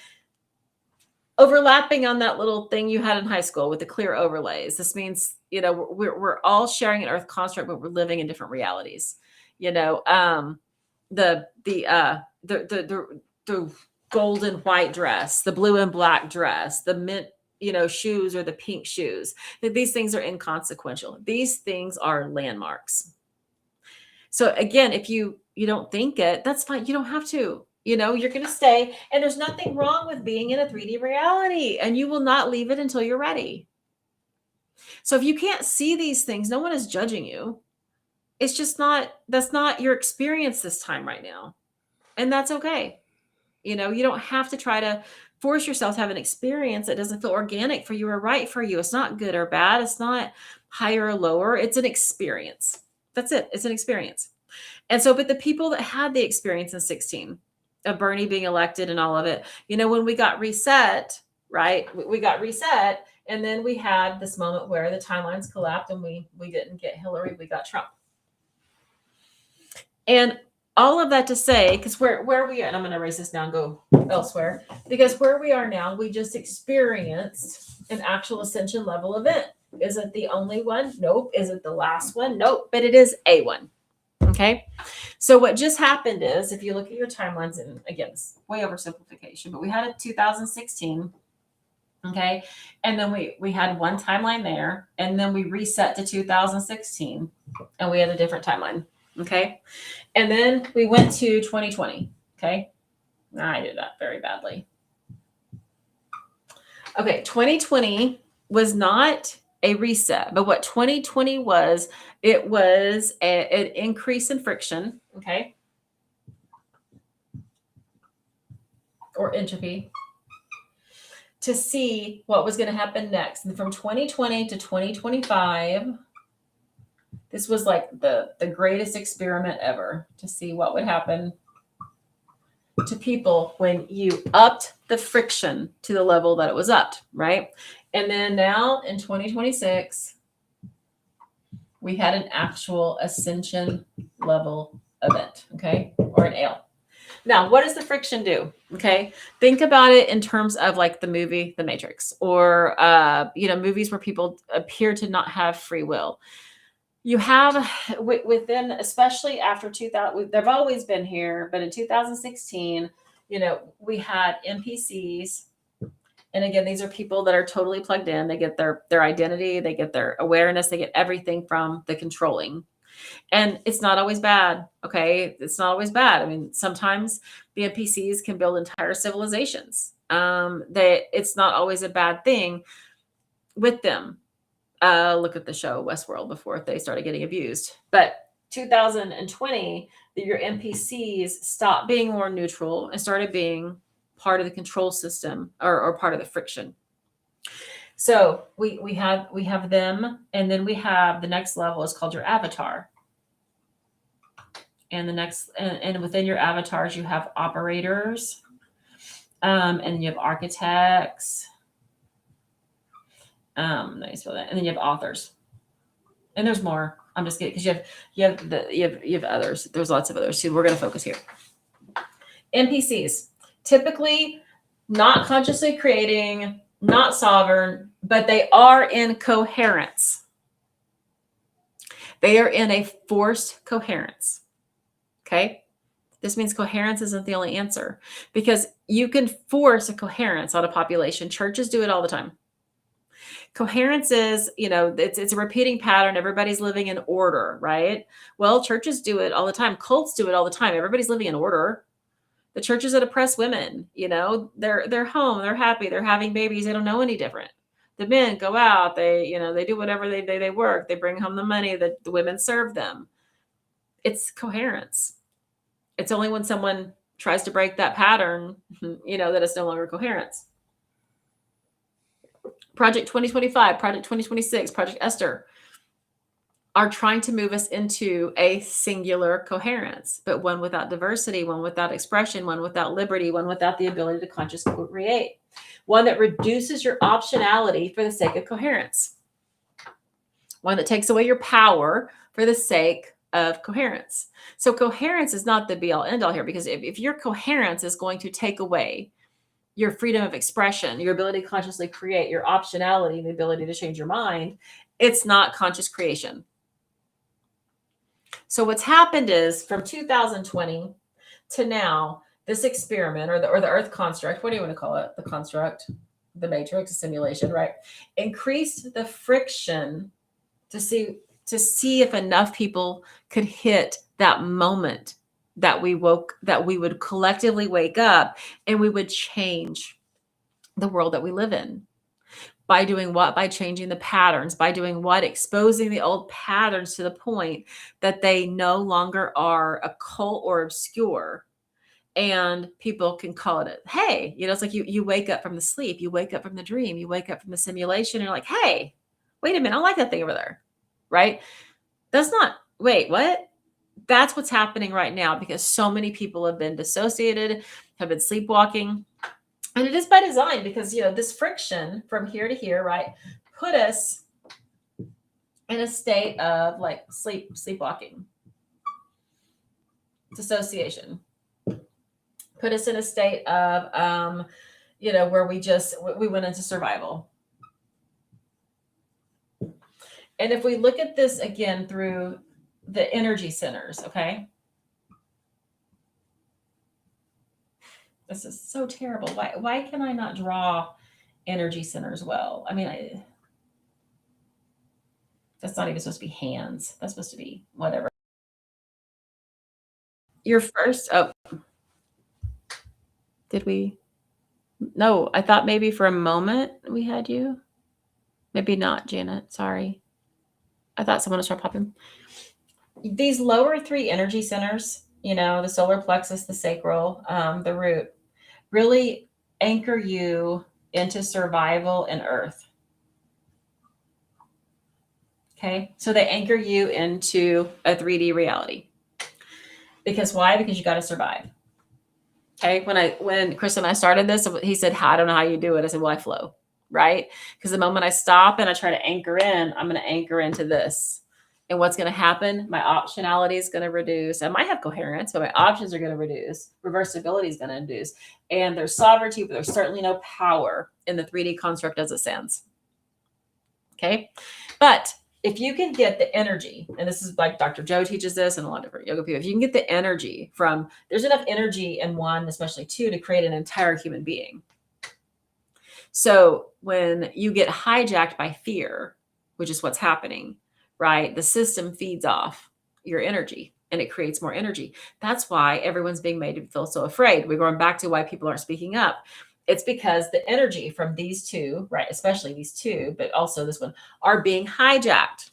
overlapping on that little thing you had in high school with the clear overlays. This means, we're all sharing an earth construct, but we're living in different realities. The gold and white dress, the blue and black dress, the mint, shoes, or the pink shoes. These things are inconsequential. These things are landmarks. So again, if you don't think it, that's fine. You don't have to. You're going to stay, and there's nothing wrong with being in a 3D reality, and you will not leave it until you're ready. So if you can't see these things, no one is judging you. It's just that's not your experience this time right now. And that's okay. You don't have to try to force yourself to have an experience that doesn't feel organic for you or right for you. It's not good or bad. It's not higher or lower. It's an experience. That's it. It's an experience. And so, but the people that had the experience in 16 of Bernie being elected and all of it, when we got reset, right? We got reset. And then we had this moment where the timelines collapsed and we didn't get Hillary, we got Trump. And all of that to say, because where we are, and I'm going to erase this now and go elsewhere, because where we are now, we just experienced an actual ascension level event. Is it the only one? Nope. Is it the last one? Nope. But it is a one. Okay. So what just happened is, if you look at your timelines, and again, it's way oversimplification, but we had a 2016. Okay. And then we had one timeline there, and then we reset to 2016, and we had a different timeline. Okay. And then we went to 2020. Okay. I did that very badly. Okay. 2020 was not a reset. But what 2020 was, it was an increase in friction, okay, or entropy, to see what was going to happen next. And from 2020 to 2025, this was like the greatest experiment ever to see what would happen to people when you upped the friction to the level that it was upped, right? And then now in 2026, we had an actual ascension level event, okay, or an ale. Now, what does the friction do? Okay, think about it in terms of like the movie The Matrix, or movies where people appear to not have free will. You have within, especially after 2000, they've always been here, but in 2016, we had NPCs. And again, these are people that are totally plugged in. They get their identity, they get their awareness, they get everything from the controlling. And it's not always bad. Okay. It's not always bad. I mean, sometimes the NPCs can build entire civilizations. It's not always a bad thing with them. Look at the show Westworld before they started getting abused. But 2020, your NPCs stopped being more neutral and started being part of the control system, or part of the friction. So we have them, and then we have the next level is called your avatar. And the next, and within your avatars, you have operators, and you have architects. Let me spell that. And then you have authors, and there's more. I'm just kidding, because you have others. There's lots of others too. We're going to focus here. NPCs, typically not consciously creating, not sovereign, but they are in coherence. They are in a forced coherence. Okay. This means coherence isn't the only answer, because you can force a coherence on a population. Churches do it all the time. Coherence is, it's a repeating pattern. Everybody's living in order, right? Well, churches do it all the time. Cults do it all the time. Everybody's living in order. The churches that oppress women, they're home, they're happy, they're having babies, they don't know any different. The men go out, they do whatever they work, they bring home the money, the women serve them. It's coherence. It's only when someone tries to break that pattern, that it's no longer coherence. Project 2025, Project 2026, Project Esther are trying to move us into a singular coherence, but one without diversity, one without expression, one without liberty, one without the ability to consciously create, one that reduces your optionality for the sake of coherence, one that takes away your power for the sake of coherence. So coherence is not the be all end all here, because if your coherence is going to take away your freedom of expression, your ability to consciously create, your optionality, the ability to change your mind, it's not conscious creation. So what's happened is, from 2020 to now, this experiment, or the Earth construct, what do you want to call it? The construct, the matrix, the simulation, right? Increased the friction to see if enough people could hit that moment that we would collectively wake up and we would change the world that we live in. By doing what? By changing the patterns. By doing what? Exposing the old patterns to the point that they no longer are occult or obscure. And people can call it hey, it's like you wake up from the sleep, you wake up from the dream, you wake up from the simulation, and you're like, hey, wait a minute, I like that thing over there, right? Wait, what? That's what's happening right now, because so many people have been dissociated, have been sleepwalking. And it is by design, because, this friction from here to here, right, put us in a state of like sleepwalking, dissociation, put us in a state of, where we went into survival. And if we look at this again through the energy centers, okay, this is so terrible. Why can I not draw energy centers well? I mean, that's not even supposed to be hands. That's supposed to be whatever. Your first, did we? No, I thought maybe for a moment we had you. Maybe not, Janet. Sorry. I thought someone was trying to pop in. These lower 3 energy centers, the solar plexus, the sacral, the root, really anchor you into survival and earth. Okay. So they anchor you into a 3D reality. Because why? Because you got to survive. Okay. When Chris and I started this, he said, I don't know how you do it. I said, well, I flow. Right. Because the moment I stop and I try to anchor in, I'm going to anchor into this. And what's going to happen? My optionality is going to reduce. I might have coherence, but my options are going to reduce. Reversibility is going to reduce. And there's sovereignty, but there's certainly no power in the 3D construct as it stands. Okay. But if you can get the energy, and this is like Dr. Joe teaches this and a lot of different yoga people, if you can get the energy from, there's enough energy in 1, especially 2, to create an entire human being. So when you get hijacked by fear, which is what's happening, right? The system feeds off your energy and it creates more energy. That's why everyone's being made to feel so afraid. We're going back to why people aren't speaking up. It's because the energy from these 2, right, especially these 2, but also this one, are being hijacked.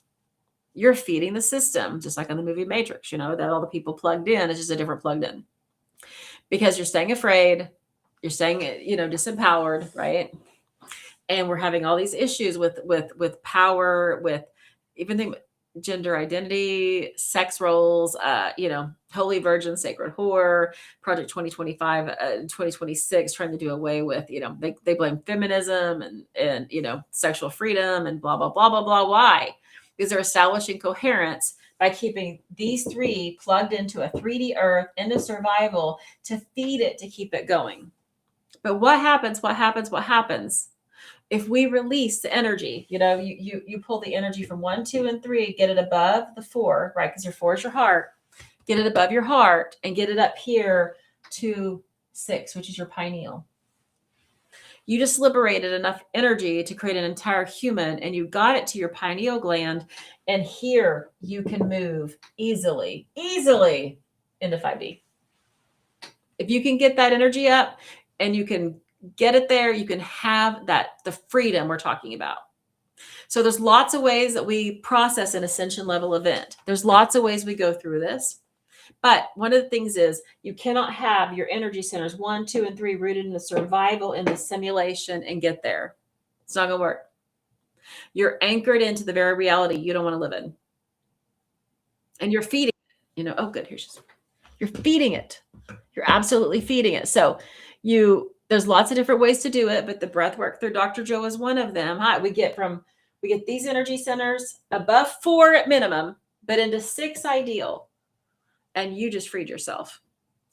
You're feeding the system, just like on the movie Matrix, that all the people plugged in is just a different plugged in. Because you're staying afraid, you're staying, disempowered, right? And we're having all these issues with power, with even gender identity, sex roles, holy virgin, sacred whore, Project 2025, 2026, trying to do away with, they blame feminism and sexual freedom and blah, blah, blah, blah, blah. Why? Because they're establishing coherence by keeping these 3 plugged into a 3D earth, into survival, to feed it, to keep it going. But what happens? If we release the energy, you pull the energy from 1, 2, and 3, get it above the 4, right? Because your 4 is your heart. Get it above your heart and get it up here to 6, which is your pineal. You just liberated enough energy to create an entire human, and you got it to your pineal gland. And here you can move easily into 5D. If you can get that energy up and you can get it there, you can have the freedom we're talking about. So there's lots of ways that we process an ascension level event. There's lots of ways we go through this. But one of the things is you cannot have your energy centers 1, 2, and 3 rooted in the survival, in the simulation, and get there. It's not going to work. You're anchored into the very reality you don't want to live in. And you're feeding it. Oh, good. You're feeding it. You're absolutely feeding it. So there's lots of different ways to do it, but the breath work through Dr. Joe is one of them. We get these energy centers above 4 at minimum, but into 6 ideal. And you just freed yourself.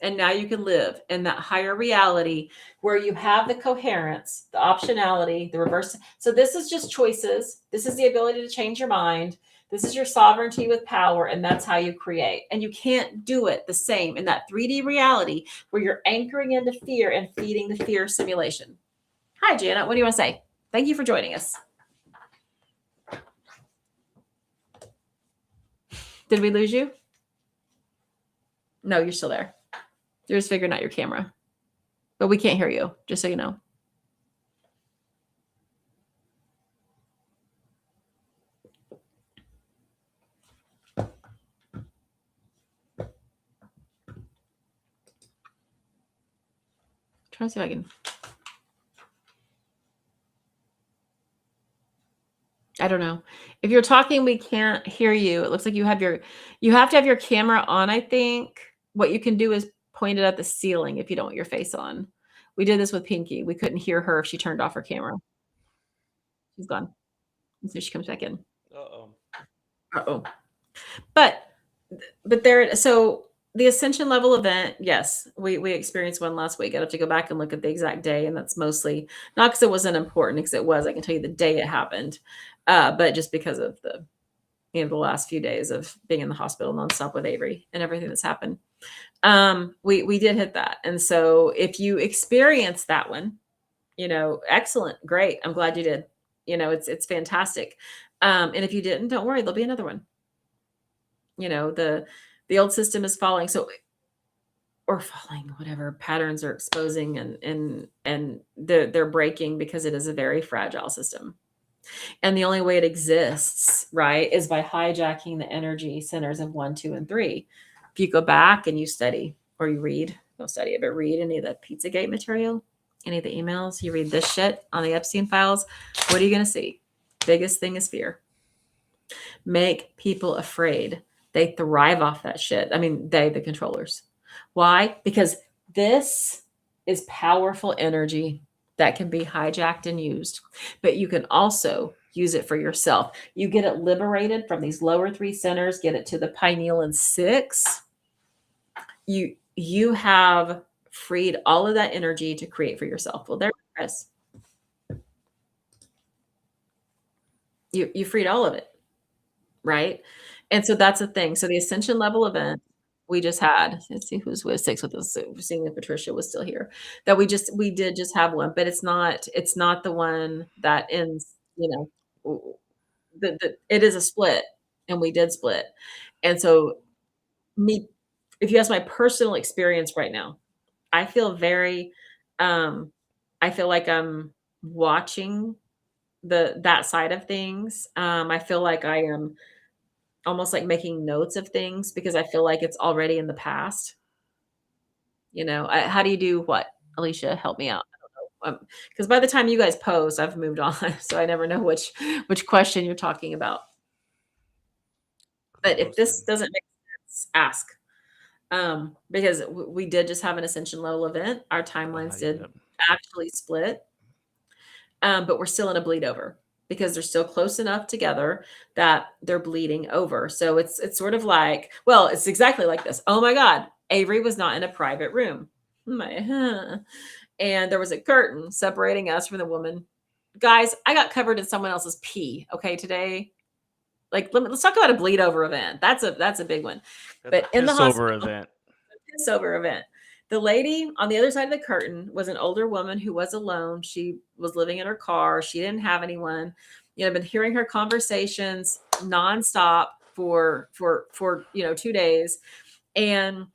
And now you can live in that higher reality where you have the coherence, the optionality, the reverse. So this is just choices. This is the ability to change your mind. This is your sovereignty with power, and that's how you create. And you can't do it the same in that 3D reality where you're anchoring into fear and feeding the fear simulation. Hi, Janet. What do you want to say? Thank you for joining us. Did we lose you? No, you're still there. You're just figuring out your camera. But we can't hear you, just so you know. Trying to see if I can. I don't know. If you're talking, we can't hear you. It looks like you have to have your camera on, I think. What you can do is point it at the ceiling if you don't want your face on. We did this with Pinky. We couldn't hear her if she turned off her camera. She's gone. And so she comes back in. Uh-oh. But there, so the ascension level event, yes, we experienced one last week. I'd have to go back and look at the exact day, and that's mostly not because it wasn't important, because it was. I can tell you the day it happened, but just because of the last few days of being in the hospital nonstop with Avery and everything that's happened. We did hit that, and so if you experience that one, excellent, great. I'm glad you did. It's fantastic. And if you didn't, don't worry, there'll be another one. The old system is falling. Or falling, whatever patterns are exposing and they're breaking because it is a very fragile system. And the only way it exists, right, is by hijacking the energy centers of 1, 2, and 3. If you go back and you study or you read, don't study it, but read any of the Pizzagate material, any of the emails, you read this shit on the Epstein files, what are you going to see? Biggest thing is fear. Make people afraid. They thrive off that shit. I mean, the controllers. Why? Because this is powerful energy that can be hijacked and used, but you can also use it for yourself. You get it liberated from these lower 3 centers, get it to the pineal in 6. You have freed all of that energy to create for yourself. Well, there, Chris. You freed all of it, right? And so that's the thing. So the ascension level event we just had, let's see who's with 6 with us. So we're seeing if Patricia was still here. That we did just have one, but it's not the one that ends, it is a split, and we did split. And so if you ask my personal experience right now, I feel very, I feel like I'm watching that side of things. I feel like I am almost like making notes of things because I feel like it's already in the past. How do you do what? Alicia, help me out. I don't know. Because by the time you guys post, I've moved on, so I never know which question you're talking about. But if this doesn't make sense, ask. Because we did just have an ascension level event. Our timelines did actually split, but we're still in a bleed over because they're still close enough together that they're bleeding over. So it's sort of like, well, it's exactly like this. Oh my God, Avery was not in a private room. And there was a curtain separating us from the woman. Guys, I got covered in someone else's pee. Okay, today. Like, let's talk about a bleed over event. That's a big one. But in the hospital, piss over event. The lady on the other side of the curtain was an older woman who was alone. She was living in her car. She didn't have anyone. I've been hearing her conversations nonstop for 2 days. And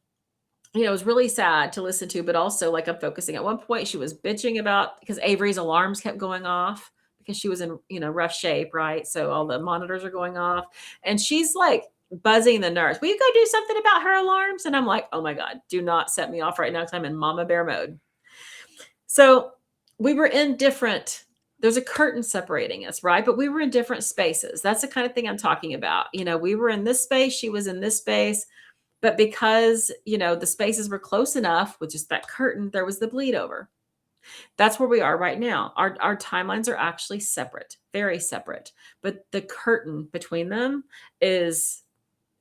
it was really sad to listen to, but also like I'm focusing. At one point she was bitching about because Avery's alarms kept going off because she was in, rough shape, right? So all the monitors are going off and she's like buzzing the nurse. Will you go do something about her alarms? And I'm like, oh my God, do not set me off right now because I'm in mama bear mode. So we were in different, there's a curtain separating us, right? But we were in different spaces. That's the kind of thing I'm talking about. We were in this space, she was in this space. But because, the spaces were close enough with just that curtain, there was the bleed over. That's where we are right now. Our timelines are actually separate, very separate. But the curtain between them is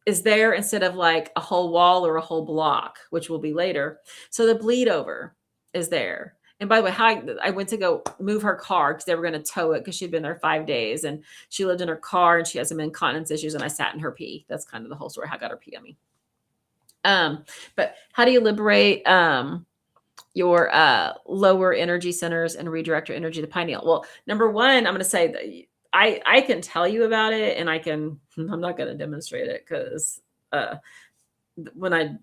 there instead of like a whole wall or a whole block, which will be later. So the bleed over is there. And by the way, I went to go move her car because they were going to tow it because she'd been there 5 days and she lived in her car and she had some incontinence issues and I sat in her pee. That's kind of the whole story. How I got her pee on me. But how do you liberate your lower energy centers and redirect your energy to pineal? Well, number one, I'm going to say that I can tell you about it and I'm not going to demonstrate it because when I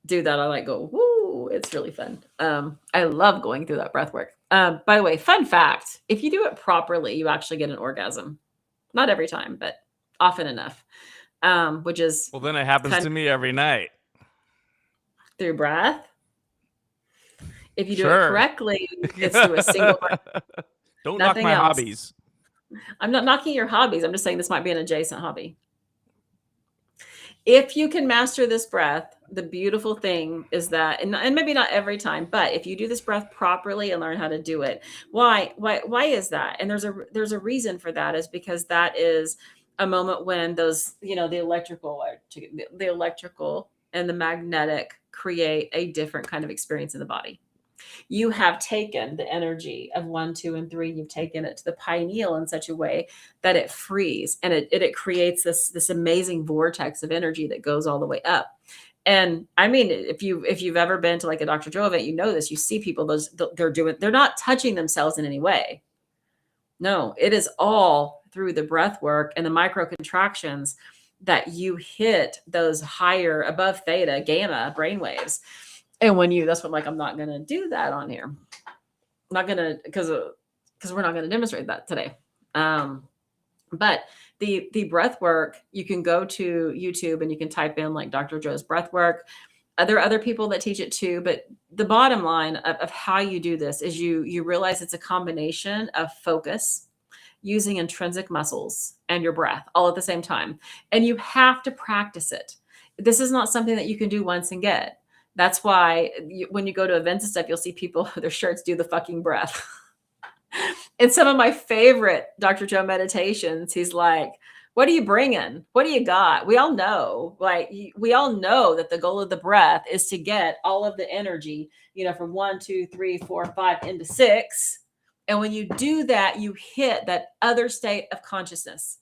do that, I like go, woo, it's really fun. I love going through that breath work. By the way, fun fact, if you do it properly, you actually get an orgasm. Not every time, but often enough. Which is well, then it happens to me every night through breath. If you do it correctly, it's through a single breath. Don't knock my hobbies. I'm not knocking your hobbies. I'm just saying this might be an adjacent hobby. If you can master this breath, the beautiful thing is that, and maybe not every time, but if you do this breath properly and learn how to do it, why is that? And there's a reason for that, is because that is a moment when those, the electrical and the magnetic create a different kind of experience in the body. You have taken the energy of 1, 2, and 3. You've taken it to the pineal in such a way that it frees and it creates this amazing vortex of energy that goes all the way up. And I mean, if you've ever been to like a Dr. Joe event, this, you see people, they're not touching themselves in any way. No, it is all through the breath work and the micro contractions that you hit those higher above theta, gamma brainwaves. And that's what I'm not going to do that on here. I'm not going to, because we're not going to demonstrate that today. But the breath work, you can go to YouTube and you can type in like Dr. Joe's breath work. There are other people that teach it too, but the bottom line of how you do this is you realize it's a combination of focus, using intrinsic muscles, and your breath all at the same time. And you have to practice it. This is not something that you can do once and get. That's why when you go to events and stuff, you'll see people, their shirts do the fucking breath. In some of my favorite Dr. Joe meditations, he's like, what are you bringing? What do you got? We all know, like, we all know that the goal of the breath is to get all of the energy, from 1, 2, 3, 4, 5 into 6. And when you do that, you hit that other state of consciousness.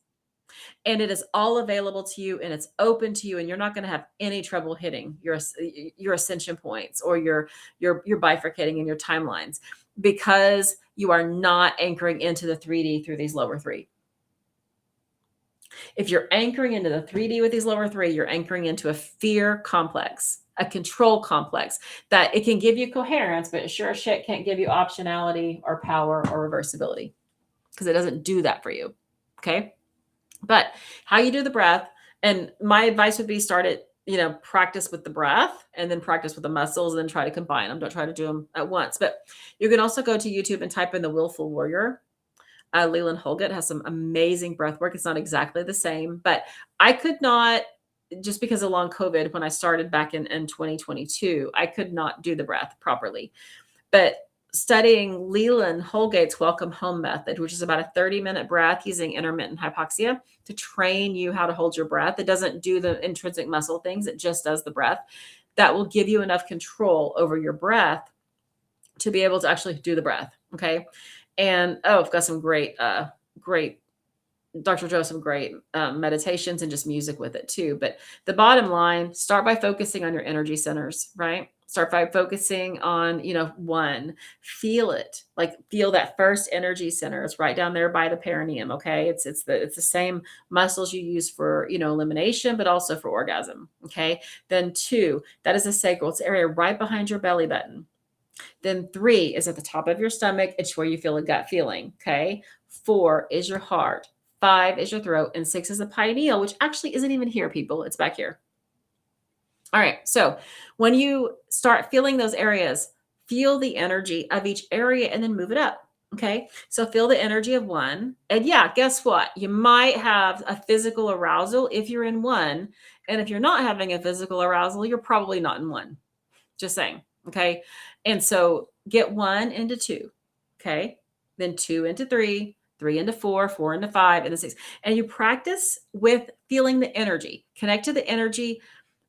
And it is all available to you and it's open to you, and you're not going to have any trouble hitting your ascension points or your bifurcating in your timelines, because you are not anchoring into the 3D through these lower 3. If you're anchoring into the 3D with these lower 3, you're anchoring into a fear complex, a control complex that it can give you coherence, but it sure as shit can't give you optionality or power or reversibility, because it doesn't do that for you. Okay. But how you do the breath, and my advice would be start it, practice with the breath and then practice with the muscles and then try to combine them. Don't try to do them at once. But you can also go to YouTube and type in the Willful Warrior. Leland Holgate has some amazing breath work. It's not exactly the same, but I could not, just because of long COVID, when I started back in 2022, I could not do the breath properly. But studying Leland Holgate's Welcome Home method, which is about a 30-minute breath using intermittent hypoxia to train you how to hold your breath. It doesn't do the intrinsic muscle things. It just does the breath. That will give you enough control over your breath to be able to actually do the breath. Okay. And I've got some great Dr. Joe, some great meditations and just music with it too. But the bottom line, start by focusing on your energy centers, right? Start by focusing on, 1, feel it, like feel that first energy center. It's right down there by the perineum. Okay. It's the same muscles you use for, elimination, but also for orgasm. Okay. Then 2, that is a sacral. It's the area right behind your belly button. Then 3 is at the top of your stomach. It's where you feel a gut feeling. Okay. 4 is your heart. 5 is your throat. And 6 is the pineal, which actually isn't even here, people. It's back here. All right. So when you start feeling those areas, feel the energy of each area and then move it up. Okay. So feel the energy of 1. And yeah, guess what? You might have a physical arousal if you're in 1. And if you're not having a physical arousal, you're probably not in 1. Just saying. Okay. And so get 1 into 2. Okay. Then 2 into 3, 3 into 4, 4 into 5, and then 6. And you practice with feeling the energy. Connect to the energy,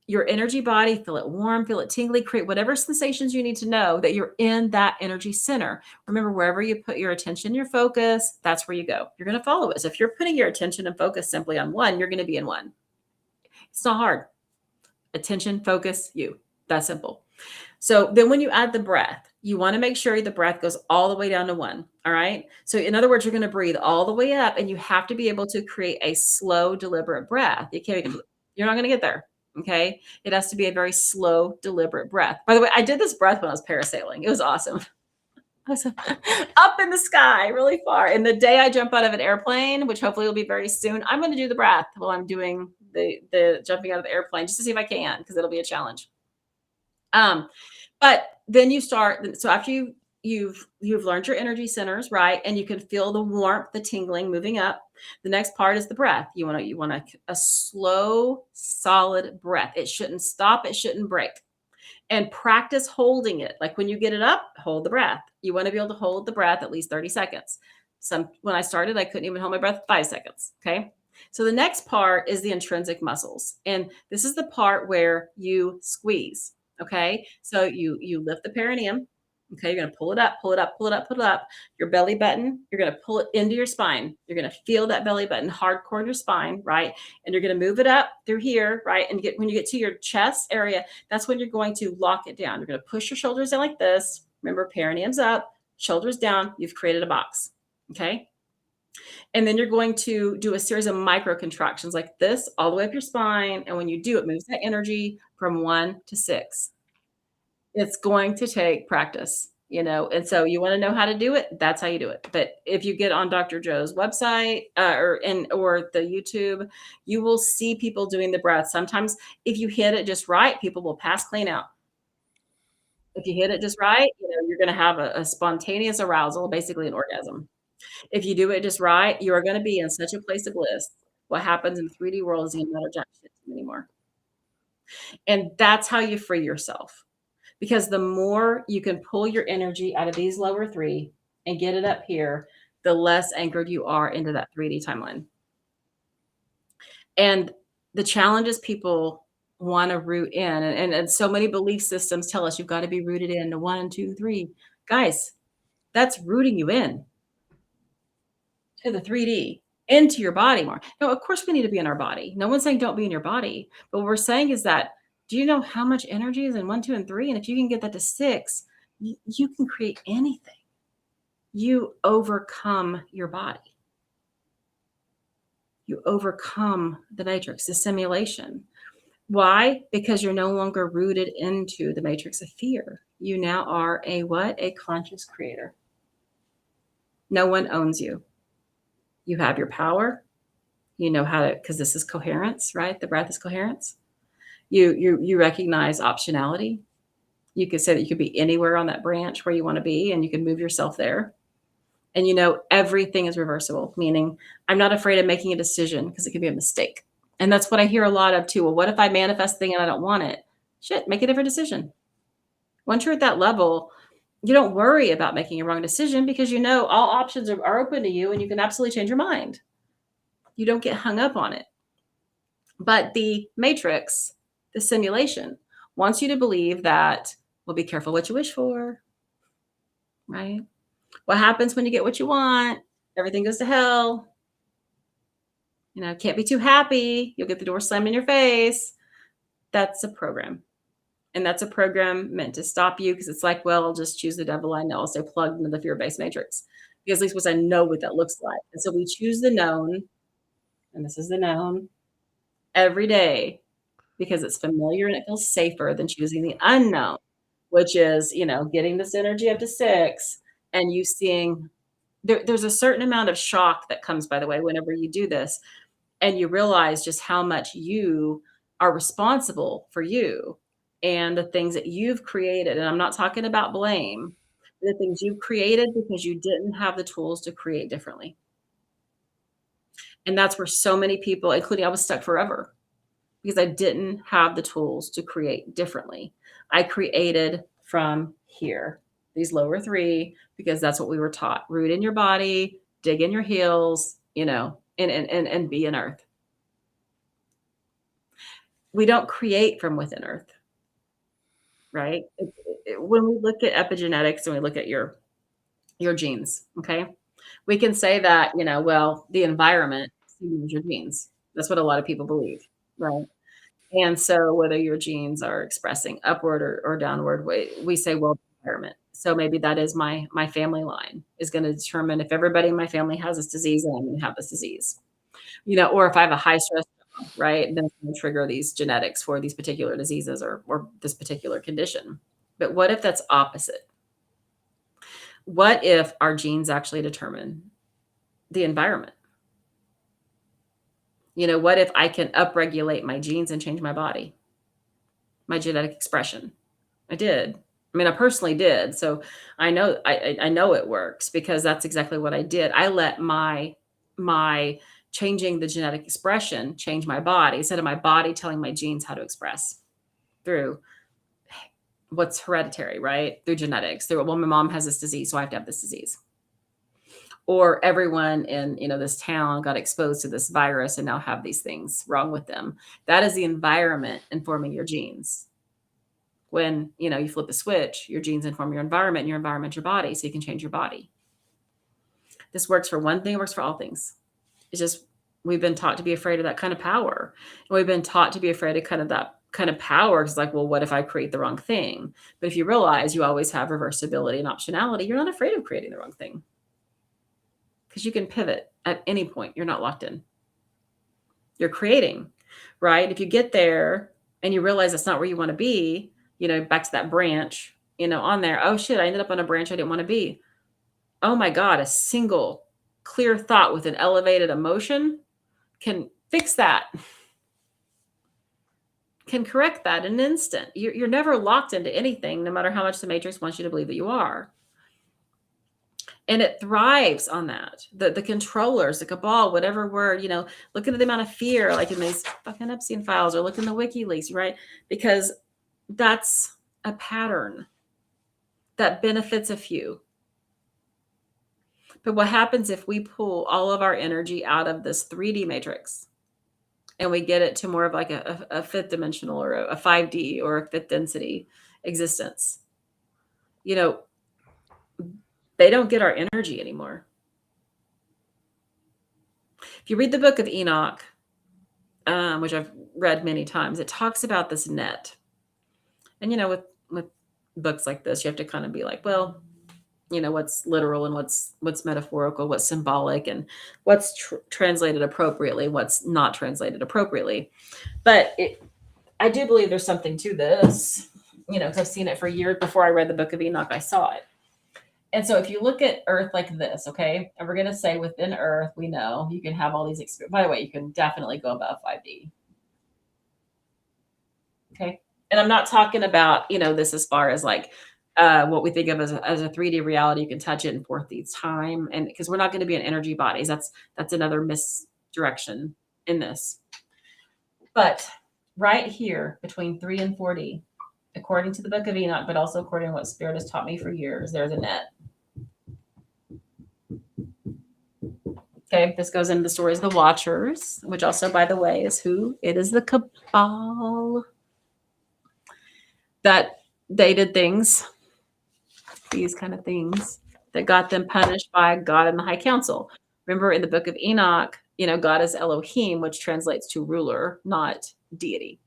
your energy body, feel it warm, feel it tingly, create whatever sensations you need to know that you're in that energy center. Remember, wherever you put your attention, your focus, that's where you go. You're going to follow it. So if you're putting your attention and focus simply on 1, you're going to be in 1. It's not hard. Attention, focus, you. That's simple. So then when you add the breath, you want to make sure the breath goes all the way down to 1. All right. So in other words, you're going to breathe all the way up, and you have to be able to create a slow, deliberate breath. You're not going to get there. Okay. It has to be a very slow, deliberate breath. By the way, I did this breath when I was parasailing. It was awesome. I was up in the sky really far. And the day I jump out of an airplane, which hopefully will be very soon, I'm going to do the breath while I'm doing the jumping out of the airplane, just to see if I can, because it'll be a challenge. But then you start. So after you've learned your energy centers, right? And you can feel the warmth, the tingling moving up. The next part is the breath. You want a slow, solid breath. It shouldn't stop. It shouldn't break. And practice holding it. Like when you get it up, hold the breath. You want to be able to hold the breath at least 30 seconds. When I started, I couldn't even hold my breath 5 seconds. Okay. So the next part is the intrinsic muscles. And this is the part where you squeeze. Okay. So you lift the perineum. Okay. You're going to pull it up, pull it up, pull it up, pull it up. Your belly button, you're going to pull it into your spine. You're going to feel that belly button hardcore in your spine, right? And you're going to move it up through here, right? And when you get to your chest area, that's when you're going to lock it down. You're going to push your shoulders down like this. Remember, perineum's up, shoulders down. You've created a box. Okay. And then you're going to do a series of micro contractions like this all the way up your spine. And when you do, it moves that energy from 1 to 6. It's going to take practice. And so you want to know how to do it. That's how you do it. But if you get on Dr. Joe's website or the YouTube, you will see people doing the breath. Sometimes if you hit it just right, people will pass clean out. If you hit it just right, you're going to have a spontaneous arousal, basically an orgasm. If you do it just right, you are going to be in such a place of bliss. What happens in the 3D world is going to matter jack shit to you anymore. And that's how you free yourself. Because the more you can pull your energy out of these lower three and get it up here, the less anchored you are into that 3D timeline. And the challenges people want to root in, and so many belief systems tell us you've got to be rooted in to 1, 2, 3. Guys, that's rooting you in to the 3D, into your body more. Now, of course, we need to be in our body. No one's saying don't be in your body. But what we're saying is that, do you know how much energy is in 1, 2, and 3? And if you can get that to 6, you can create anything. You overcome your body. You overcome the matrix, the simulation. Why? Because you're no longer rooted into the matrix of fear. You now are a what? A conscious creator. No one owns you. You have your power. You know how to, because this is coherence, right? The breath is coherence. You recognize optionality. You could say that you could be anywhere on that branch where you want to be, and you can move yourself there. And everything is reversible, meaning I'm not afraid of making a decision because it could be a mistake. And that's what I hear a lot of too. Well, what if I manifest a thing and I don't want it? Shit, make a different decision. Once you're at that level, you don't worry about making a wrong decision because all options are open to you and you can absolutely change your mind. You don't get hung up on it. But the matrix, the simulation, wants you to believe that, well, be careful what you wish for, right? What happens when you get what you want? Everything goes to hell. Can't be too happy. You'll get the door slammed in your face. That's a program. And that's a program meant to stop you because it's like, well, I'll just choose the devil I know. I'll stay plugged into the fear-based matrix because at least once I know what that looks like. And so we choose the known, and this is the known, every day because it's familiar and it feels safer than choosing the unknown, which is, getting this energy up to 6 and you seeing there's a certain amount of shock that comes, by the way, whenever you do this and you realize just how much you are responsible for you and the things that you've created. And I'm not talking about blame, the things you've created because you didn't have the tools to create differently. And that's where so many people, including I was stuck forever because I didn't have the tools to create differently. I created from here, these lower 3, because that's what we were taught. Root in your body, dig in your heels, and be in earth. We don't create from within earth, right? When we look at epigenetics and we look at your genes, okay, we can say that, well, the environment is your genes. That's what a lot of people believe, right? And so whether your genes are expressing upward or downward, we say, well, environment. So maybe that is my family line is going to determine if everybody in my family has this disease and I'm going to have this disease, or if I have a high stress job, right? Then it's going to trigger these genetics for these particular diseases or this particular condition. But what if that's opposite? What if our genes actually determine the environment? What if I can upregulate my genes and change my body, my genetic expression? I did. I personally did. So I know it works because that's exactly what I did. I let my changing the genetic expression change my body instead of my body telling my genes how to express through what's hereditary, right? Through genetics. Through, well, my mom has this disease, so I have to have this disease. Or everyone in this town got exposed to this virus and now have these things wrong with them. That is the environment informing your genes. When you flip a switch, your genes inform your environment, and your environment your body, so you can change your body. This works for one thing, it works for all things. It's just we've been taught to be afraid of that kind of power. And we've been taught to be afraid of that kind of power. It's like, well, what if I create the wrong thing? But if you realize you always have reversibility and optionality, you're not afraid of creating the wrong thing. Because you can pivot at any point. You're not locked in. You're creating, right? If you get there and you realize that's not where you want to be, back to that branch, on there. Oh shit, I ended up on a branch I didn't want to be. Oh my God, a single clear thought with an elevated emotion can fix that, can correct that in an instant. You're never locked into anything, no matter how much the matrix wants you to believe that you are. And it thrives on that. The controllers, the cabal, whatever word, look at the amount of fear, like in these fucking Epstein files, or look in the WikiLeaks, right? Because that's a pattern that benefits a few. But what happens if we pull all of our energy out of this 3D matrix and we get it to more of like a fifth dimensional or a 5D or a fifth density existence? They don't get our energy anymore. If you read the book of Enoch, which I've read many times, it talks about this net. And, with books like this, you have to kind of be like, well, what's literal and what's metaphorical, what's symbolic, and what's translated appropriately, what's not translated appropriately. But I do believe there's something to this, because I've seen it for years. Before I read the book of Enoch, I saw it. And so if you look at Earth like this, okay, and we're going to say within Earth, we know you can have all these experiences. By the way, you can definitely go above 5D. Okay. And I'm not talking about, this as far as like what we think of as a 3D reality. You can touch it in 4D time. And because we're not going to be in energy bodies, that's another misdirection in this. But right here between 3 and 4D, according to the book of Enoch, but also according to what Spirit has taught me for years, there's a net. Okay, this goes into the stories of the Watchers, which also, by the way, is who? It is the cabal. That they did things, these kind of things, that got them punished by God and the High Council. Remember in the book of Enoch, God is Elohim, which translates to ruler, not deity.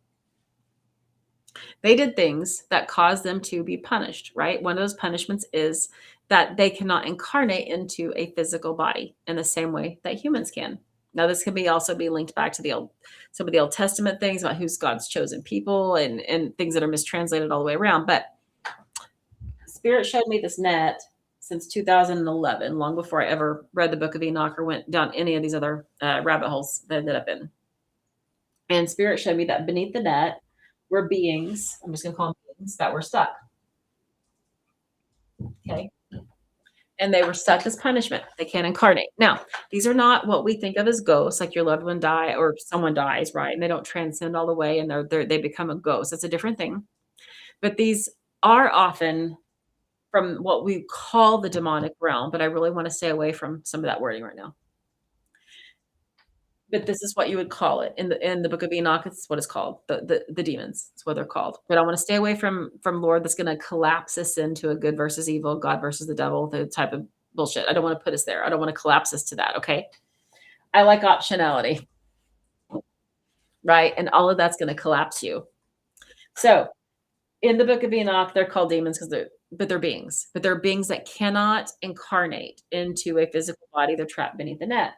They did things that caused them to be punished, right? One of those punishments is that they cannot incarnate into a physical body in the same way that humans can. Now, this can also be linked back to some of the Old Testament things about who's God's chosen people and things that are mistranslated all the way around. But Spirit showed me this net since 2011, long before I ever read the book of Enoch or went down any of these other rabbit holes that I ended up in. And Spirit showed me that beneath the net were beings, I'm just going to call them beings, that were stuck. Okay. And they were stuck as punishment. They can't incarnate. Now, these are not what we think of as ghosts, like your loved one die or someone dies, right? And they don't transcend all the way and they become a ghost. That's a different thing. But these are often from what we call the demonic realm, but I really want to stay away from some of that wording right now. But this is what you would call it in the book of Enoch. It's what it's called. The demons. It's what they're called. But I want to stay away from Lord that's going to collapse us into a good versus evil, God versus the devil, the type of bullshit. I don't want to put us there. I don't want to collapse us to that. Okay. I like optionality. Right. And all of that's going to collapse you. So in the book of Enoch, they're called demons because they're beings. But they're beings that cannot incarnate into a physical body. They're trapped beneath the net.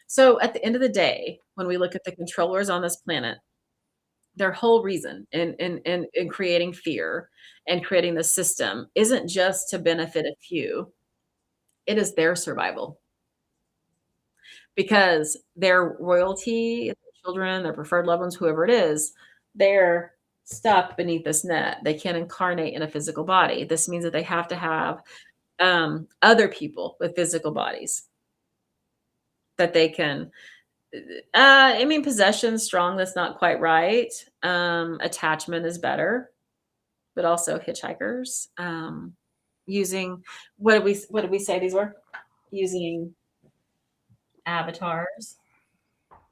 So at the end of the day, when we look at the controllers on this planet, their whole reason in creating fear and creating the system isn't just to benefit a few. It is their survival. Because their royalty, their children, their preferred loved ones, whoever it is, they're stuck beneath this net. They can't incarnate in a physical body. This means that they have to have other people with physical bodies that they can, possession strong, that's not quite right. Attachment is better, but also hitchhikers, using, what did we say these were? Using avatars,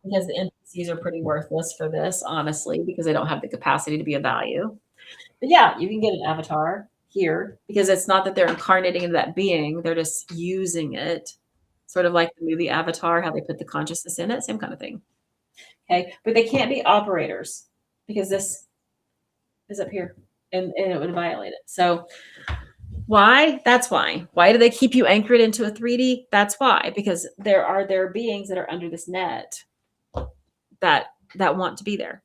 because the NPCs are pretty worthless for this, honestly, because they don't have the capacity to be of value. But yeah, you can get an avatar here because it's not that they're incarnating into that being, they're just using it. Sort of like the movie Avatar, how they put the consciousness in it, same kind of thing. Okay, but they can't be operators because this is up here and it would violate it. So why? That's why. Why do they keep you anchored into a 3D? That's why, because there are beings that are under this net that want to be there.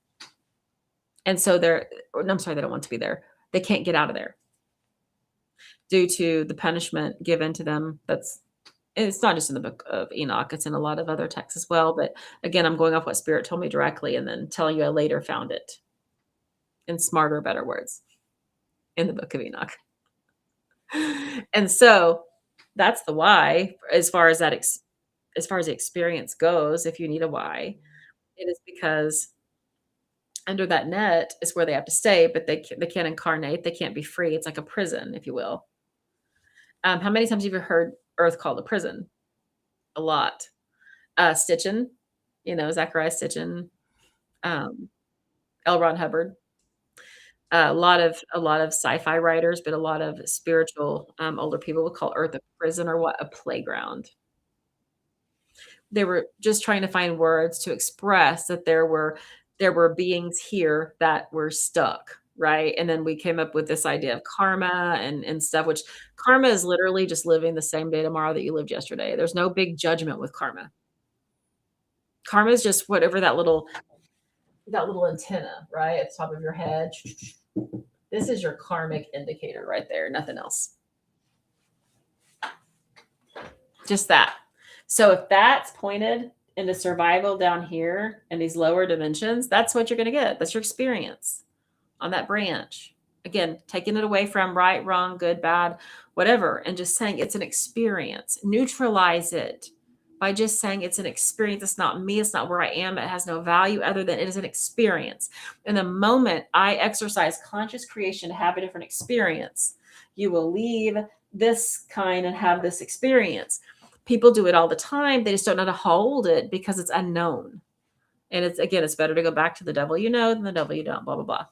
And so they don't want to be there. They can't get out of there due to the punishment given to them. It's not just in the book of Enoch, it's in a lot of other texts as well. But again, I'm going off what Spirit told me directly and then telling you I later found it in smarter, better words in the book of Enoch. And so that's the why, as far as that, as far as the experience goes, if you need a why, it is because under that net is where they have to stay, but they can't incarnate. They can't be free. It's like a prison, if you will. How many times have you heard Earth called a prison? A lot. Stitchin, Zachariah Stitchin, L. Ron Hubbard. A lot of sci-fi writers, but a lot of spiritual older people would call Earth a prison or what? A playground. They were just trying to find words to express that there were beings here that were stuck, right? And then we came up with this idea of karma and stuff, which karma is literally just living the same day tomorrow that you lived yesterday. There's no big judgment with karma. Karma is just whatever that little antenna, right, at the top of your head. This is your karmic indicator right there, nothing else. Just that. So if that's pointed into survival down here in these lower dimensions, that's what you're going to get. That's your experience on that branch. Again, taking it away from right, wrong, good, bad, whatever, and just saying it's an experience. Neutralize it by just saying it's an experience. It's not me. It's not where I am. It has no value other than it is an experience. And the moment I exercise conscious creation to have a different experience, you will leave this kind and have this experience. People do it all the time. They just don't know how to hold it because it's unknown. And it's better to go back to the devil you know than the devil you don't, blah, blah, blah.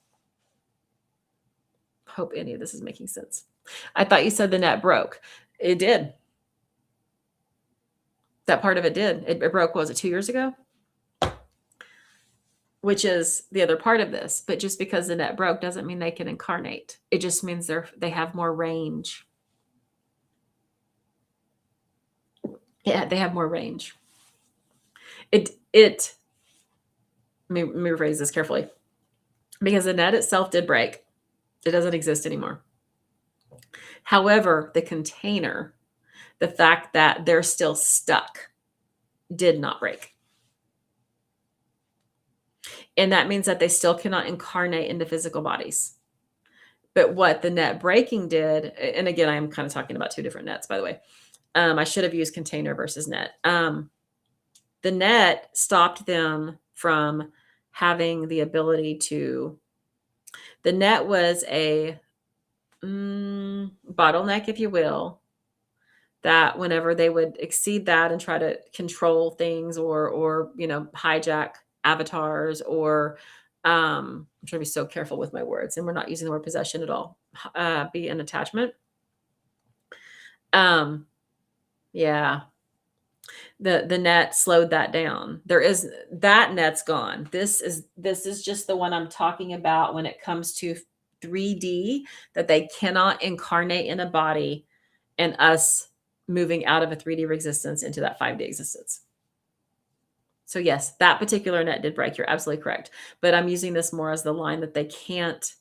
Hope any of this is making sense. I thought you said the net broke. It did. That part of it did. It broke, was it 2 years ago? Which is the other part of this. But just because the net broke doesn't mean they can incarnate. It just means they have more range. Yeah, they have more range. Let me rephrase this carefully. Because the net itself did break. It doesn't exist anymore. However, the container, the fact that they're still stuck, did not break. And that means that they still cannot incarnate into physical bodies. But what the net breaking did, and again, I'm kind of talking about two different nets, by the way. I should have used container versus net. The net stopped them from having the ability to. The net was a bottleneck, if you will, that whenever they would exceed that and try to control things or hijack avatars or I'm trying to be so careful with my words, and we're not using the word possession at all, be an attachment. Yeah. The net slowed that down. That net's gone. This is just the one I'm talking about when it comes to 3D, that they cannot incarnate in a body and us moving out of a 3D existence into that 5D existence. So yes, that particular net did break. You're absolutely correct. But I'm using this more as the line that they can't,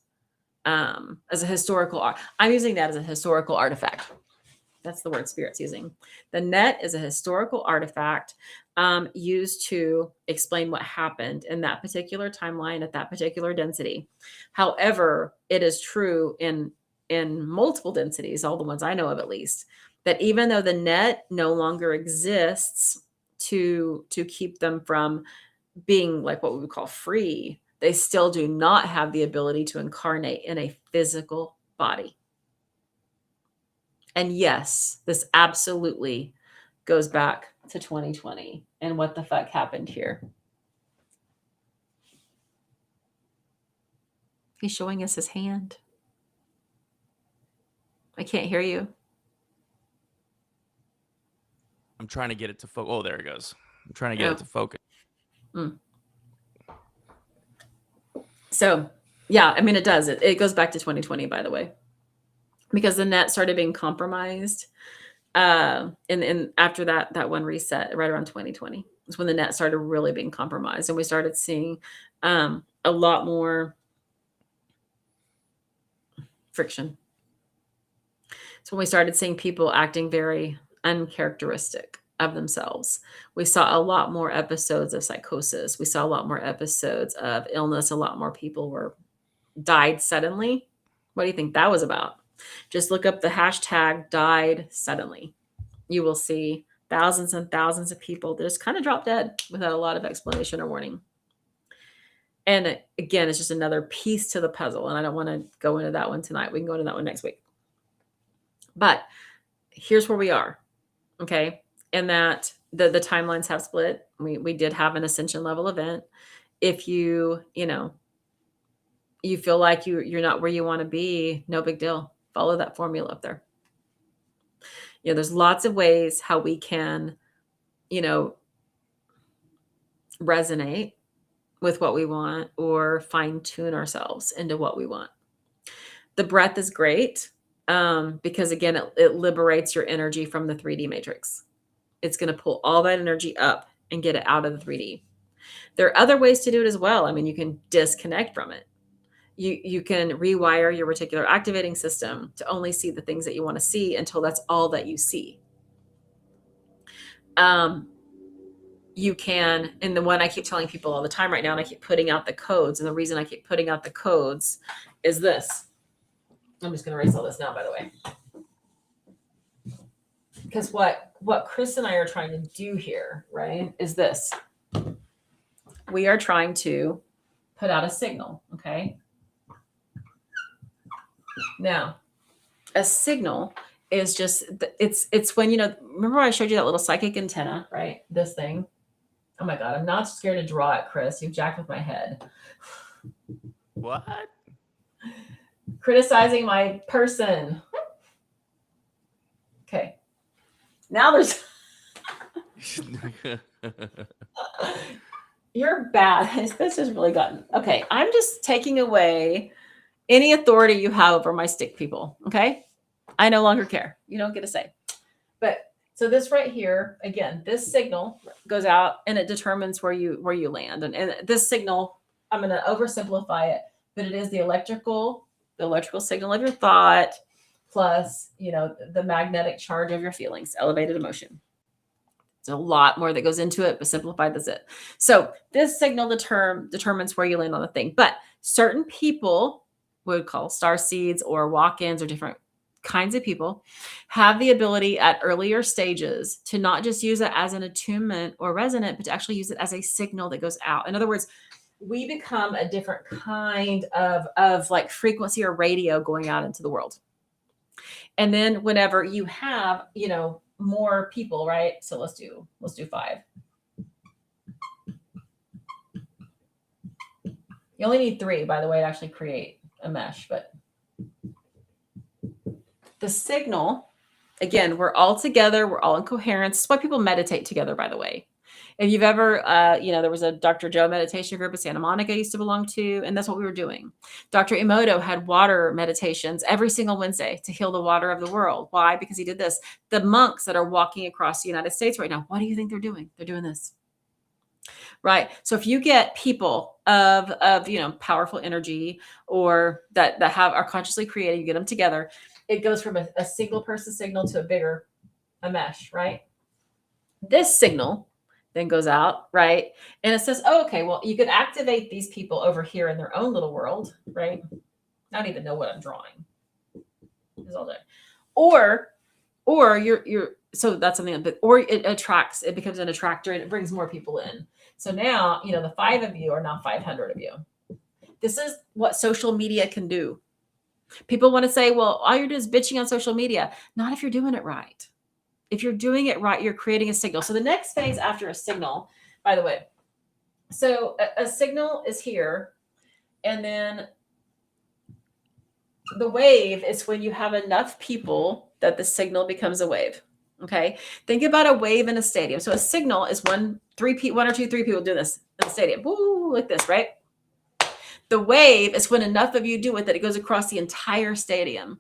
as a historical art. I'm using that as a historical artifact. That's the word Spirit's using. The net is a historical artifact used to explain what happened in that particular timeline at that particular density. However, it is true in multiple densities, all the ones I know of at least, that even though the net no longer exists to keep them from being like what we would call free, they still do not have the ability to incarnate in a physical body. And yes, this absolutely goes back to 2020 and what the fuck happened here. He's showing us his hand. I can't hear you. I'm trying to get it to focus. Oh, there it goes. I'm trying to get it to focus. So, yeah, I mean, it does. It goes back to 2020, by the way. Because the net started being compromised, and after that one reset, right around 2020, is when the net started really being compromised, and we started seeing a lot more. friction. So when we started seeing people acting very uncharacteristic of themselves, we saw a lot more episodes of psychosis. We saw a lot more episodes of illness. A lot more people died suddenly. What do you think that was about? Just look up the hashtag died suddenly. You will see thousands and thousands of people that just kind of drop dead without a lot of explanation or warning. And again, it's just another piece to the puzzle. And I don't want to go into that one tonight. We can go into that one next week. But here's where we are. Okay. And that the timelines have split. We did have an ascension level event. If you feel like you're not where you want to be, no big deal. Follow that formula up there. There's lots of ways how we can, resonate with what we want or fine tune ourselves into what we want. The breath is great because, again, it liberates your energy from the 3D matrix. It's going to pull all that energy up and get it out of the 3D. There are other ways to do it as well. I mean, you can disconnect from it. You can rewire your reticular activating system to only see the things that you want to see until that's all that you see. You can, and the one I keep telling people all the time right now, and I keep putting out the codes, and the reason I keep putting out the codes is this. I'm just going to erase all this now, by the way. Because what Chris and I are trying to do here, right, is this. We are trying to put out a signal, okay? Now, a signal is just, it's when, remember I showed you that little psychic antenna, right? This thing. Oh my God, I'm not scared to draw it, Chris. You've jacked with my head. What? Criticizing my person. Okay. Now there's... You're bad. This has really gotten... Okay, I'm just taking away any authority you have over my stick people, okay? I no longer care. You don't get a say. But so this right here, again, this signal goes out and it determines where you land. And this signal, I'm going to oversimplify it, but it is the electrical signal of your thought plus, the magnetic charge of your feelings, elevated emotion. There's a lot more that goes into it, but simplified, that's it. So this signal determines where you land on the thing. But certain people would call star seeds or walk-ins or different kinds of people have the ability at earlier stages to not just use it as an attunement or resonant, but to actually use it as a signal that goes out. In other words, we become a different kind of like frequency or radio going out into the world. And then whenever you have, more people, right? So let's do 5. You only need 3, by the way, to actually create a mesh, but the signal, again, we're all together. We're all in coherence. That's why people meditate together, by the way. If you've ever, there was a Dr. Joe meditation group in Santa Monica I used to belong to, and that's what we were doing. Dr. Emoto had water meditations every single Wednesday to heal the water of the world. Why? Because he did this. The monks that are walking across the United States right now, what do you think they're doing? They're doing this. Right. So if you get people of powerful energy or that are consciously created, you get them together, it goes from a single person signal to a mesh, right? This signal then goes out, right? And it says, oh, okay, well, you could activate these people over here in their own little world, right? I don't even know what I'm drawing. It's all there. Or you're so that's something that, or it becomes an attractor and it brings more people in. So now, the 5 of you are now 500 of you. This is what social media can do. People want to say, well, all you're doing is bitching on social media. Not if you're doing it right. If you're doing it right, you're creating a signal. So the next phase after a signal, by the way, so a signal is here. And then the wave is when you have enough people that the signal becomes a wave. Okay. Think about a wave in a stadium. So a signal is 1 or 2, 3 people do this in the stadium. Woo, like this, right? The wave is when enough of you do it that it goes across the entire stadium.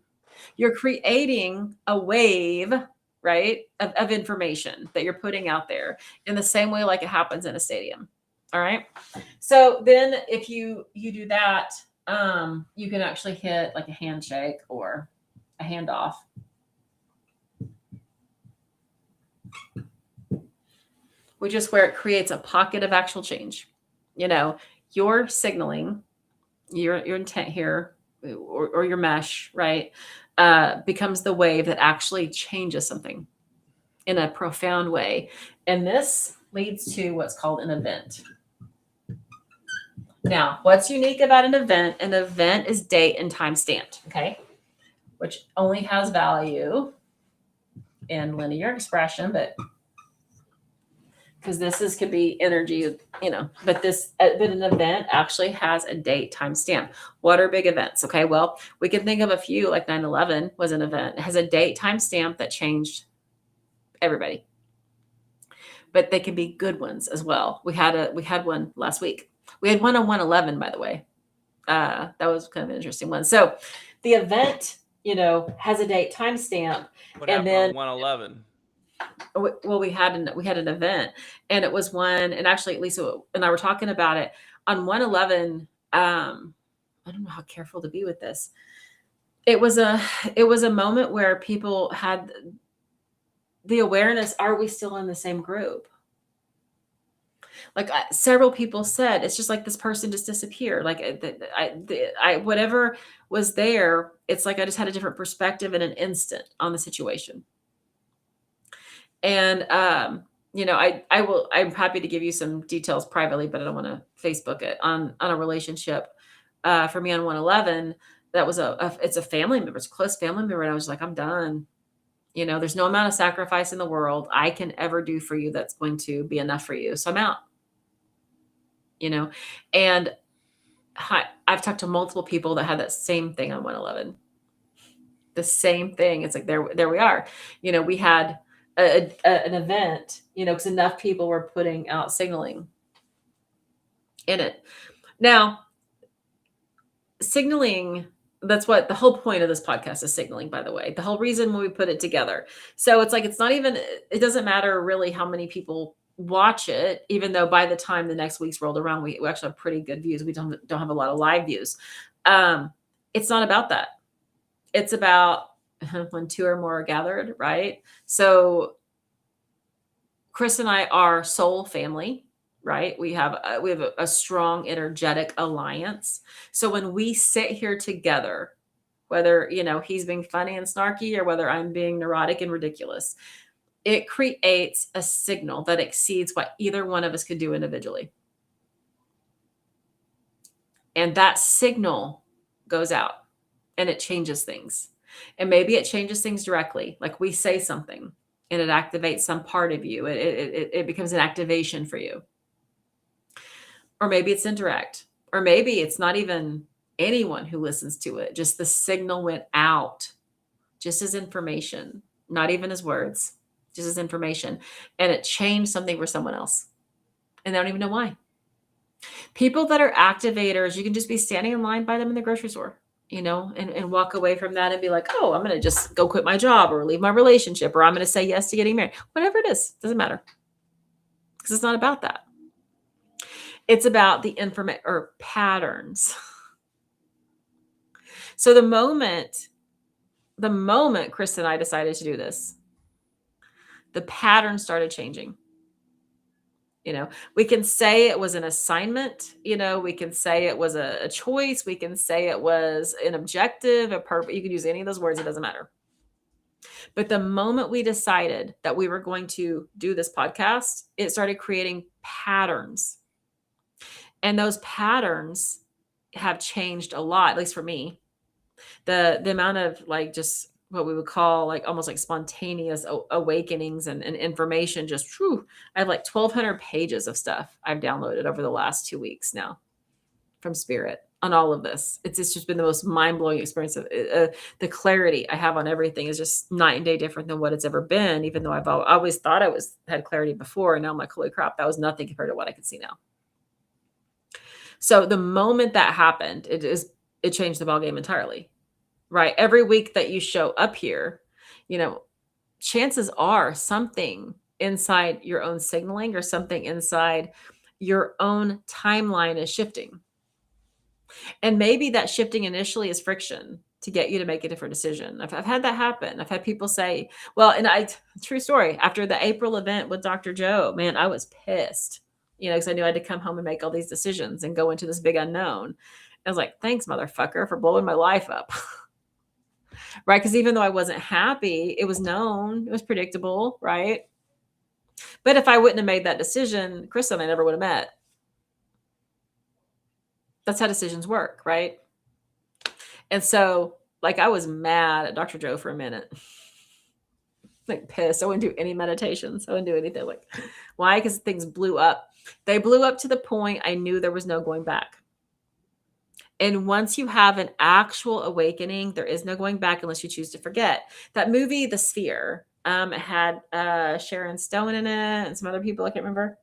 You're creating a wave, right, of information that you're putting out there in the same way like it happens in a stadium. All right. So then if you do that, you can actually hit like a handshake or a handoff. Which is where it creates a pocket of actual change. You know, your signaling, your intent here, or your mesh, right, becomes the wave that actually changes something in a profound way. And this leads to what's called an event. Now, what's unique about an event? An event is date and time stamped, okay? Which only has value in linear expression, but because could be energy, you know, but an event actually has a date time stamp. What are big events? Okay, well, we can think of a few, like 9/11 was an event. It has a date time stamp that changed everybody. But they can be good ones as well. We had one last week. We had one on 1/11, by the way. That was kind of an interesting one. So the event, you know, has a date time stamp. What And happened then on 1/11? well, we had an event, and it was one, and actually Lisa and I were talking about it on 1/11. I don't know how careful to be with this. It was a moment where people had the awareness, are we still in the same group? Like several people said, it's just like this person just disappeared. Like I whatever was there, it's like I just had a different perspective in an instant on the situation. And you know, I'm happy to give you some details privately, but I don't want to Facebook it on a relationship. For me on 1/11, that was it's a family member, it's a close family member, and I was like, I'm done. You know, there's no amount of sacrifice in the world I can ever do for you that's going to be enough for you. So I'm out. You know, and I've talked to multiple people that had that same thing on 1/11. The same thing. It's like there we are. You know, we had an event, you know, because enough people were putting out signaling in it. Now, signaling, that's what the whole point of this podcast is, signaling, by the way. The whole reason when we put it together. So it's like, it's not even, it doesn't matter really how many people watch it, even though by the time the next week's rolled around, we actually have pretty good views. We don't have a lot of live views. It's not about that. It's about when two or more are gathered, right? So Chris and I are soul family, right? We have a strong energetic alliance. So when we sit here together, whether, you know, he's being funny and snarky or whether I'm being neurotic and ridiculous, it creates a signal that exceeds what either one of us could do individually. And that signal goes out and it changes things. And maybe it changes things directly. Like we say something and it activates some part of you. It becomes an activation for you. Or maybe it's indirect. Or maybe it's not even anyone who listens to it. Just the signal went out just as information, not even as words, just as information. And it changed something for someone else. And they don't even know why. People that are activators, you can just be standing in line by them in the grocery store, you know, and walk away from that and be like, oh, I'm going to just go quit my job or leave my relationship, or I'm going to say yes to getting married. Whatever it is, doesn't matter. Because it's not about that. It's about the information or patterns. So the moment Chris and I decided to do this, the pattern started changing. You know, we can say it was an assignment, you know, we can say it was a choice, we can say it was an objective, a purpose. You can use any of those words, it doesn't matter. But the moment we decided that we were going to do this podcast, it started creating patterns. And those patterns have changed a lot, at least for me. The amount of like just what we would call like almost like spontaneous awakenings and information, just I have like 1,200 pages of stuff I've downloaded over the last 2 weeks now from Spirit on all of this. It's just been the most mind-blowing experience. Of the clarity I have on everything is just night and day different than what it's ever been, even though I've always thought I had clarity before, and now I'm like, holy crap, that was nothing compared to what I can see now. So the moment that happened, it changed the ballgame entirely. Right. Every week that you show up here, you know, chances are something inside your own signaling or something inside your own timeline is shifting. And maybe that shifting initially is friction to get you to make a different decision. I've had that happen. I've had people say, well, true story, after the April event with Dr. Joe, man, I was pissed, because I knew I had to come home and make all these decisions and go into this big unknown. I was like, thanks, motherfucker, for blowing my life up. Right? Because even though I wasn't happy, it was known, it was predictable, right? But if I wouldn't have made that decision, Chris and I never would have met. That's how decisions work, right? And so, like, I was mad at Dr. Joe for a minute. Like, pissed. I wouldn't do any meditations. I wouldn't do anything. Like, why? Because things blew up. They blew up to the point I knew there was no going back. And once you have an actual awakening, there is no going back unless you choose to forget. That movie, The Sphere, it had Sharon Stone in it and some other people, I can't remember.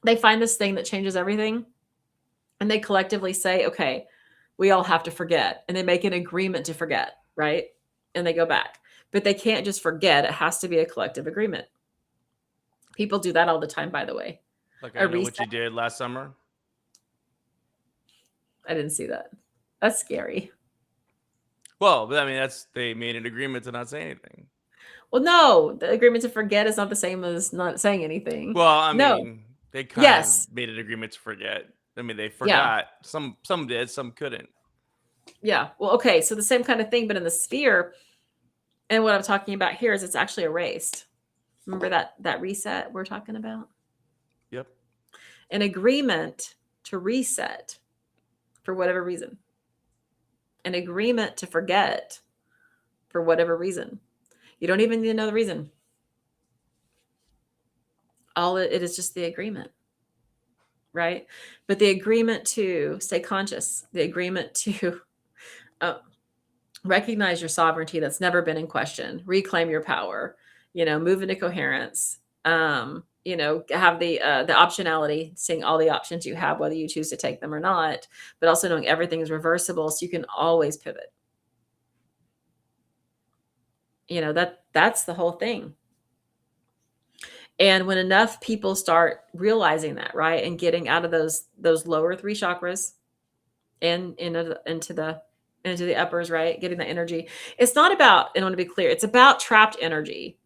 They find this thing that changes everything. And they collectively say, okay, we all have to forget. And they make an agreement to forget, right? And they go back. But they can't just forget. It has to be a collective agreement. People do that all the time, by the way. Like, I know what you did last summer. I didn't see that. That's scary. Well, but I mean, they made an agreement to not say anything. Well, no, the agreement to forget is not the same as not saying anything. Well, I mean, they kind of made an agreement to forget. I mean, they forgot. Yeah. Some did, some couldn't. Yeah. Well, okay. So the same kind of thing, but in the sphere. And what I'm talking about here is it's actually erased. Remember that reset we're talking about? Yep. An agreement to reset for whatever reason. An agreement to forget for whatever reason. You don't even need to know the reason. All it is just the agreement. Right? But the agreement to stay conscious, the agreement to recognize your sovereignty that's never been in question, reclaim your power, move into coherence, have the optionality, seeing all the options you have, whether you choose to take them or not, but also knowing everything is reversible, so you can always pivot. That's the whole thing. And when enough people start realizing that, right, and getting out of those lower 3 chakras and into the uppers, right, getting the energy. It's not about, and I want to be clear, it's about trapped energy.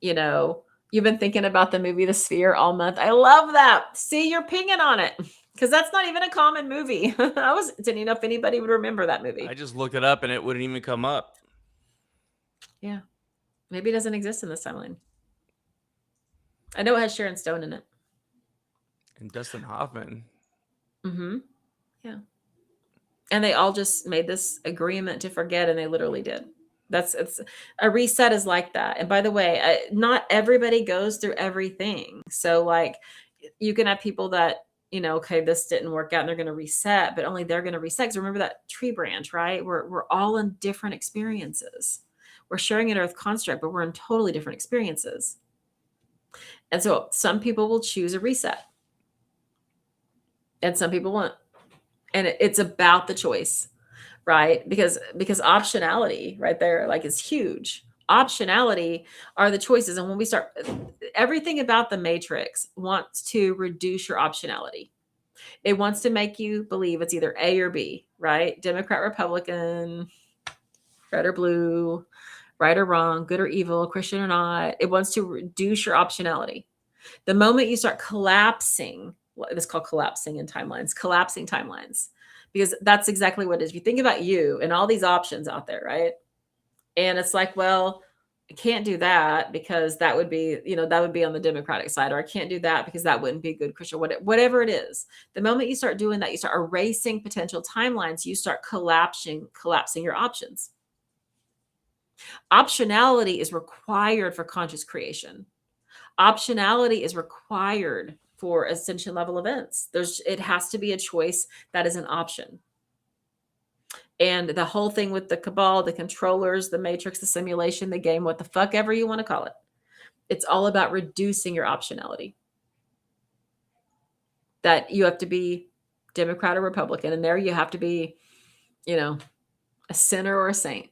You've been thinking about the movie The Sphere all month. I love that. See, you're pinging on it because that's not even a common movie. I didn't know if anybody would remember that movie. I just looked it up and it wouldn't even come up. Yeah. Maybe it doesn't exist in this timeline. I know it has Sharon Stone in it. And Dustin Hoffman. Mm-hmm. Yeah. And they all just made this agreement to forget, and they literally did. It's a reset is like that. And by the way, not everybody goes through everything. So like you can have people that, okay, this didn't work out and they're going to reset, but only they're going to reset. Because remember that tree branch, right? We're all in different experiences. We're sharing an earth construct, but we're in totally different experiences. And so some people will choose a reset and some people won't. And it's about the choice, right? Because optionality right there, like, is huge. Optionality are the choices. And when we start, everything about the matrix wants to reduce your optionality. It wants to make you believe it's either A or B, right? Democrat, Republican, red or blue, right or wrong, good or evil, Christian or not. It wants to reduce your optionality. The moment you start collapsing, it's called collapsing in timelines, collapsing timelines, because that's exactly what it is. If you think about you and all these options out there, right? And it's like, well, I can't do that because that would be, that would be on the Democratic side, or I can't do that because that wouldn't be good Christian, whatever it is. The moment you start doing that, you start erasing potential timelines, you start collapsing your options. Optionality is required for conscious creation. Optionality is required for ascension level events. It has to be a choice that is an option. And the whole thing with the cabal, the controllers, the matrix, the simulation, the game, what the fuck ever you want to call it, it's all about reducing your optionality. That you have to be Democrat or Republican, and there you have to be, a sinner or a saint,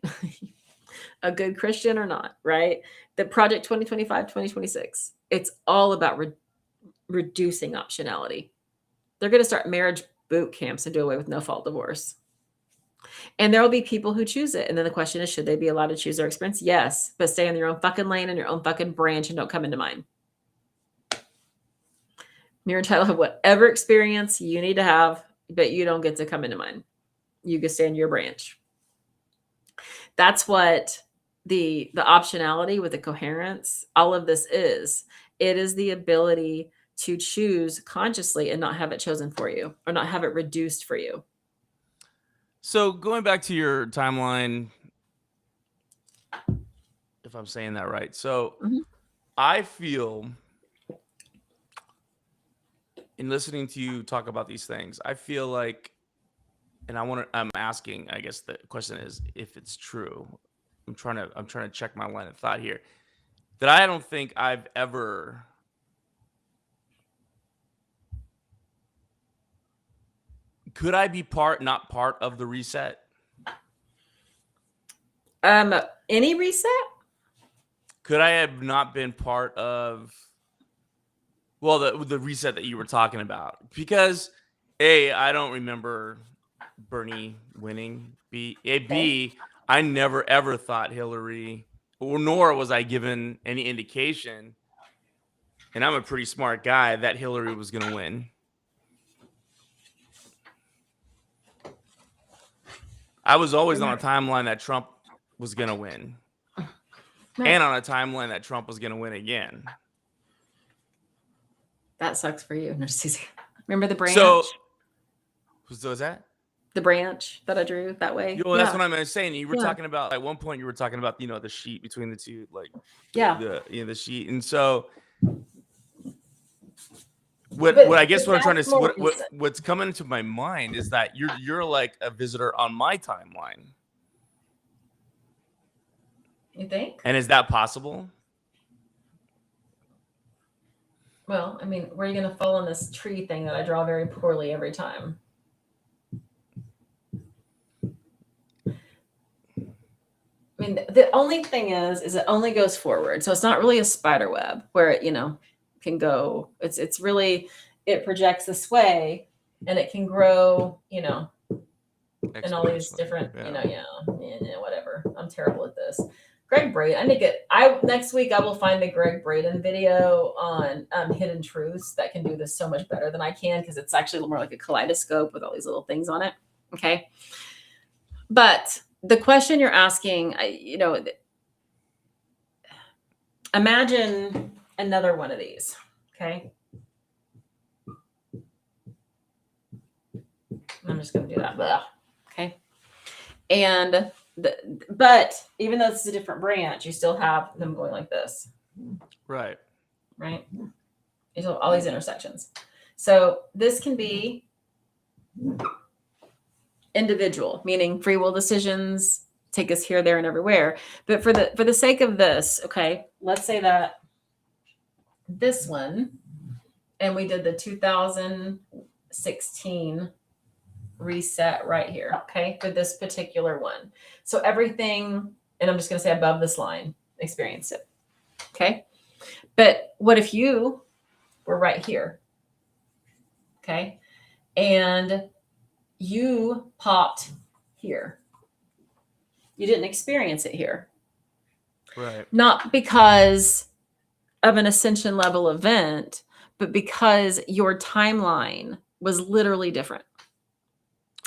a good Christian or not, right? The Project 2025, 2026, it's all about reducing optionality. They're going to start marriage boot camps and do away with no-fault divorce. And there will be people who choose it. And then the question is, should they be allowed to choose their experience? Yes, but stay in your own fucking lane and your own fucking branch and don't come into mine. You're entitled to whatever experience you need to have, but you don't get to come into mine. You can stay in your branch. That's what the optionality with the coherence, all of this is. It is the ability to choose consciously and not have it chosen for you or not have it reduced for you. So going back to your timeline, if I'm saying that right. So I feel in listening to you talk about these things, I feel like, and I'm asking, I guess the question is if it's true. I'm trying to check my line of thought here. That I don't think I've ever could I be not part of the reset? Any reset? Could I have not been part of the reset that you were talking about? Because A, I don't remember Bernie winning. B, I never ever thought Hillary, nor was I given any indication, and I'm a pretty smart guy, that Hillary was going to win. I was always on a timeline that Trump was going to win. And on a timeline that Trump was going to win again. That sucks for you. Remember the branch? So was that? The branch that I drew that way? Well, that's what I'm saying. You were talking about, at one point you were talking about, the sheet between the two, like the sheet. And so what's coming into my mind is that you're like a visitor on my timeline. You think? And is that possible? Well, I mean, where are you going to fall on this tree thing that I draw very poorly every time? I mean, the only thing is it only goes forward. So it's not really a spider web where it, can go. It's really, it projects this way and it can grow, in all these different, whatever. I'm terrible at this. Greg Braden. Next week I will find the Greg Braden video on hidden truths that can do this so much better than I can, because it's actually more like a kaleidoscope with all these little things on it. Okay. But the question you're asking, imagine another one of these. Okay. I'm just going to do that. Blah. Okay. And but even though this is a different branch, you still have them going like this. Right. All these intersections. So this can be individual, meaning free will decisions take us here, there, and everywhere. But for the sake of this, okay, let's say that this one, and we did the 2016 reset right here, okay, for this particular one. So everything, and I'm just going to say above this line, experienced it, okay? But what if you were right here, okay, and you popped here? You didn't experience it here. Right. Not because of an ascension level event, but because your timeline was literally different.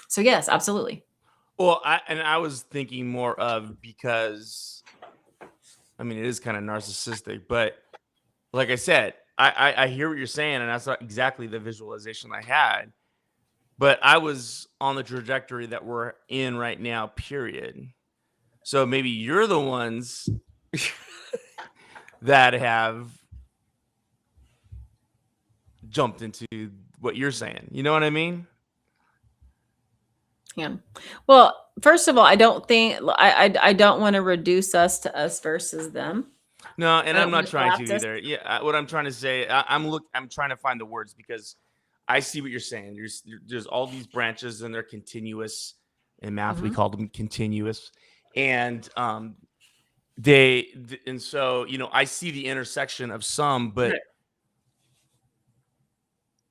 So yes, absolutely. Well, I was thinking more of, because, I mean, it is kind of narcissistic, but like I said, I hear what you're saying, and that's not exactly the visualization I had, but I was on the trajectory that we're in right now, period. So maybe you're the ones that have jumped into what you're saying. You know what I mean? Yeah. Well, first of all, I don't think I don't want to reduce us to us versus them. No, and I'm not trying to either. Yeah, what I'm trying to say, I'm trying to find the words, because I see what you're saying. There's all these branches, and they're continuous. In math, we call them continuous, and and so I see the intersection of some, but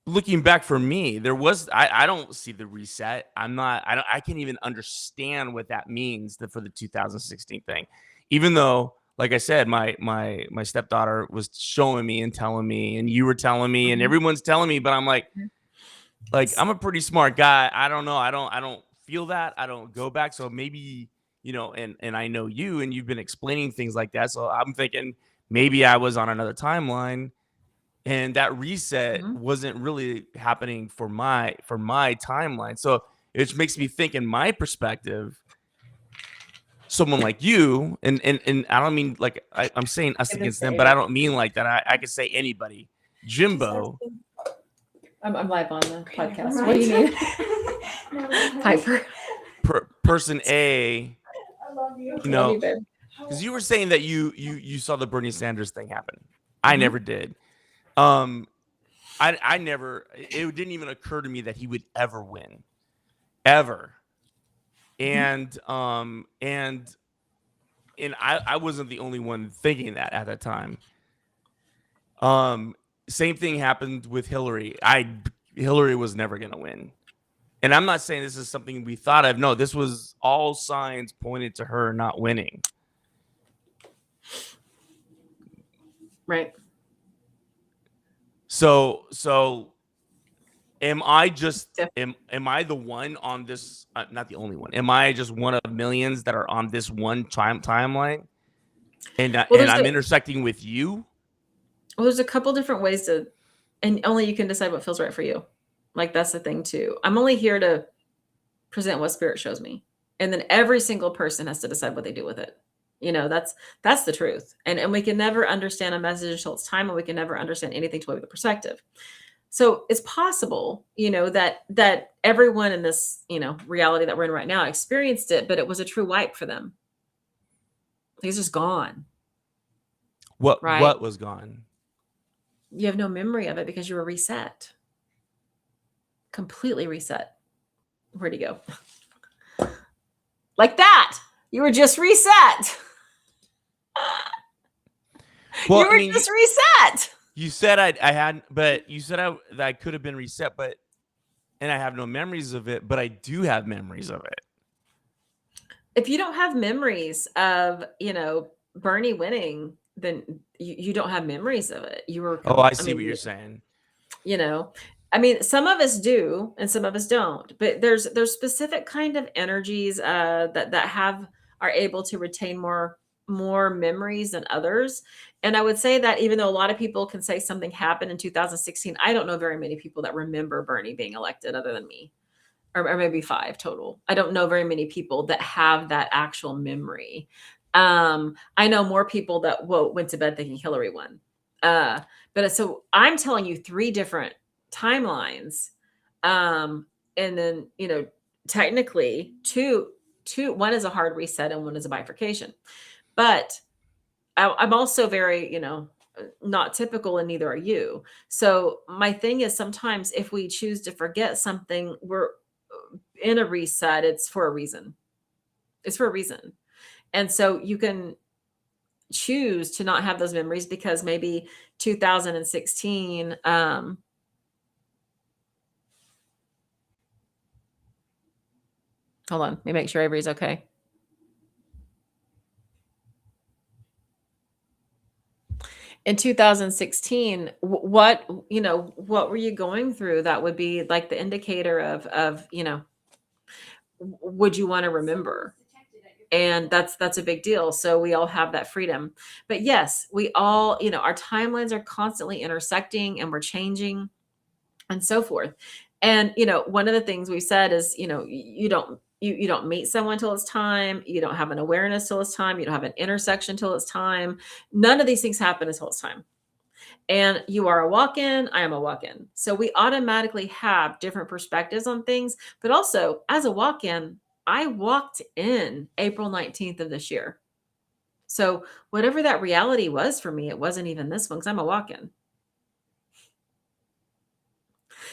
looking back for me, there was I don't see the reset. I can't even understand what that means for the 2016 thing. Even though, like I said, my stepdaughter was showing me and telling me, and you were telling me, and everyone's telling me, but I'm like I'm a pretty smart guy. I don't know. I don't feel that. I don't go back. So maybe, and I know you, and you've been explaining things like that. So I'm thinking maybe I was on another timeline, and that reset wasn't really happening for my timeline. So it makes me think, in my perspective, someone like you, and I don't mean like I'm saying us against them, but I don't mean like that. I could say anybody. Jimbo. I'm live on the podcast. What do you mean? Piper. Person A. I love you. Because you were saying that you saw the Bernie Sanders thing happen. I never did. I never. It didn't even occur to me that he would ever win, ever. And I wasn't the only one thinking that at that time. Same thing happened with Hillary. Hillary was never going to win. And I'm not saying this is something we thought of. No, this was all signs pointed to her not winning. Right. So am I the one on this? Not the only one. Am I just one of millions that are on this one timeline? And I'm intersecting with you? Well, there's a couple different ways and only you can decide what feels right for you. Like, that's the thing too. I'm only here to present what spirit shows me. And then every single person has to decide what they do with it. That's the truth. And we can never understand a message until it's time, and we can never understand anything until we have the perspective. So it's possible, that everyone in this, reality that we're in right now experienced it, but it was a true wipe for them. It's just gone. What right? was gone? You have no memory of it because you were reset. Completely reset. Where'd he go? Like that. You were just reset. Well, you were just reset. You said I had, but you said that I could have been reset, and I have no memories of it, but I do have memories of it. If you don't have memories of, Bernie winning, then you don't have memories of it. You were. Oh, I see what you're saying. Some of us do, and some of us don't. But there's specific kind of energies that are able to retain more memories than others. And I would say that even though a lot of people can say something happened in 2016, I don't know very many people that remember Bernie being elected other than me, or maybe 5 total. I don't know very many people that have that actual memory. I know more people that went to bed thinking Hillary won. But so I'm telling you 3 different timelines. And then, technically one is a hard reset and one is a bifurcation. But I'm also very, not typical, and neither are you. So my thing is, sometimes if we choose to forget something, we're in a reset. It's for a reason. It's for a reason. And so you can choose to not have those memories because maybe 2016, hold on, let me make sure Avery's okay. In 2016, what were you going through that would be like the indicator of would you want to remember? And that's a big deal. So we all have that freedom. But yes, we all, our timelines are constantly intersecting, and we're changing and so forth. And, one of the things we said is, you don't meet someone till it's time. You don't have an awareness till it's time. You don't have an intersection till it's time. None of these things happen until it's time. And you are a walk-in, I am a walk-in. So we automatically have different perspectives on things. But also, as a walk-in, I walked in April 19th of this year. So whatever that reality was for me, it wasn't even this one because I'm a walk-in.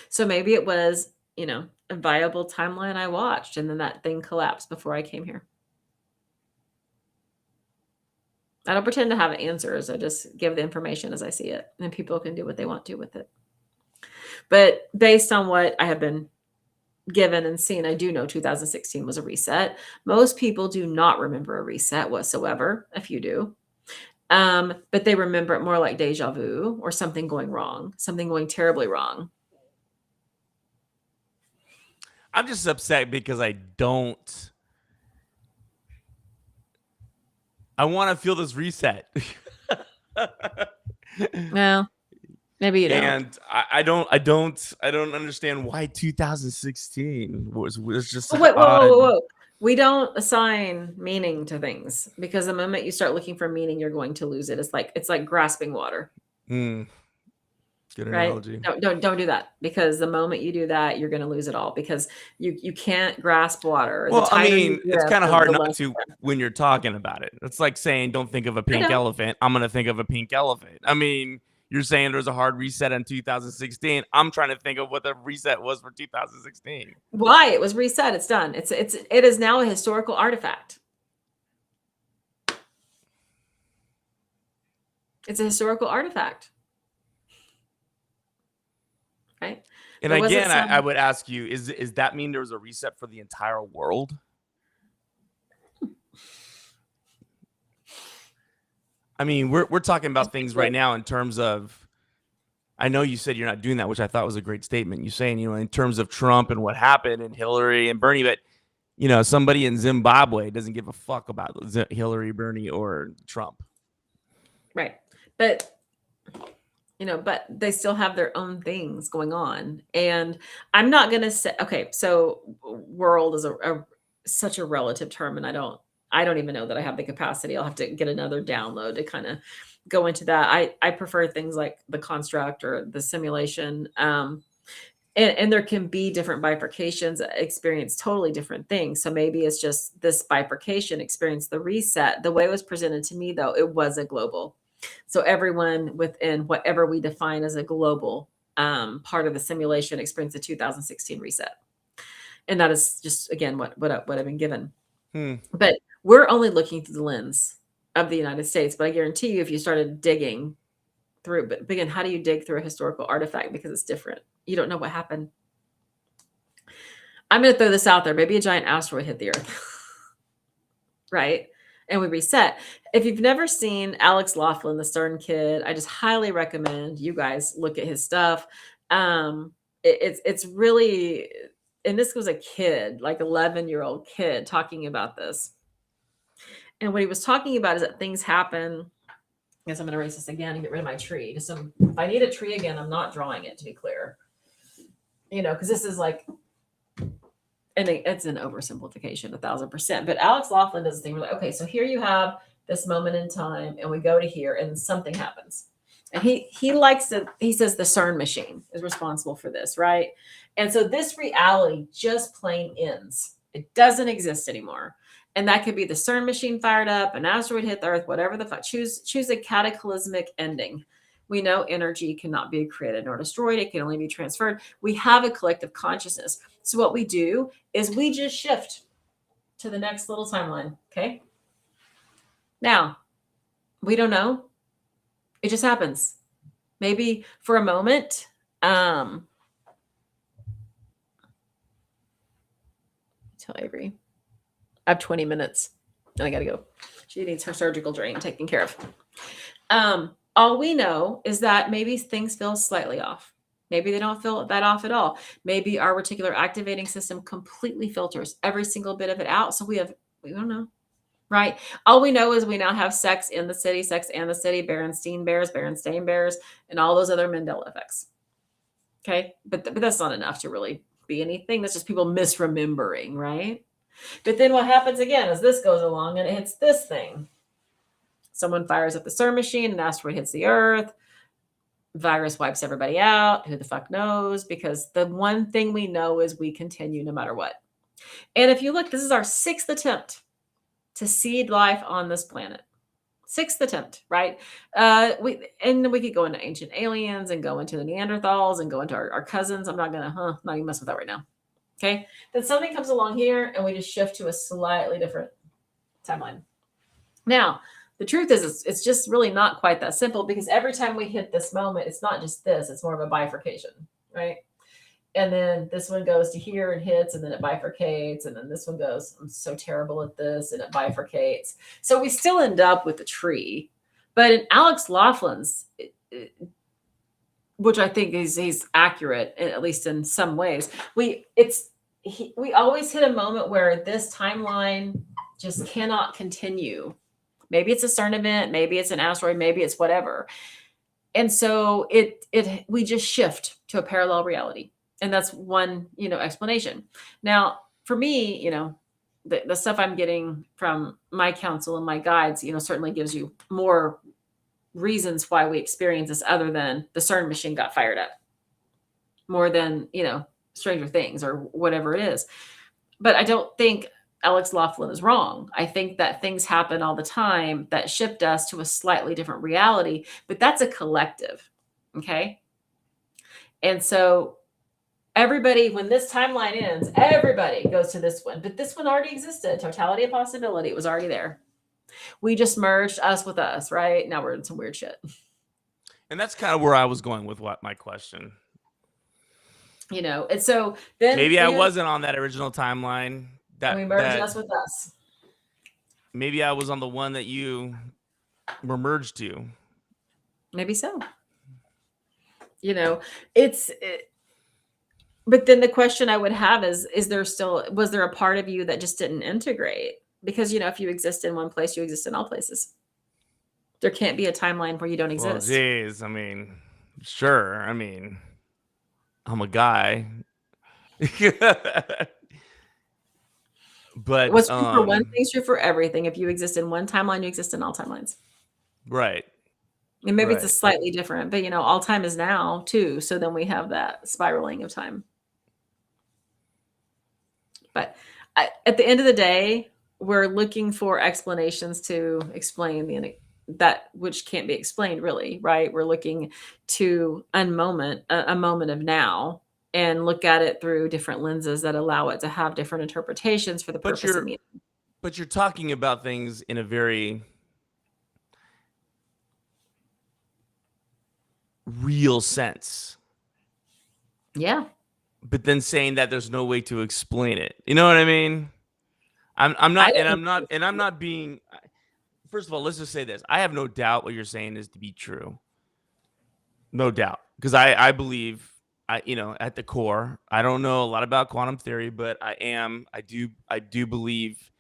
So maybe it was, a viable timeline I watched, and then that thing collapsed before I came here. I don't pretend to have answers. I just give the information as I see it, and people can do what they want to with it. But based on what I have been given and seen, I do know 2016 was a reset. Most people do not remember a reset whatsoever. A few do. But they remember it more like deja vu or something going wrong, something going terribly wrong. I'm just upset because I want to feel this reset. Well, maybe you don't. And I don't understand why 2016 was just such Wait, odd. whoa. We don't assign meaning to things because the moment you start looking for meaning, you're going to lose it. It's like grasping water. Good Right? analogy. Don't do that, because the moment you do that, you're going to lose it all, because you can't grasp water. Well, The I tighter you mean, it's grip, kind of hard the not less- to when you're talking about it. It's like saying, don't think of a pink know. elephant. I'm going to think of a pink elephant. I mean, you're saying there's a hard reset in 2016. I'm trying to think of what the reset was for 2016. Why it was reset. It's done. It is now a historical artifact. It's a historical artifact. Right? And There wasn't again, some- I would ask you, is that mean there was a reset for the entire world? I mean, we're talking about things right now in terms of, I know you said you're not doing that, which I thought was a great statement. You're saying, in terms of Trump and what happened and Hillary and Bernie, but somebody in Zimbabwe doesn't give a fuck about Hillary, Bernie, or Trump. Right. But but they still have their own things going on. And I'm not going to say, okay, so world is such a relative term, and I don't even know that I have the capacity. I'll have to get another download to kind of go into that. I prefer things like the construct or the simulation. And there can be different bifurcations, experience totally different things. So maybe it's just this bifurcation experience, the reset. The way it was presented to me, though, it was a global. So everyone within whatever we define as a global part of the simulation experienced the 2016 reset. And that is just, again, what I've been given. But we're only looking through the lens of the United States. But I guarantee you, if you started digging through, but again, how do you dig through a historical artifact? Because it's different. You don't know what happened. I'm going to throw this out there. Maybe a giant asteroid hit the Earth. Right? And we reset. If you've never seen Alex Laughlin, the CERN kid, I just highly recommend you guys look at his stuff. It's really, and this was a kid, like 11-year-old kid, talking about this. And what he was talking about is that things happen. I guess I'm going to erase this again and get rid of my tree. If I need a tree again, I'm not drawing it, to be clear. Because this is like, and it's an oversimplification, 1000%. But Alex Laughlin does a thing where, like, okay, so here you have this moment in time, and we go to here, and something happens. And he says the CERN machine is responsible for this, right? And so this reality just plain ends. It doesn't exist anymore. And that could be the CERN machine fired up, an asteroid hit the Earth, whatever the fuck. Choose a cataclysmic ending. We know energy cannot be created nor destroyed. It can only be transferred. We have a collective consciousness. So what we do is we just shift to the next little timeline. Okay. Now, we don't know. It just happens. Maybe for a moment. Tell Avery, I have 20 minutes and I got to go. She needs her surgical drain taken care of. All we know is that maybe things feel slightly off. Maybe they don't feel that off at all. Maybe our reticular activating system completely filters every single bit of it out. So we don't know, right? All we know is we now have sex in the city, Berenstain Bears, and all those other Mandela effects. Okay. But that's not enough to really be anything. That's just people misremembering, right? But then what happens again is this goes along and it hits this thing. Someone fires up the CERN machine, an asteroid hits the Earth, virus wipes everybody out. Who the fuck knows? Because the one thing we know is we continue no matter what. And if you look, this is our 6th attempt to seed life on this planet. 6th attempt, right? We could go into ancient aliens and go into the Neanderthals and go into our cousins. I'm not gonna not even mess with that right now. Okay. Then something comes along here and we just shift to a slightly different timeline. Now, the truth is, it's just really not quite that simple, because every time we hit this moment, it's not just this, it's more of a bifurcation. right? And then this one goes to here and hits, and then it bifurcates, and then this one goes, I'm so terrible at this, and it bifurcates. So we still end up with a tree. But in Alex Laughlin's, which I think he's accurate, at least in some ways, we always hit a moment where this timeline just cannot continue. Maybe it's a CERN event, maybe it's an asteroid, maybe it's whatever. And so we just shift to a parallel reality. And that's one, explanation. Now, for me, the stuff I'm getting from my counsel and my guides, certainly gives you more reasons why we experience this other than the CERN machine got fired up. More than, Stranger Things or whatever it is. But I don't think Alex Laughlin is wrong. I think that things happen all the time that shift us to a slightly different reality, but that's a collective. Okay. And so everybody, when this timeline ends, everybody goes to this one, but this one already existed. Totality of possibility. It was already there. We just merged us with us, right? Now we're in some weird shit. And that's kind of where I was going with my question. And so then maybe I wasn't on that original timeline. That we merged us with us. Maybe I was on the one that you were merged to. Maybe so. But then the question I would have is was there a part of you that just didn't integrate? Because, if you exist in one place, you exist in all places. There can't be a timeline where you don't exist. Well, geez, I mean, sure. I mean, I'm a guy. But what's true for one thing's true for everything. If you exist in one timeline, you exist in all timelines. Right. And maybe it's a slightly different, but all time is now too. So then we have that spiraling of time. But at the end of the day, we're looking for explanations to explain that which can't be explained, really, right? We're looking to a moment of now, and look at it through different lenses that allow it to have different interpretations for the purpose of meaning. But you're talking about things in a very real sense. Yeah. But then saying that there's no way to explain it. You know what I mean? I'm not being. First of all, let's just say this. I have no doubt what you're saying is to be true. No doubt. Because I believe, at the core, I don't know a lot about quantum theory, but I do believe,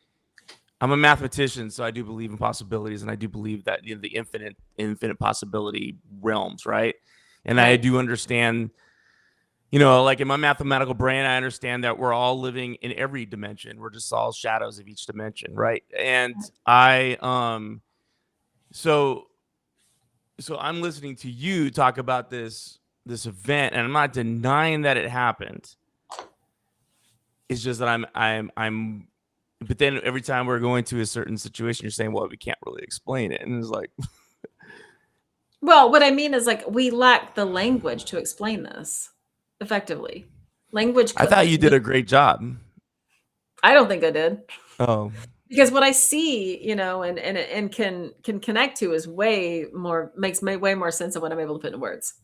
I'm a mathematician, so I do believe in possibilities, and I do believe that the infinite possibility realms, right? And I do understand, like in my mathematical brain, I understand that we're all living in every dimension. We're just all shadows of each dimension, right? And so I'm listening to you talk about this event, and I'm not denying that it happened. It's just that I'm but then every time we're going to a certain situation, you're saying, well, we can't really explain it. And it's like, well, what I mean is, like, we lack the language to explain this effectively. Language. I thought you did a great job. I don't think I did. Oh. Because what I see, and can connect to is makes way more sense than what I'm able to put into words.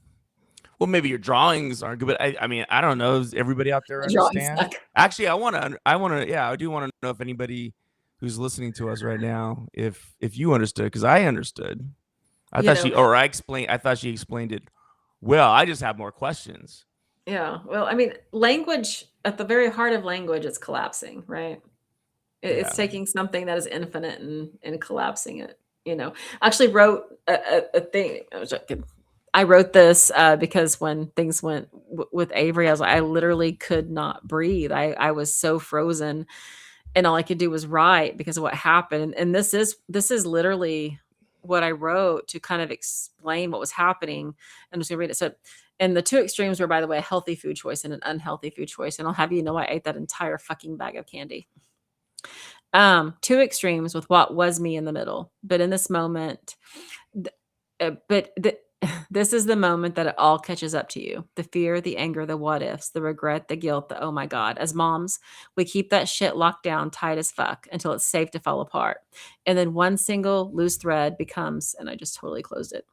Well, maybe your drawings aren't good, but I mean, I don't know. Does everybody out there understand? Actually, I do want to know if anybody who's listening to us right now, if you understood, because I understood. I thought she explained it well. I just have more questions. Yeah. Well, I mean, language, at the very heart of language, it's collapsing, right? It's taking something that is infinite and collapsing it. I actually wrote a thing. I wrote this because when things went with Avery, I literally could not breathe. I was so frozen, and all I could do was write because of what happened. And this is literally what I wrote to kind of explain what was happening. I'm just gonna read it. So, and the two extremes were, by the way, a healthy food choice and an unhealthy food choice. And I'll have you know, I ate that entire fucking bag of candy. Two extremes with what was me in the middle. But in this moment, this is the moment that it all catches up to you. The fear, the anger, the what ifs, the regret, the guilt, the oh my God. As moms, we keep that shit locked down tight as fuck until it's safe to fall apart. And then one single loose thread becomes, and I just totally closed it.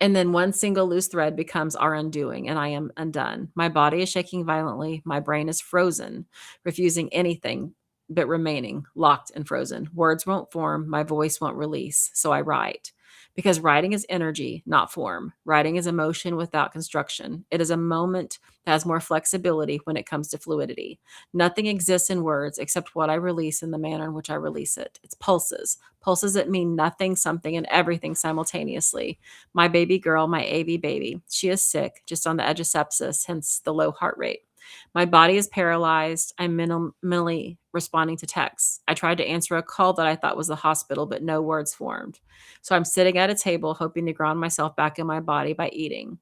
And then one single loose thread becomes our undoing, and I am undone. My body is shaking violently. My brain is frozen, refusing anything but remaining locked and frozen. Words won't form. My voice won't release. So I write. Because writing is energy, not form. Writing is emotion without construction. It is a moment that has more flexibility when it comes to fluidity. Nothing exists in words except what I release in the manner in which I release it. It's pulses. Pulses that mean nothing, something, and everything simultaneously. My baby girl, my AV baby, she is sick, just on the edge of sepsis, hence the low heart rate. My body is paralyzed. I'm mentally responding to texts. I tried to answer a call that I thought was the hospital, but no words formed. So I'm sitting at a table, hoping to ground myself back in my body by eating.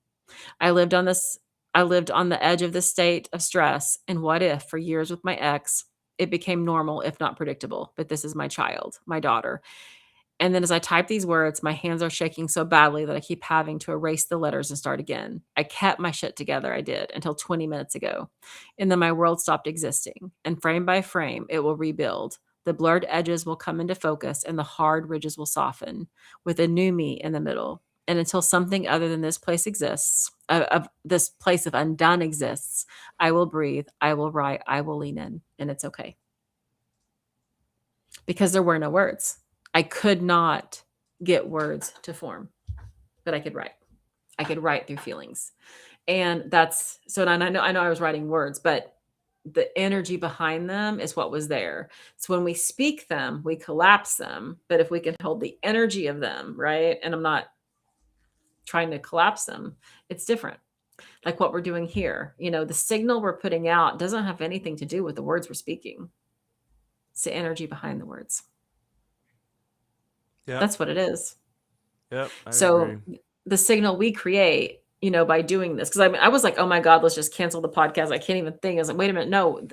I lived on the edge of this state of stress. And what if, for years with my ex, it became normal, if not predictable? But this is my child, my daughter. And then as I type these words, my hands are shaking so badly that I keep having to erase the letters and start again. I kept my shit together, I did, until 20 minutes ago. And then my world stopped existing. And frame by frame, it will rebuild. The blurred edges will come into focus and the hard ridges will soften with a new me in the middle. And until something other than this place exists, of this place of undone exists, I will breathe, I will write, I will lean in, and it's okay. Because there were no words. I could not get words to form, but I could write. I could write through feelings. And that's so. And I know I was writing words, but the energy behind them is what was there. So when we speak them, we collapse them. But if we can hold the energy of them, right? And I'm not trying to collapse them, it's different. Like what we're doing here, the signal we're putting out doesn't have anything to do with the words we're speaking. It's the energy behind the words. Yeah. That's what it is. Yep. So agree. the signal we create, by doing this, because I was like, oh my God, let's just cancel the podcast. I can't even think. I was like, wait a minute. No,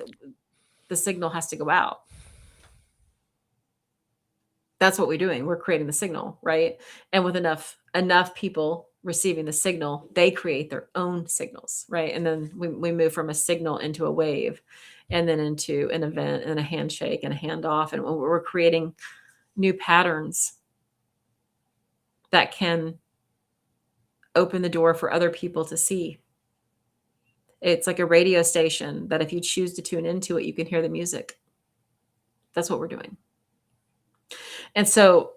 the signal has to go out. That's what we're doing. We're creating the signal, right? And with enough people receiving the signal, they create their own signals, right? And then we move from a signal into a wave and then into an event and a handshake and a handoff. And we're creating new patterns that can open the door for other people to see. It's like a radio station that if you choose to tune into it, you can hear the music. That's what we're doing. And so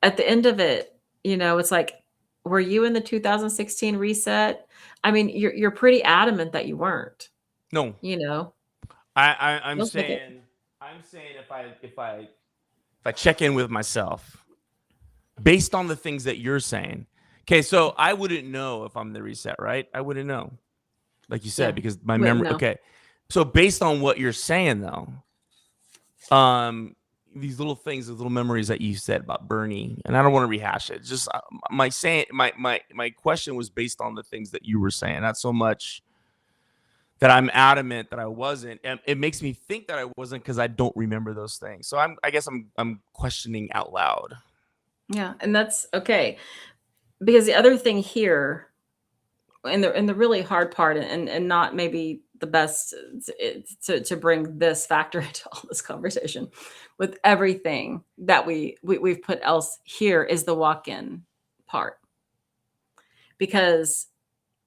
at the end of it, it's like, were you in the 2016 reset? I mean, you're pretty adamant that you weren't. No. I'm Looks like saying if I check in with myself based on the things that you're saying. Okay, so I wouldn't know if I'm the reset, right? I wouldn't know. Like you said, Yeah, because my wouldn't memory. know. Okay. So based on what you're saying though, these little things, these little memories that you said about Bernie, and I don't want to rehash it. Just my question was based on the things that you were saying, not so much that I'm adamant that I wasn't. And it makes me think that I wasn't because I don't remember those things. So I guess I'm questioning out loud. Yeah, and that's okay. Because the other thing here, and the really hard part, and not maybe the best to bring this factor into all this conversation, with everything that we've put else here, is the walk-in part. Because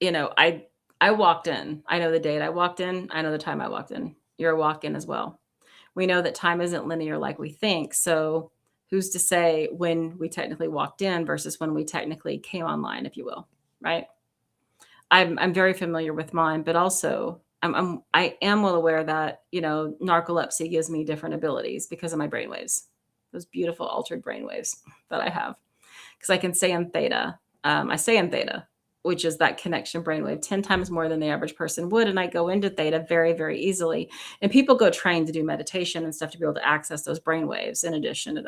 I walked in. I know the date I walked in. I know the time I walked in. You're a walk-in as well. We know that time isn't linear like we think. So who's to say when we technically walked in versus when we technically came online, if you will, right? I'm very familiar with mine, but also I am well aware that, narcolepsy gives me different abilities because of my brainwaves, those beautiful altered brainwaves that I have. Because I can say in theta. I say in theta, which is that connection brainwave 10 times more than the average person would. And I go into theta very, very easily. And people go train to do meditation and stuff to be able to access those brainwaves in addition to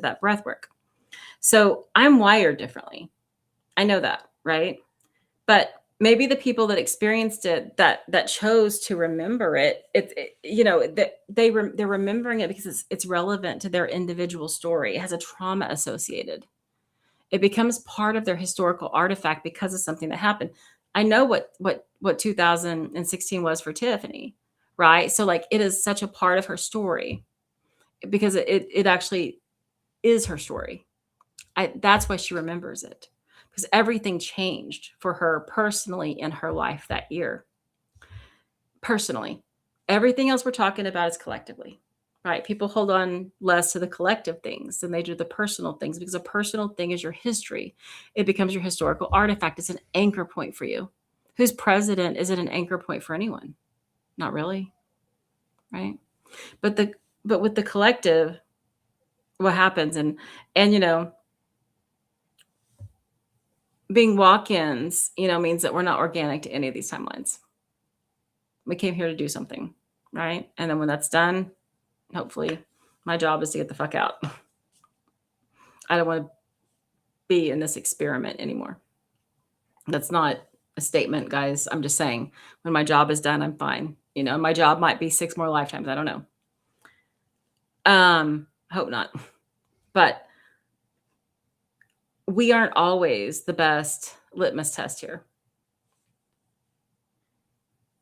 that breath work. So I'm wired differently. I know that, right? But maybe the people that experienced it, that chose to remember it, they're remembering it because it's relevant to their individual story. It has a trauma associated. It becomes part of their historical artifact because of something that happened. I know what 2016 was for Tiffany, right? So like it is such a part of her story because it actually is her story. That's why she remembers it, because everything changed for her personally in her life that year. Personally, everything else we're talking about is collectively, right? People hold on less to the collective things than they do the personal things, because a personal thing is your history. It becomes your historical artifact. It's an anchor point for you. Who's president isn't an anchor point for anyone. Not really, right? But with the collective, what happens, and being walk-ins, means that we're not organic to any of these timelines. We came here to do something, right? And then when that's done, hopefully my job is to get the fuck out. I don't want to be in this experiment anymore. That's not a statement, guys. I'm just saying, when my job is done, I'm fine. My job might be 6 more lifetimes. I don't know. Hope not. But we aren't always the best litmus test here.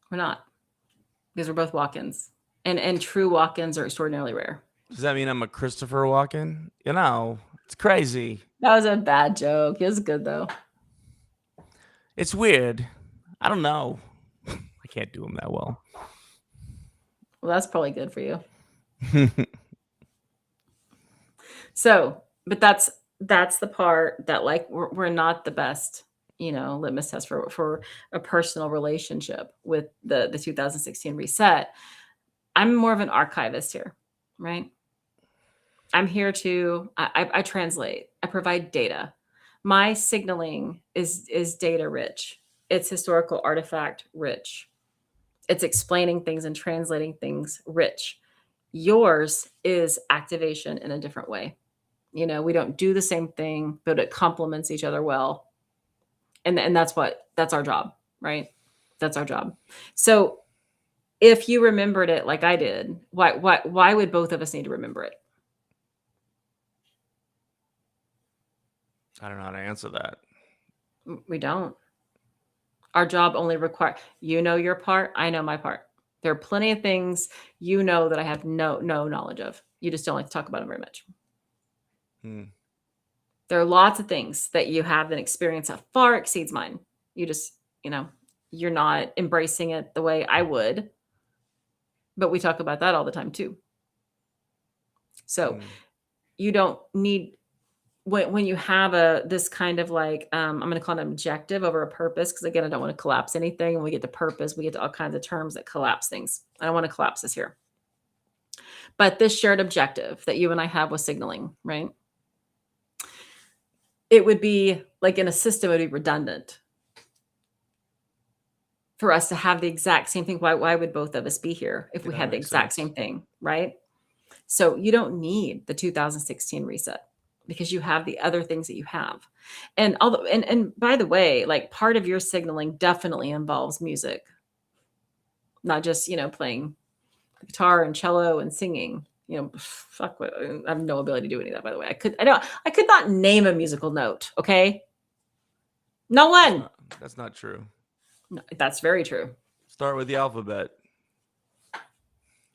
We're not, because we're both walk-ins, and true walk-ins are extraordinarily rare. Does that mean I'm a Christopher Walken? It's crazy. That was a bad joke. It was good though. It's weird. I don't know. I can't do them that well. Well, that's probably good for you. So, but that's the part that, like, we're not the best, litmus test for a personal relationship with the 2016 reset. I'm more of an archivist here, right? I'm here to, I translate, I provide data. My signaling is data rich. It's historical artifact rich. It's explaining things and translating things rich. Yours is activation in a different way. We don't do the same thing, but it complements each other well. And that's our job, right? That's our job. So if you remembered it like I did, why would both of us need to remember it? I don't know how to answer that. We don't. Our job only requires, your part, I know my part. There are plenty of things that I have no knowledge of. You just don't like to talk about them very much. There are lots of things that you have an experience that far exceeds mine. You just, you're not embracing it the way I would. But we talk about that all the time too. So you don't need, when you have this kind of like, I'm going to call it an objective over a purpose, because again, I don't want to collapse anything. When we get to purpose, we get to all kinds of terms that collapse things. I don't want to collapse this here. But this shared objective that you and I have with signaling, right? It would be like, in a system, it would be redundant for us to have the exact same thing. Why would both of us be here if we had the exact same thing, right? So you don't need the 2016 reset, because you have the other things that you have. And by the way, like, part of your signaling definitely involves music, not just, playing guitar and cello and singing. Fuck, I have no ability to do any of that, by the way. I could not name a musical note. Okay. No one. That's not true. No, that's very true. Start with the alphabet.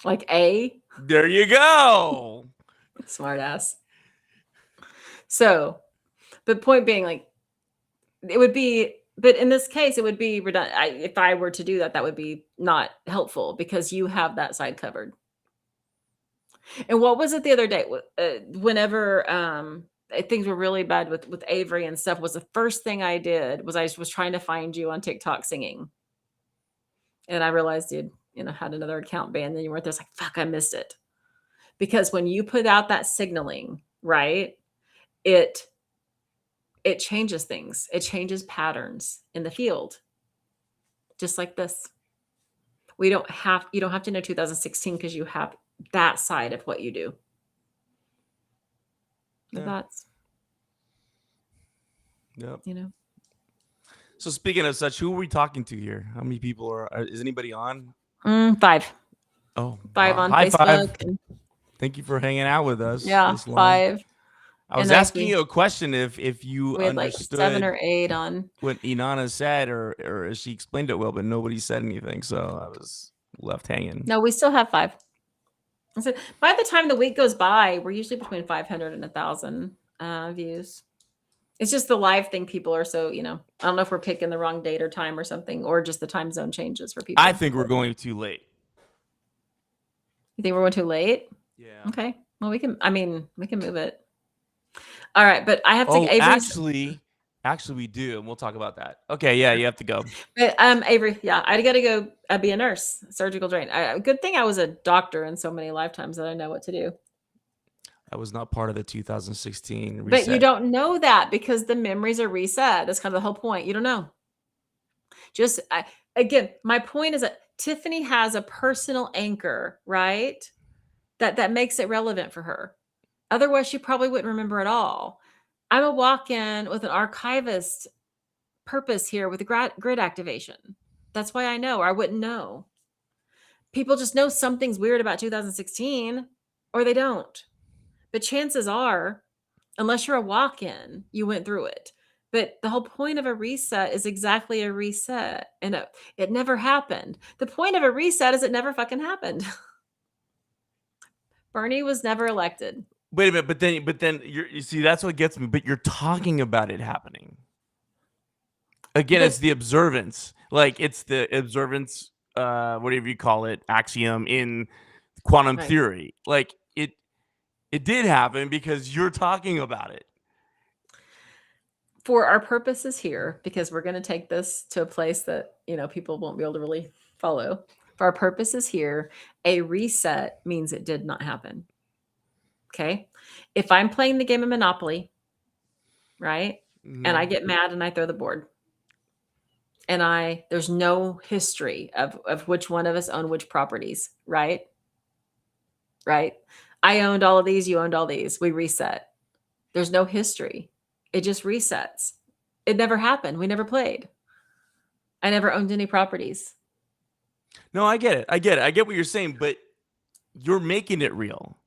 Like A. There you go. Smart ass. So, but point being, like, it would be, but in this case, it would be redundant. If I were to do that, that would be not helpful, because you have that side covered. And what was it the other day? Whenever things were really bad with Avery and stuff, was the first thing I did was I was trying to find you on TikTok singing. And I realized you'd, had another account banned, and you weren't there. It's like, fuck, I missed it. Because when you put out that signaling, right, it changes things. It changes patterns in the field. Just like this. You don't have to know 2016, because you have that side of what you do. Yeah. That's, Yep. So speaking of such, who are we talking to here? How many people is anybody on? 5. Oh, 5 wow. on High Facebook. five. And, Thank you for hanging out with us. yeah, this long. 5. I was And asking you a question if you We had like understood 7 or 8 on. what Inanna said, or she explained it well, but nobody said anything, so I was left hanging. No, we still have 5. So by the time the week goes by, we're usually between 500 and 1,000 views. It's just the live thing. People are so, I don't know if we're picking the wrong date or time or something, or just the time zone changes for people. I think we're going too late. You think we're going too late? Yeah. Okay. Well, we can move it. All right. But I have to, Oh, Avery. actually we do. And we'll talk about that. Okay. Yeah. You have to go. But, Avery, yeah, I got to go be a nurse, surgical trained. Good thing I was a doctor in so many lifetimes that I know what to do. I was not part of the 2016 reset. But you don't know that because the memories are reset. That's kind of the whole point. You don't know. Again, my point is that Tiffany has a personal anchor, right? That makes it relevant for her. Otherwise, she probably wouldn't remember at all. I'm a walk-in with an archivist purpose here with the grid activation. That's why I know, or I wouldn't know. People just know something's weird about 2016, or they don't. But chances are, unless you're a walk-in, you went through it. But the whole point of a reset is exactly a reset. And it never happened. The point of a reset is it never fucking happened. Bernie was never elected. Wait a minute, but then you see, that's what gets me. But you're talking about it happening. Again, it's the observance. Like it's the observance, whatever you call it, axiom in quantum theory. Like it did happen because you're talking about it. For our purposes here, because we're going to take this to a place that, people won't be able to really follow. For our purposes here, a reset means it did not happen. Okay. If I'm playing the game of Monopoly, right? Mm-hmm. And I get mad and I throw the board. And there's no history of which one of us owned which properties, right? Right. I owned all of these. You owned all these. We reset. There's no history. It just resets. It never happened. We never played. I never owned any properties. No, I get it. I get what you're saying, but you're making it real.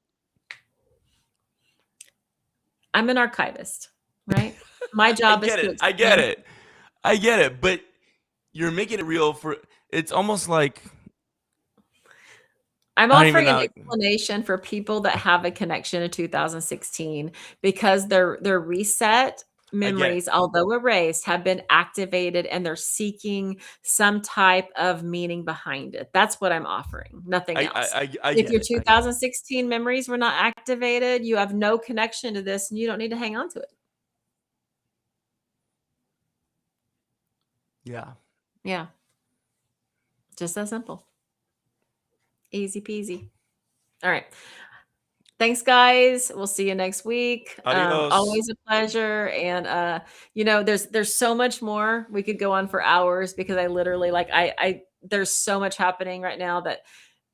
I'm an archivist, right? My job is to I get it. But you're making it real it's almost like I'm offering an explanation for people that have a connection to 2016 because their reset memories, although erased, have been activated and they're seeking some type of meaning behind it. That's what I'm offering. Nothing else. If your 2016 memories were not activated, you have no connection to this and you don't need to hang on to it. Yeah. Yeah. Just that simple. Easy peasy. All right. Thanks, guys. We'll see you next week. Always a pleasure. And there's so much more. We could go on for hours because I literally there's so much happening right now that,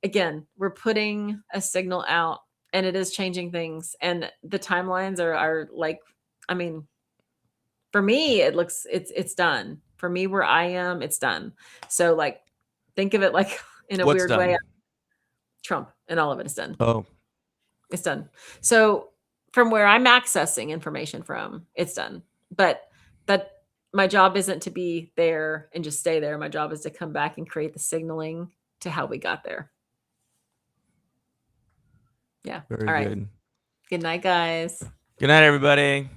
again, we're putting a signal out and it is changing things. And the timelines are for me, it's done. For me, where I am, it's done. So think of it like in a weird way. Trump and all of it is done. Oh, it's done. So from where I'm accessing information from, it's done. But my job isn't to be there and just stay there. My job is to come back and create the signaling to how we got there. Yeah. Very all right. Good. Good night, guys. Good night, everybody.